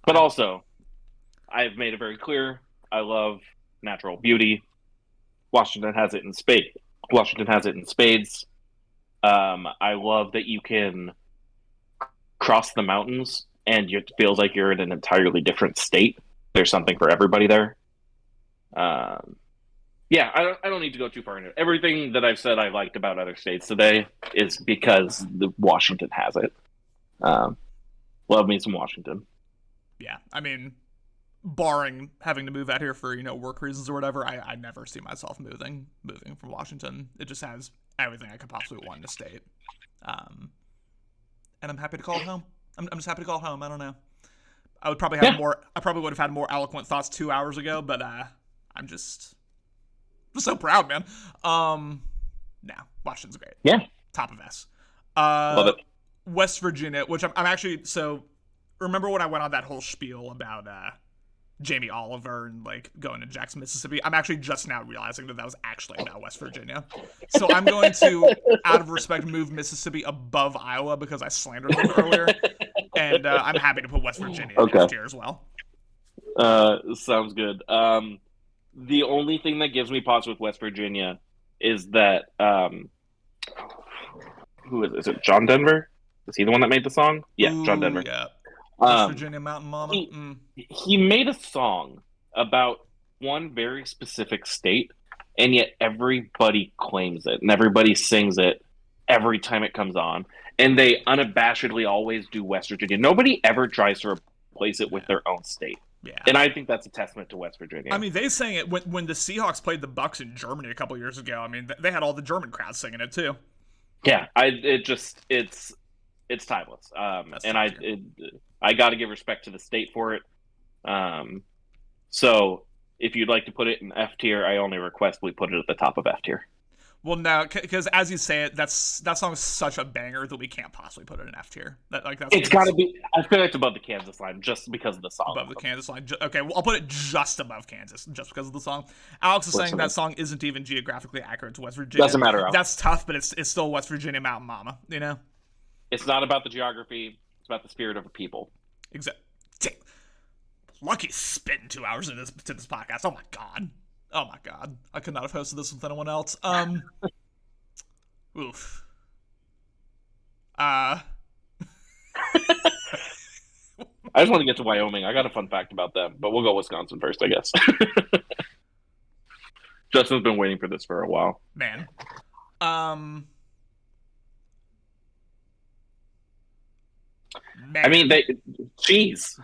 But also, I've made it very clear, I love natural beauty. Washington has it in spades. I love that you can cross the mountains and it feels like you're in an entirely different state. There's something for everybody there. Yeah, I don't need to go too far into it. Everything that I've said I liked about other states today is because Washington has it. Love me some Washington. Yeah, I mean, barring having to move out here for work reasons or whatever, I never see myself moving from Washington. It just has everything I could possibly want in a state, and I'm happy to call it home. I'm just happy to call it home. I don't know. I would probably have more. I probably would have had more eloquent thoughts 2 hours ago, but I'm just so proud, man. Washington's great. Yeah, top of S. love it. West Virginia, which I'm actually so. Remember when I went on that whole spiel about Jamie Oliver and like going to Jackson, Mississippi? I'm actually just now realizing that was actually about West Virginia. So I'm going to, out of respect, move Mississippi above Iowa because I slandered them earlier, and I'm happy to put West Virginia in next year as well. Sounds good. The only thing that gives me pause with West Virginia is that who is it? Is it John Denver? Is he the one that made the song? Yeah, Ooh, John Denver. Yeah. West Virginia Mountain Mama. He made a song about one very specific state, and yet everybody claims it and everybody sings it every time it comes on. And they unabashedly always do West Virginia. Nobody ever tries to replace it with their own state. Yeah. And I think that's a testament to West Virginia. I mean, they sang it when the Seahawks played the Bucks in Germany a couple years ago. I mean, they had all the German crowds singing it too. Yeah, it's timeless. And I got to give respect to the state for it. So if you'd like to put it in F tier, I only request we put it at the top of F tier. Well, no, because as you say it, that song is such a banger that we can't possibly put it in F tier. It's got to be. I feel like it's above the Kansas line just because of the song. Above the Kansas line. Okay, well, I'll put it just above Kansas just because of the song. Alex is saying that song isn't even geographically accurate to West Virginia. Doesn't matter. Alex. That's tough, but it's still West Virginia Mountain Mama. It's not about the geography. It's about the spirit of a people. Exactly. Lucky spitting 2 hours into this podcast. Oh my god. I could not have hosted this with anyone else. Oof. I just want to get to Wyoming. I got a fun fact about them, but we'll go Wisconsin first, I guess. Justin's been waiting for this for a while. Man. I mean, cheese.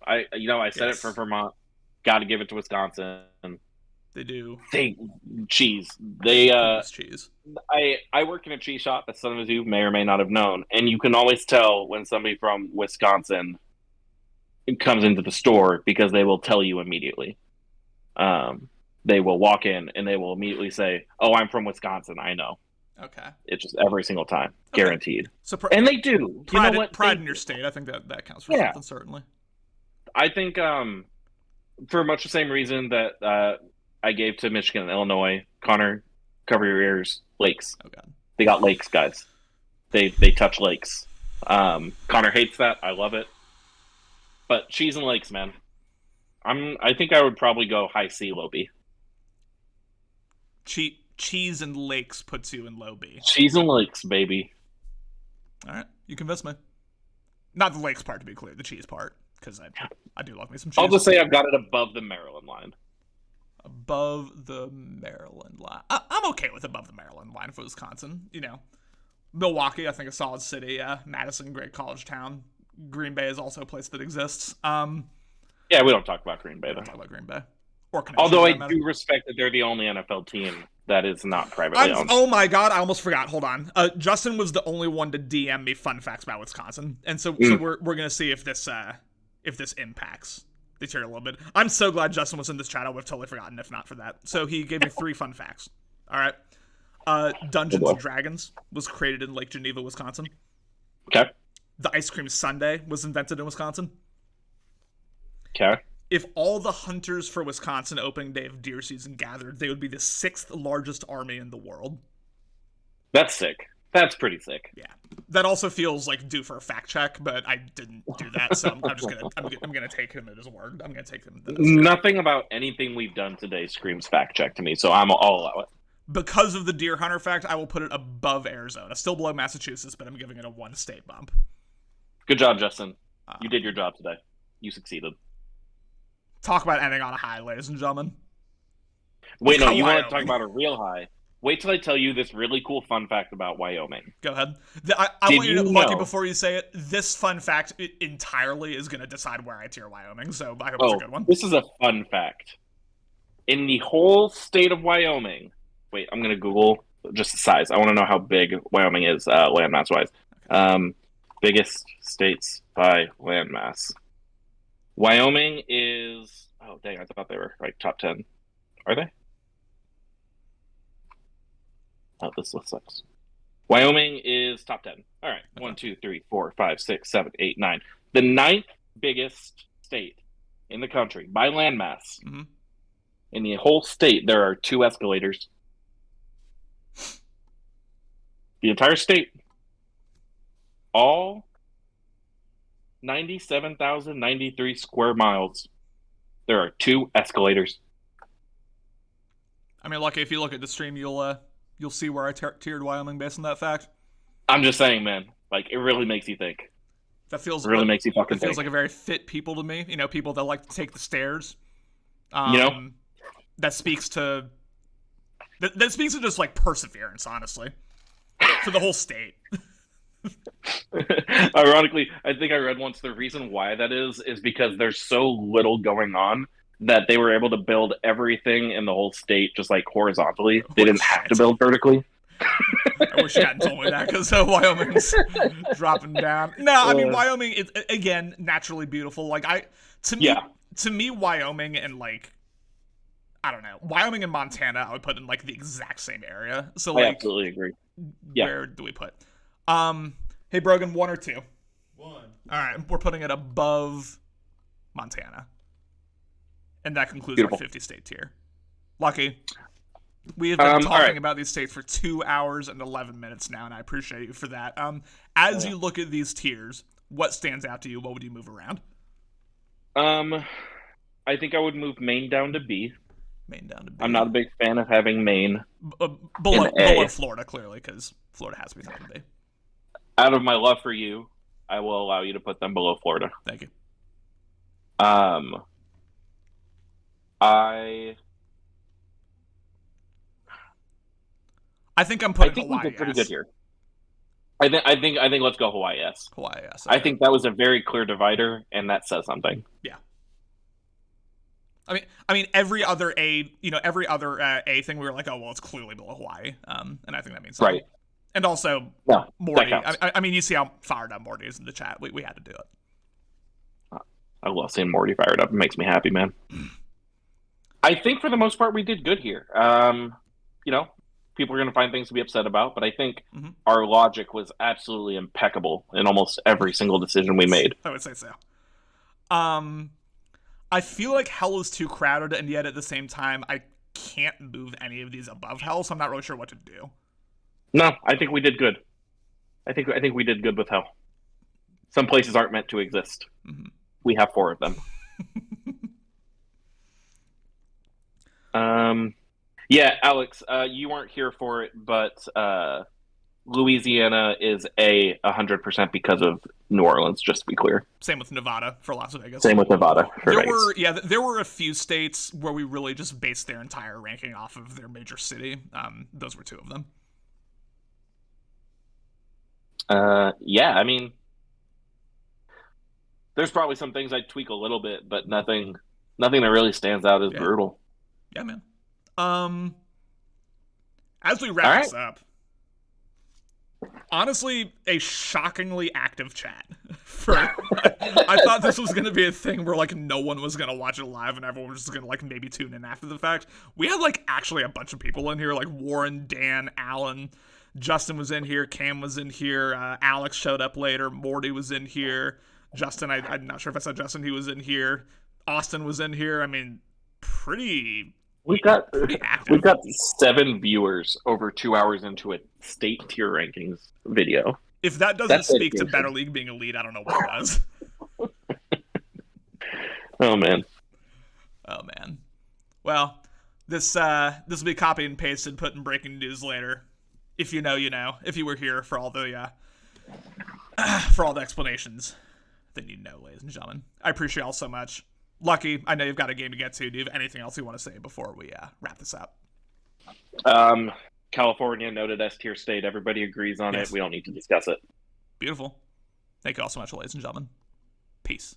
I said it for Vermont. Got to give it to Wisconsin. They do. Cheese. Cheese. I work in a cheese shop, as some of you may or may not have known, and you can always tell when somebody from Wisconsin comes into the store because they will tell you immediately. They will walk in and they will immediately say, "Oh, I'm from Wisconsin. I know." Okay. It's just every single time, guaranteed. So and they do. Pride, you know what? Pride in your state. I think that counts for something, certainly. I think for much the same reason that I gave to Michigan and Illinois, Connor, cover your ears. Lakes. Oh God. They got lakes, guys. They touch lakes. Connor hates that. I love it. But cheese and lakes, man. I think I would probably go high C, low B. Cheese and lakes puts you in low B. Cheese and lakes, baby. All right, you convinced me. Not the lakes part, to be clear, the cheese part, because I do love me some cheese. I'll just say I've got it above the Maryland line. Above the Maryland line. I'm okay with above the Maryland line for Wisconsin. Milwaukee, I think a solid city. Madison, great college town. Green Bay is also a place that exists. Yeah, we don't talk about Green Bay. We don't talk about Green Bay. Or although I do respect that they're the only NFL team that is not privately owned. Oh my God, I almost forgot. Hold on. Justin was the only one to DM me fun facts about Wisconsin, and so we're gonna see if this impacts the tier a little bit. I'm so glad Justin was in this chat. I would have totally forgotten if not for that. So he gave me 3 fun facts. All right. Dungeons and Dragons was created in Lake Geneva, Wisconsin. Okay. The ice cream sundae was invented in Wisconsin. Okay. If all the hunters for Wisconsin opening day of deer season gathered, they would be the 6th largest army in the world. That's sick. That's pretty sick. Yeah. That also feels like due for a fact check, but I didn't do that, so I'm just gonna take him at his word. I'm gonna take him. Nothing about anything we've done today screams fact check to me, so I'll allow it. Because of the deer hunter fact, I will put it above Arizona, still below Massachusetts, but I'm giving it a 1 state bump. Good job, Justin. You did your job today. You succeeded. Talk about ending on a high, ladies and gentlemen. Wait, no, you want to talk about a real high. Wait till I tell you this really cool fun fact about Wyoming. Go ahead. I Did want you to you Lucky know- before you say it. This fun fact entirely is going to decide where I tier Wyoming. So I hope it's a good one. This is a fun fact. In the whole state of Wyoming, wait, I'm going to Google just the size. I want to know how big Wyoming is landmass wise. Biggest states by landmass. Wyoming is. Oh, dang, I thought they were like top 10. Are they? Oh, this list sucks. Wyoming is top 10. All right. 1, 2, 3, 4, 5, 6, 7, 8, 9. The 9th biggest state in the country by landmass. Mhm. In the whole state, there are 2 escalators. The entire state. All 97,093 square miles. There are 2 escalators. I mean, Lucky, if you look at the stream, you'll see where I tiered Wyoming based on that fact. I'm just saying, man. Like, it really makes you think. That feels It really makes you fucking It feels think. like a very fit people to me. You know, people that like to take the stairs. That speaks to that speaks to just like perseverance, honestly, for the whole state. Ironically, I think I read once the reason why that is because there's so little going on that they were able to build everything in the whole state just like horizontally. They didn't have to build vertically. I wish you hadn't told me that because Wyoming's dropping down. No, I mean Wyoming is again naturally beautiful. Like to me, Wyoming and like I don't know, Wyoming and Montana, I would put in like the exact same area. So I like, absolutely agree. Yeah. Where do we put? Hey Brogan, 1 or 2? 1. All right, we're putting it above Montana, and that concludes Beautiful. our 50 state tier. Lucky. We have been talking right. about these states for 2 hours and 11 minutes now, and I appreciate you for that. As you look at these tiers, what stands out to you? What would you move around? I think I would move Maine down to B. Maine down to B. I'm not a big fan of having Maine. Below Florida, clearly, because Florida has to be something B. Out of my love for you, I will allow you to put them below Florida. Thank you. I think I'm putting we Hawaii did pretty S. good here. I think let's go Hawaii S. Hawaii S. I think that was a very clear divider, and that says something. Yeah. I mean, every other A thing, we were like, oh well, it's clearly below Hawaii, and I think that means something. Right. And also, No, Morty. that counts. I mean, you see how fired up Morty is in the chat. We had to do it. I love seeing Morty fired up. It makes me happy, man. I think for the most part we did good here. People are going to find things to be upset about, but I think our logic was absolutely impeccable in almost every single decision we made. I would say so. I feel like Hell is too crowded, and yet at the same time, I can't move any of these above Hell, so I'm not really sure what to do. No, I think we did good. I think we did good with Hell. Some places aren't meant to exist. Mm-hmm. We have 4 of them. Yeah, Alex, you weren't here for it, but Louisiana is 100% because of New Orleans, just to be clear. Same with Nevada for Las Vegas. Same with Nevada for Vegas. There were a few states where we really just based their entire ranking off of their major city. Those were 2 of them. Yeah, I mean, there's probably some things I'd tweak a little bit, but nothing that really stands out as brutal. Yeah, man. As we wrap this up, honestly, a shockingly active chat. I thought this was going to be a thing where like no one was going to watch it live and everyone was just going to like maybe tune in after the fact. We had like actually a bunch of people in here, like Warren, Dan, Alan, Justin was in here, Cam was in here, Alex showed up later, Morty was in here, Justin, I'm not sure if I said Justin, he was in here, Austin was in here. I mean, We've got active. 7 viewers over 2 hours into a state tier rankings video. If that doesn't speak to Better League being elite, I don't know what does. Oh man. Well, this will be copied and pasted, put in breaking news later. If you know, you know. If you were here for all the explanations, then you know, ladies and gentlemen. I appreciate y'all so much. Lucky, I know you've got a game to get to. Do you have anything else you want to say before we wrap this up? California, noted S tier state. Everybody agrees on Yes. it. We don't need to discuss it. Beautiful. Thank you all so much, ladies and gentlemen. Peace.